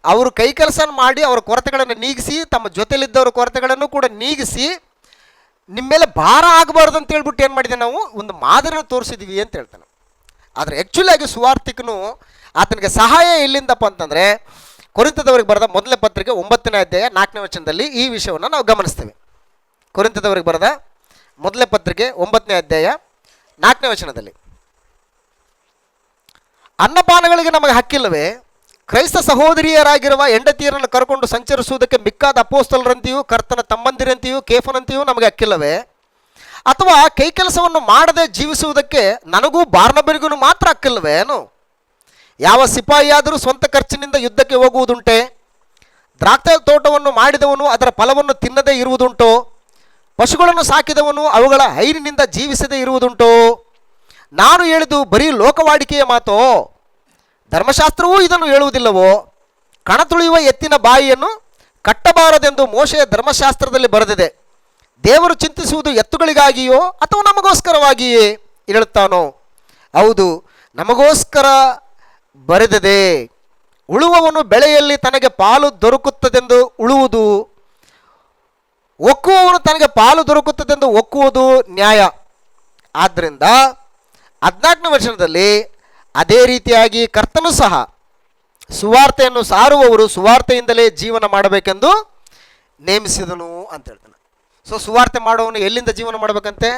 ಅವರು ಕೈ ಕೆಲಸ ಮಾಡಿ ಅವರ ಕೊರತೆಗಳನ್ನು ನೀಗಿಸಿ, ತಮ್ಮ ಜೊತೆಲಿದ್ದವರ ಕೊರತೆಗಳನ್ನು ಕೂಡ ನೀಗಿಸಿ, ನಿಮ್ಮ ಮೇಲೆ ಭಾರ ಆಗಬಾರ್ದು ಅಂತ ಹೇಳ್ಬಿಟ್ಟು ಏನು ಮಾಡಿದೆ, ನಾವು ಒಂದು ಮಾದರಿನ ತೋರಿಸಿದ್ವಿ ಅಂತ ಹೇಳ್ತಾನೆ. ಆದರೆ ಆ್ಯಕ್ಚುಲಾಗಿ ಸುವಾರ್ತಿಕನು ಆತನಿಗೆ ಸಹಾಯ ಎಲ್ಲಿಂದಪ್ಪ ಅಂತಂದರೆ, ಕೊರಿಂಥದವರಿಗೆ ಬರೆದ ಮೊದಲನೇ ಪತ್ರಿಕೆ 9ನೇ ಅಧ್ಯಾಯ 4ನೇ ವಚನದಲ್ಲಿ ಈ ವಿಷಯವನ್ನು ನಾವು ಗಮನಿಸ್ತೇವೆ. ಕೊರಿಂಥದವರಿಗೆ ಬರೆದ ಮೊದಲನೇ ಪತ್ರಿಕೆ 9ನೇ ಅಧ್ಯಾಯ 4ನೇ ವಚನದಲ್ಲಿ, ಅನ್ನಪಾನಗಳಿಗೆ ನಮಗೆ ಹಕ್ಕಿಲ್ಲವೇ? ಕ್ರೈಸ್ತ ಸಹೋದರಿಯರಾಗಿರುವ ಹೆಂಡತಿಯರನ್ನು ಕರ್ಕೊಂಡು ಸಂಚರಿಸುವುದಕ್ಕೆ ಮಿಕ್ಕಾದ ಅಪೋಸ್ತಲರಂತೆಯೂ ಕರ್ತನ ತಮ್ಮಂದಿರಂತೆಯೂ ಕೇಫನಂತೆಯೂ ನಮಗೆ ಹಕ್ಕಿಲ್ಲವೇ? ಅಥವಾ ಕೈ ಕೆಲಸವನ್ನು ಮಾಡದೆ ಜೀವಿಸುವುದಕ್ಕೆ ನನಗೂ ಬಾರ್ನಬರಿಗೂ ಮಾತ್ರ ಹಕ್ಕಿಲ್ಲವೇನು? ಯಾವ ಸಿಪಾಯಿಯಾದರೂ ಸ್ವಂತ ಖರ್ಚಿನಿಂದ ಯುದ್ಧಕ್ಕೆ ಹೋಗುವುದುಂಟೆ? ದ್ರಾಕ್ಷಿ ತೋಟವನ್ನು ಮಾಡಿದವನು ಅದರ ಫಲವನ್ನು ತಿನ್ನದೇ ಇರುವುದುಂಟೋ? ಪಶುಗಳನ್ನು ಸಾಕಿದವನು ಅವುಗಳ ಹೈರಿನಿಂದ ಜೀವಿಸದೇ ಇರುವುದುಂಟೋ? ನಾನು ಹೇಳಿದು ಬರೀ ಲೋಕವಾಡಿಕೆಯ ಮಾತೋ? ಧರ್ಮಶಾಸ್ತ್ರವೂ ಇದನ್ನು ಹೇಳುವುದಿಲ್ಲವೋ? ಕಣ ತುಳಿಯುವ ಎತ್ತಿನ ಬಾಯಿಯನ್ನು ಕಟ್ಟಬಾರದೆಂದು ಮೋಶೆಯ ಧರ್ಮಶಾಸ್ತ್ರದಲ್ಲಿ ಬರೆದಿದೆ. ದೇವರು ಚಿಂತಿಸುವುದು ಎತ್ತುಗಳಿಗಾಗಿಯೋ ಅಥವಾ ನಮಗೋಸ್ಕರವಾಗಿಯೇ ಹೇಳುತ್ತಾನೋ? ಹೌದು, ನಮಗೋಸ್ಕರ ಬರೆದಿದೆ. ಉಳುವವನು ಬೆಳೆಯಲ್ಲಿ ತನಗೆ ಪಾಲು ದೊರಕುತ್ತದೆಂದು ಉಳುವುದು, ಒಕ್ಕುವವನು ತನಗೆ ಪಾಲು ದೊರಕುತ್ತದೆಂದು ಒಕ್ಕುವುದು ನ್ಯಾಯ. ಆದ್ದರಿಂದ 14ನೇ ವಚನದಲ್ಲಿ ಅದೇ ರೀತಿಯಾಗಿ ಕರ್ತನು ಸಹ ಸುವಾರ್ತೆಯನ್ನು ಸಾರುವವರು ಸುವಾರ್ತೆಯಿಂದಲೇ ಜೀವನ ಮಾಡಬೇಕೆಂದು ನೇಮಿಸಿದನು ಅಂತ ಹೇಳ್ತಾನೆ. ಸೊ ಸುವಾರ್ತೆ ಮಾಡುವವನು ಎಲ್ಲಿಂದ ಜೀವನ ಮಾಡಬೇಕಂತೆ?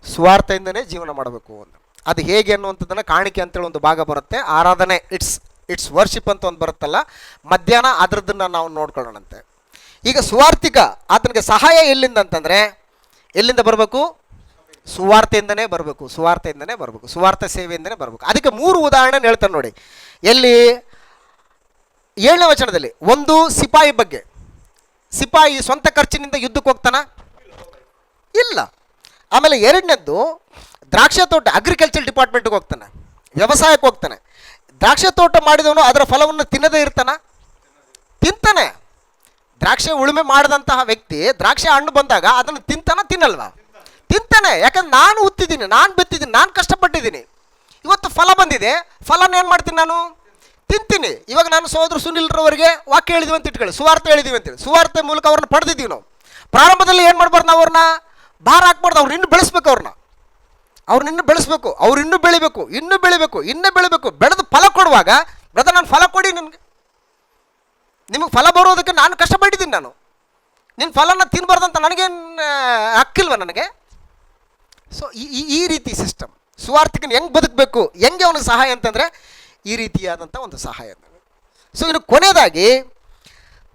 ಸುವಾರ್ತೆಯಿಂದನೇ ಜೀವನ ಮಾಡಬೇಕು ಅಂತ. ಅದು ಹೇಗೆ ಅನ್ನುವಂಥದ್ದನ್ನು ಕಾಣಿಕೆ ಅಂತೇಳಿ ಒಂದು ಭಾಗ ಬರುತ್ತೆ. ಆರಾಧನೆ, ಇಟ್ಸ್ ವರ್ಷಿಪ್ ಅಂತ ಒಂದು ಬರುತ್ತಲ್ಲ, ಮಧ್ಯಾಹ್ನ ಅದರದ್ದನ್ನು ನಾವು ನೋಡ್ಕೊಳ್ಳೋಣಂತೆ. ಈಗ ಸುವಾರ್ತಿಕ ಆತನಿಗೆ ಸಹಾಯ ಎಲ್ಲಿಂದ ಅಂತಂದರೆ, ಎಲ್ಲಿಂದ ಬರಬೇಕು? ಸುವಾರ್ತೆಯಿಂದನೇ ಬರಬೇಕು. ಸುವಾರ್ಥ ಸೇವೆಯಿಂದನೇ ಬರಬೇಕು. ಅದಕ್ಕೆ 3 ಉದಾಹರಣೆ ಹೇಳ್ತಾನೆ ನೋಡಿ. ಎಲ್ಲಿ? 7ನೇ ವಚನದಲ್ಲಿ ಒಂದು ಸಿಪಾಯಿ ಬಗ್ಗೆ. ಸಿಪಾಯಿ ಸ್ವಂತ ಖರ್ಚಿನಿಂದ ಯುದ್ಧಕ್ಕೆ ಹೋಗ್ತಾನ? ಇಲ್ಲ. ಆಮೇಲೆ 2ನೇದ್ದು ದ್ರಾಕ್ಷಿ ತೋಟ, ಅಗ್ರಿಕಲ್ಚರ್ ಡಿಪಾರ್ಟ್ಮೆಂಟ್ಗೆ ಹೋಗ್ತಾನೆ, ವ್ಯವಸಾಯಕ್ಕೆ ಹೋಗ್ತಾನೆ. ದ್ರಾಕ್ಷಿ ತೋಟ ಮಾಡಿದವನು ಅದರ ಫಲವನ್ನು ತಿನ್ನದೇ ಇರ್ತಾನ? ತಿಂತಾನೆ. ದ್ರಾಕ್ಷಿ ಉಳುಮೆ ಮಾಡಿದಂತಹ ವ್ಯಕ್ತಿ ದ್ರಾಕ್ಷಿ ಹಣ್ಣು ಬಂದಾಗ ಅದನ್ನು ತಿನ್ನಲ್ವಾ? ತಿಂತಾನೆ. ಯಾಕಂದ್ರೆ ನಾನು ಉತ್ತಿದ್ದೀನಿ, ನಾನು ಬಿತ್ತಿದ್ದೀನಿ, ನಾನು ಕಷ್ಟಪಟ್ಟಿದ್ದೀನಿ, ಇವತ್ತು ಫಲ ಬಂದಿದೆ, ಫಲನ ಏನು ಮಾಡ್ತೀನಿ? ನಾನು ತಿಂತೀನಿ. ಇವಾಗ ನಾನು ಸಹೋದರ ಸುನಿಲ್ರವರಿಗೆ ವಾಕ್ಯ ಹೇಳಿದ್ವಿ ಅಂತ ಇಟ್ಕೊಳ್ಳಿ, ಸುವಾರ್ತೆ ಹೇಳಿದೀವಿ ಅಂತೇಳಿ, ಸುವಾರ್ತೆ ಮೂಲಕ ಅವ್ರನ್ನ ಪಡೆದಿದ್ದೀವಿ ನಾವು. ಪ್ರಾರಂಭದಲ್ಲಿ ಏನು ಮಾಡ್ಬಾರ್ದು, ನಾವು ಅವ್ರನ್ನ ಭಾರ ಹಾಕ್ಬಾರ್ದು, ಅವ್ರನ್ನ ಇನ್ನೂ ಬೆಳೆಸ್ಬೇಕು, ಅವ್ರನ್ನ ಇನ್ನೂ ಬೆಳೆಸ್ಬೇಕು, ಅವ್ರು ಇನ್ನೂ ಬೆಳಿಬೇಕು, ಇನ್ನೂ ಬೆಳಿಬೇಕು, ಇನ್ನೂ ಬೆಳಿಬೇಕು. ಬೆಳೆದು ಫಲ ಕೊಡುವಾಗ ಬ್ರದರ್ ನಾನು ಫಲ ಕೊಡಿ, ನಿಮಗೆ ಫಲ ಬರೋದಕ್ಕೆ ನಾನು ಕಷ್ಟಪಟ್ಟಿದ್ದೀನಿ, ನಿನ್ನ ಫಲನ ತಿನ್ನಬಾರ್ದಂತ ನನಗೇನು ಹಕ್ಕಿಲ್ವ ನನಗೆ? ಸೊ ಈ ರೀತಿ ಸಿಸ್ಟಮ್ ಸುವಾರ್ತಿಕನ ಹೆಂಗೆ ಬದುಕಬೇಕು, ಹೆಂಗೆ ಅವನಿಗೆ ಸಹಾಯ ಅಂತಂದರೆ ಈ ರೀತಿಯಾದಂಥ ಒಂದು ಸಹಾಯ. ಸೊ ಇನ್ನು ಕೊನೆಯದಾಗಿ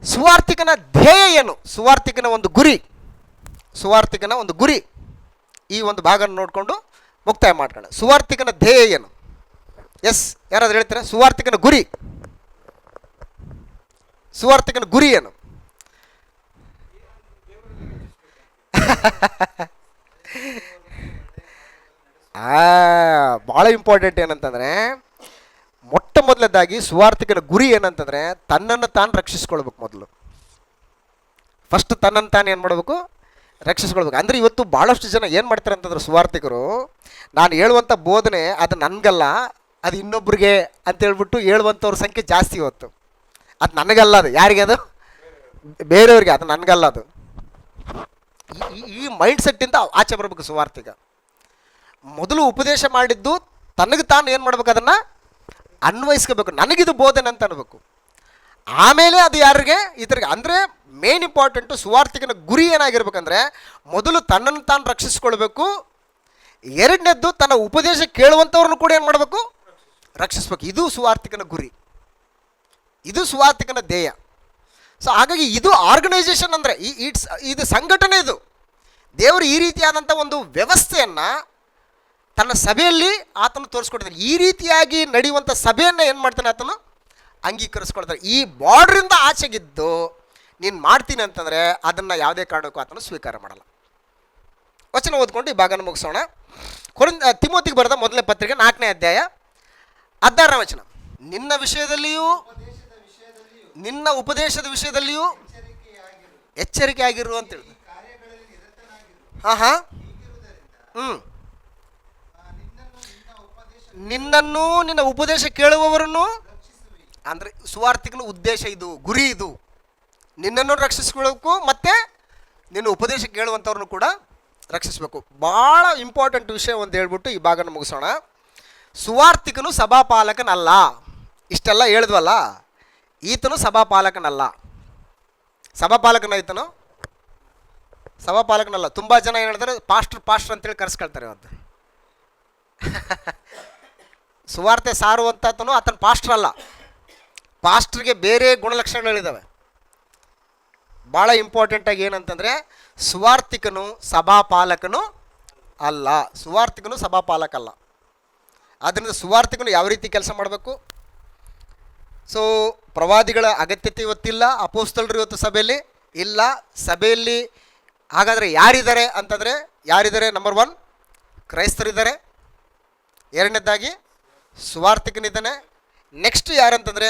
ಸುವಾರ್ತಿಕನ ಧ್ಯೇಯ ಏನು, ಸುವಾರ್ತಿಕನ ಒಂದು ಗುರಿ, ಈ ಒಂದು ಭಾಗ ನೋಡಿಕೊಂಡು ಮುಕ್ತಾಯ ಮಾಡ್ಕೊಳ್ಳೋಣ. ಸುವಾರ್ತಿಕನ ಧ್ಯೇಯ ಏನು? ಎಸ್, ಯಾರಾದ್ರೂ ಹೇಳ್ತೀರಾ? ಸುವಾರ್ತಿಕನ ಗುರಿ ಏನು? ಭಾಳ ಇಂಪಾರ್ಟೆಂಟ್ ಏನಂತಂದರೆ, ಮೊಟ್ಟ ಮೊದಲದಾಗಿ ಸುವಾರ್ತಿಕನ ಗುರಿ ಏನಂತಂದರೆ ತನ್ನನ್ನು ತಾನು ರಕ್ಷಿಸ್ಕೊಳ್ಬೇಕು. ಮೊದಲು ಫಸ್ಟ್ ತನ್ನನ್ನು ತಾನು ಏನು ಮಾಡಬೇಕು, ರಕ್ಷಿಸ್ಕೊಳ್ಬೇಕು. ಅಂದರೆ ಇವತ್ತು ಭಾಳಷ್ಟು ಜನ ಏನು ಮಾಡ್ತಾರೆ ಅಂತಂದ್ರೆ, ಸುವಾರ್ತಿಕರು ನಾನು ಹೇಳುವಂಥ ಬೋಧನೆ ಅದು ನನಗಲ್ಲ, ಅದು ಇನ್ನೊಬ್ರಿಗೆ ಅಂತೇಳ್ಬಿಟ್ಟು ಹೇಳುವಂಥವ್ರ ಸಂಖ್ಯೆ ಜಾಸ್ತಿ ಇವತ್ತು. ಅದು ನನಗಲ್ಲ, ಅದು ಯಾರಿಗೆ, ಅದು ಬೇರೆಯವ್ರಿಗೆ, ಅದು ನನಗಲ್ಲ. ಅದು ಈ ಮೈಂಡ್ ಸೆಟ್ಟಿಂದ ಆಚೆ ಬರಬೇಕು ಸುವಾರ್ತಿಕ. ಮೊದಲು ಉಪದೇಶ ಮಾಡಿದ್ದು ತನಗೆ ತಾನು ಏನು ಮಾಡ್ಬೇಕು, ಅದನ್ನು ಅನ್ವಯಿಸ್ಕೋಬೇಕು, ನನಗಿದು ಬೋಧನೆ ಅಂತ ಅನ್ಬೇಕು. ಆಮೇಲೆ ಅದು ಯಾರಿಗೆ, ಇತರಿಗೆ. ಅಂದರೆ ಮೇನ್ ಇಂಪಾರ್ಟೆಂಟು ಸುವಾರ್ತಿಕನ ಗುರಿ ಏನಾಗಿರ್ಬೇಕಂದ್ರೆ, ಮೊದಲು ತನ್ನನ್ನು ತಾನು ರಕ್ಷಿಸ್ಕೊಳ್ಬೇಕು, ಎರಡನೇದ್ದು ತನ್ನ ಉಪದೇಶ ಕೇಳುವಂಥವ್ರನ್ನು ಕೂಡ ಏನು ಮಾಡಬೇಕು, ರಕ್ಷಿಸ್ಬೇಕು. ಇದು ಸುವಾರ್ತಿಕನ ಗುರಿ, ಇದು ಸುವಾರ್ತಿಕನ ಧ್ಯೇಯ. ಸೊ ಹಾಗಾಗಿ ಇದು ಆರ್ಗನೈಸೇಷನ್ ಅಂದರೆ ಇದು ಸಂಘಟನೆ. ಇದು ದೇವರು ಈ ರೀತಿಯಾದಂಥ ಒಂದು ವ್ಯವಸ್ಥೆಯನ್ನು ತನ್ನ ಸಭೆಯಲ್ಲಿ ಆತನು ತೋರಿಸ್ಕೊಡ್ತಾನೆ. ಈ ರೀತಿಯಾಗಿ ನಡೆಯುವಂಥ ಸಭೆಯನ್ನು ಏನು ಮಾಡ್ತಾನೆ, ಆತನು ಅಂಗೀಕರಿಸ್ಕೊಳ್ತಾನೆ. ಈ ಬಾರ್ಡ್ರಿಂದ ಆಚೆಗಿದ್ದು ನೀನು ಮಾಡ್ತೀನಿ ಅಂತಂದರೆ ಅದನ್ನು ಯಾವುದೇ ಕಾರಣಕ್ಕೂ ಆತನು ಸ್ವೀಕಾರ ಮಾಡಲ್ಲ. ವಚನ ಓದ್ಕೊಂಡು ಈ ಭಾಗನ ಮುಗಿಸೋಣ. ತಿಮೋತಿಗೆ ಬರೆದ ಮೊದಲನೇ ಪತ್ರಿಕೆ 4ನೇ ಅಧ್ಯಾಯ 16ನೇ ವಚನ. ನಿನ್ನ ಉಪದೇಶದ ವಿಷಯದಲ್ಲಿಯೂ ಎಚ್ಚರಿಕೆ ಆಗಿರು ಅಂತ ಹೇಳಿದ್ರು. ನಿನ್ನನ್ನು ನಿನ್ನ ಉಪದೇಶ ಕೇಳುವವರನ್ನು, ಅಂದರೆ ಸುವಾರ್ತಿಕನ ಉದ್ದೇಶ ಇದು, ಗುರಿ ಇದು. ನಿನ್ನನ್ನು ರಕ್ಷಿಸ್ಕೊಳ್ಬೇಕು, ಮತ್ತು ನಿನ್ನ ಉಪದೇಶ ಕೇಳುವಂಥವ್ರನ್ನು ಕೂಡ ರಕ್ಷಿಸಬೇಕು. ಭಾಳ ಇಂಪಾರ್ಟೆಂಟ್ ವಿಷಯ ಒಂದು ಹೇಳ್ಬಿಟ್ಟು ಈ ಭಾಗನ ಮುಗಿಸೋಣ. ಸುವಾರ್ತಿಕನು ಸಭಾಪಾಲಕನಲ್ಲ. ಇಷ್ಟೆಲ್ಲ ಹೇಳಿದ್ವಲ್ಲ, ಈತನು ಸಭಾಪಾಲಕನಲ್ಲ. ಸಭಾಪಾಲಕನಲ್ಲ. ತುಂಬ ಜನ ಏನು ಹೇಳ್ತಾರೆ, ಪಾಸ್ಟರ್ ಅಂತೇಳಿ ಕರೆಸ್ಕೊಳ್ತಾರೆ. ಅವತ್ತು ಸುವಾರ್ತೆ ಸಾರುವಂಥತನು ಆತನ ಪಾಸ್ಟರ್ ಅಲ್ಲ. ಪಾಸ್ಟರ್ಗೆ ಬೇರೆ ಗುಣಲಕ್ಷಣಗಳಿದ್ದಾವೆ. ಭಾಳ ಇಂಪಾರ್ಟೆಂಟಾಗಿ ಏನಂತಂದರೆ, ಸುವಾರ್ತಿಕನು ಸಭಾಪಾಲಕನು ಅಲ್ಲ. ಆದ್ದರಿಂದ ಸುವಾರ್ತಿಕನು ಯಾವ ರೀತಿ ಕೆಲಸ ಮಾಡಬೇಕು? ಸೊ ಪ್ರವಾದಿಗಳ ಅಗತ್ಯತೆ ಇವತ್ತಿಲ್ಲ, ಅಪೋಸ್ತಲರು ಇವತ್ತು ಸಭೆಯಲ್ಲಿ ಇಲ್ಲ. ಸಭೆಯಲ್ಲಿ ಹಾಗಾದರೆ ಯಾರಿದ್ದಾರೆ ಅಂತಂದರೆ, ನಂಬರ್ 1 ಕ್ರೈಸ್ತರಿದ್ದಾರೆ, ಎರಡನೇದಾಗಿ ಸುವಾರ್ತಿಕನಿದ್ದಾನೆ, ನೆಕ್ಸ್ಟ್ ಯಾರಂತಂದರೆ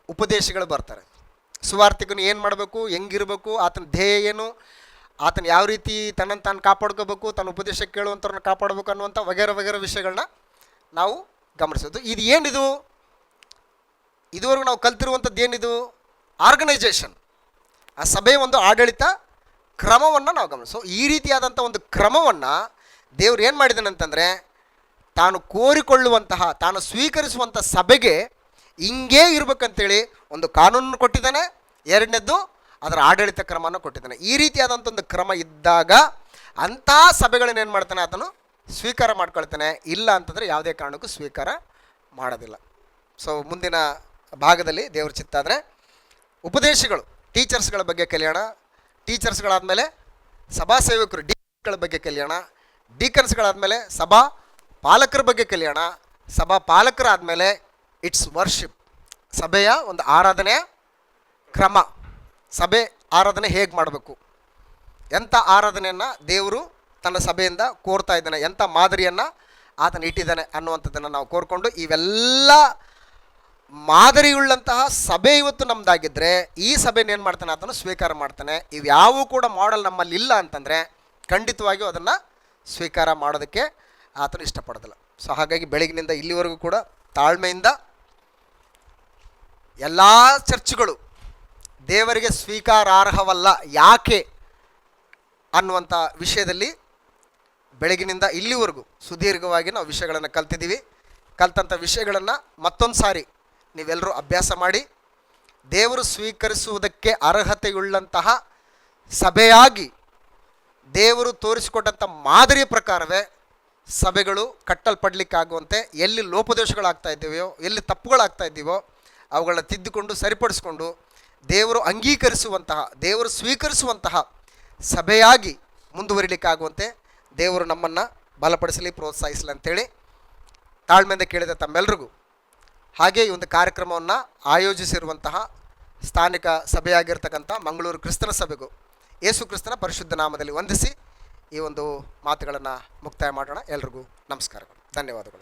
ಉಪದೇಶಗಳು ಬರ್ತಾರೆ. ಸುವಾರ್ತಿಕನು ಏನು ಮಾಡಬೇಕು, ಹೆಂಗಿರಬೇಕು, ಆತನ ಧ್ಯೇಯ ಏನು, ಆತನ ಯಾವ ರೀತಿ ತನ್ನನ್ನು ತಾನು ಕಾಪಾಡ್ಕೋಬೇಕು, ತನ್ನ ಉಪದೇಶ ಕೇಳುವಂಥವ್ರನ್ನ ಕಾಪಾಡಬೇಕು ಅನ್ನುವಂಥ ವಗೇರೆ ವಿಷಯಗಳನ್ನ ನಾವು ಗಮನಿಸೋದು. ಇದು ಏನಿದು, ಇದುವರೆಗೂ ನಾವು ಕಲ್ತಿರುವಂಥದ್ದು ಏನಿದು? ಆರ್ಗನೈಸೇಷನ್, ಆ ಸಭೆಯ ಒಂದು ಆಡಳಿತ ಕ್ರಮವನ್ನು ನಾವು ಗಮನಿಸೋ. ಈ ರೀತಿಯಾದಂಥ ಒಂದು ಕ್ರಮವನ್ನು ದೇವ್ರು ಏನು ಮಾಡಿದ್ದಾನೆ ಅಂತಂದರೆ, ತಾನು ಕೋರಿಕೊಳ್ಳುವಂತಹ, ತಾನು ಸ್ವೀಕರಿಸುವಂಥ ಸಭೆಗೆ ಹಿಂಗೇ ಇರಬೇಕಂತೇಳಿ ಒಂದು ಕಾನೂನನ್ನು ಕೊಟ್ಟಿದ್ದಾನೆ. ಎರಡನೇದ್ದು ಅದರ ಆಡಳಿತ ಕ್ರಮವನ್ನು ಕೊಟ್ಟಿದ್ದಾನೆ. ಈ ರೀತಿಯಾದಂಥ ಒಂದು ಕ್ರಮ ಇದ್ದಾಗ ಅಂಥ ಸಭೆಗಳನ್ನ ಏನು ಮಾಡ್ತಾನೆ, ಆತನು ಸ್ವೀಕಾರ ಮಾಡ್ಕೊಳ್ತಾನೆ. ಇಲ್ಲ ಅಂತಂದರೆ ಯಾವುದೇ ಕಾರಣಕ್ಕೂ ಸ್ವೀಕಾರ ಮಾಡೋದಿಲ್ಲ. ಸೊ ಮುಂದಿನ ಭಾಗದಲ್ಲಿ ದೇವ್ರ ಚಿತ್ತ ಆದರೆ ಉಪದೇಶಗಳು, ಟೀಚರ್ಸ್ಗಳ ಬಗ್ಗೆ ಕಲಿಯೋಣ. ಟೀಚರ್ಸ್ಗಳಾದಮೇಲೆ ಸಭಾ ಸೇವಕರು, ಡಿಕನ್ಸ್ಗಳ ಬಗ್ಗೆ ಕಲಿಯೋಣ. ಡಿಕನ್ಸ್ಗಳಾದಮೇಲೆ ಸಭಾ ಪಾಲಕರ ಬಗ್ಗೆ ಕಲಿಯೋಣ. ಸಭಾ ಪಾಲಕರಾದಮೇಲೆ ಇಟ್ಸ್ ವರ್ಷಿಪ್, ಸಭೆಯ ಒಂದು ಆರಾಧನೆಯ ಕ್ರಮ, ಸಭೆ ಆರಾಧನೆ ಹೇಗೆ ಮಾಡಬೇಕು, ಎಂಥ ಆರಾಧನೆಯನ್ನು ದೇವರು ತನ್ನ ಸಭೆಯಿಂದ ಕೋರ್ತಾ ಇದ್ದಾನೆ, ಎಂಥ ಮಾದರಿಯನ್ನು ಆತನು ಇಟ್ಟಿದ್ದಾನೆ ಅನ್ನುವಂಥದ್ದನ್ನು ನಾವು ಕೋರ್ಕೊಂಡು, ಇವೆಲ್ಲ ಮಾದರಿಯುಳ್ಳಂತಹ ಸಭೆ ಇವತ್ತು ನಮ್ಮದಾಗಿದ್ದರೆ ಈ ಸಭೆನ ಏನು ಮಾಡ್ತಾನೆ, ಆತನು ಸ್ವೀಕಾರ ಮಾಡ್ತಾನೆ. ಇವ್ಯಾವೂ ಕೂಡ ಮಾಡೆಲ್ ನಮ್ಮಲ್ಲಿ ಇಲ್ಲ ಅಂತಂದರೆ ಖಂಡಿತವಾಗಿಯೂ ಅದನ್ನು ಸ್ವೀಕಾರ ಮಾಡೋದಕ್ಕೆ ಆತನು ಇಷ್ಟಪಡೋದಿಲ್ಲ. ಸೊ ಹಾಗಾಗಿ ಬೆಳಗಿನಿಂದ ಇಲ್ಲಿವರೆಗೂ ಕೂಡ ತಾಳ್ಮೆಯಿಂದ ಎಲ್ಲ ಚರ್ಚ್ಗಳು ದೇವರಿಗೆ ಸ್ವೀಕಾರಾರ್ಹವಲ್ಲ ಯಾಕೆ ಅನ್ನುವಂಥ ವಿಷಯದಲ್ಲಿ ಬೆಳಗಿನಿಂದ ಇಲ್ಲಿವರೆಗೂ ಸುದೀರ್ಘವಾಗಿ ನಾವು ವಿಷಯಗಳನ್ನು ಕಲ್ತಿದ್ದೀವಿ. ಕಲ್ತಂಥ ವಿಷಯಗಳನ್ನು ಮತ್ತೊಂದು ಸಾರಿ ನೀವೆಲ್ಲರೂ ಅಭ್ಯಾಸ ಮಾಡಿ ದೇವರು ಸ್ವೀಕರಿಸುವುದಕ್ಕೆ ಅರ್ಹತೆಯುಳ್ಳಂತಹ ಸಭೆಯಾಗಿ ದೇವರು ತೋರಿಸಿಕೊಟ್ಟಂಥ ಮಾದರಿಯ ಪ್ರಕಾರವೇ ಸಭೆಗಳು ಕಟ್ಟಲ್ಪಡಲಿಕ್ಕಾಗುವಂತೆ ಎಲ್ಲಿ ಲೋಪದೋಷಗಳಾಗ್ತಾ ಇದ್ದೀವೋ, ಎಲ್ಲಿ ತಪ್ಪುಗಳಾಗ್ತಾ ಇದ್ದೀವೋ ಅವುಗಳನ್ನ ತಿದ್ದುಕೊಂಡು ಸರಿಪಡಿಸಿಕೊಂಡು ದೇವರು ಅಂಗೀಕರಿಸುವಂತಹ, ದೇವರು ಸ್ವೀಕರಿಸುವಂತಹ ಸಭೆಯಾಗಿ ಮುಂದುವರಿಲಿಕ್ಕಾಗುವಂತೆ ದೇವರು ನಮ್ಮನ್ನು ಬಲಪಡಿಸಲಿ, ಪ್ರೋತ್ಸಾಹಿಸಲಿ ಅಂತೇಳಿ ತಾಳ್ಮೆಯಿಂದ ಕೇಳಿದ ತಮ್ಮೆಲ್ಲರಿಗೂ, ಹಾಗೆ ಈ ಒಂದು ಕಾರ್ಯಕ್ರಮವನ್ನು ಆಯೋಜಿಸಿರುವಂತಹ ಸ್ಥಾನಿಕ ಸಭೆಯಾಗಿರ್ತಕ್ಕಂಥ ಮಂಗಳೂರು ಕ್ರಿಸ್ತನ ಸಭೆಗೂ ಯೇಸು ಕ್ರಿಸ್ತನ ಪರಿಶುದ್ಧ ನಾಮದಲ್ಲಿ ವಂದಿಸಿ ಈ ಒಂದು ಮಾತುಗಳನ್ನು ಮುಕ್ತಾಯ ಮಾಡೋಣ. ಎಲ್ರಿಗೂ ನಮಸ್ಕಾರಗಳು, ಧನ್ಯವಾದಗಳು.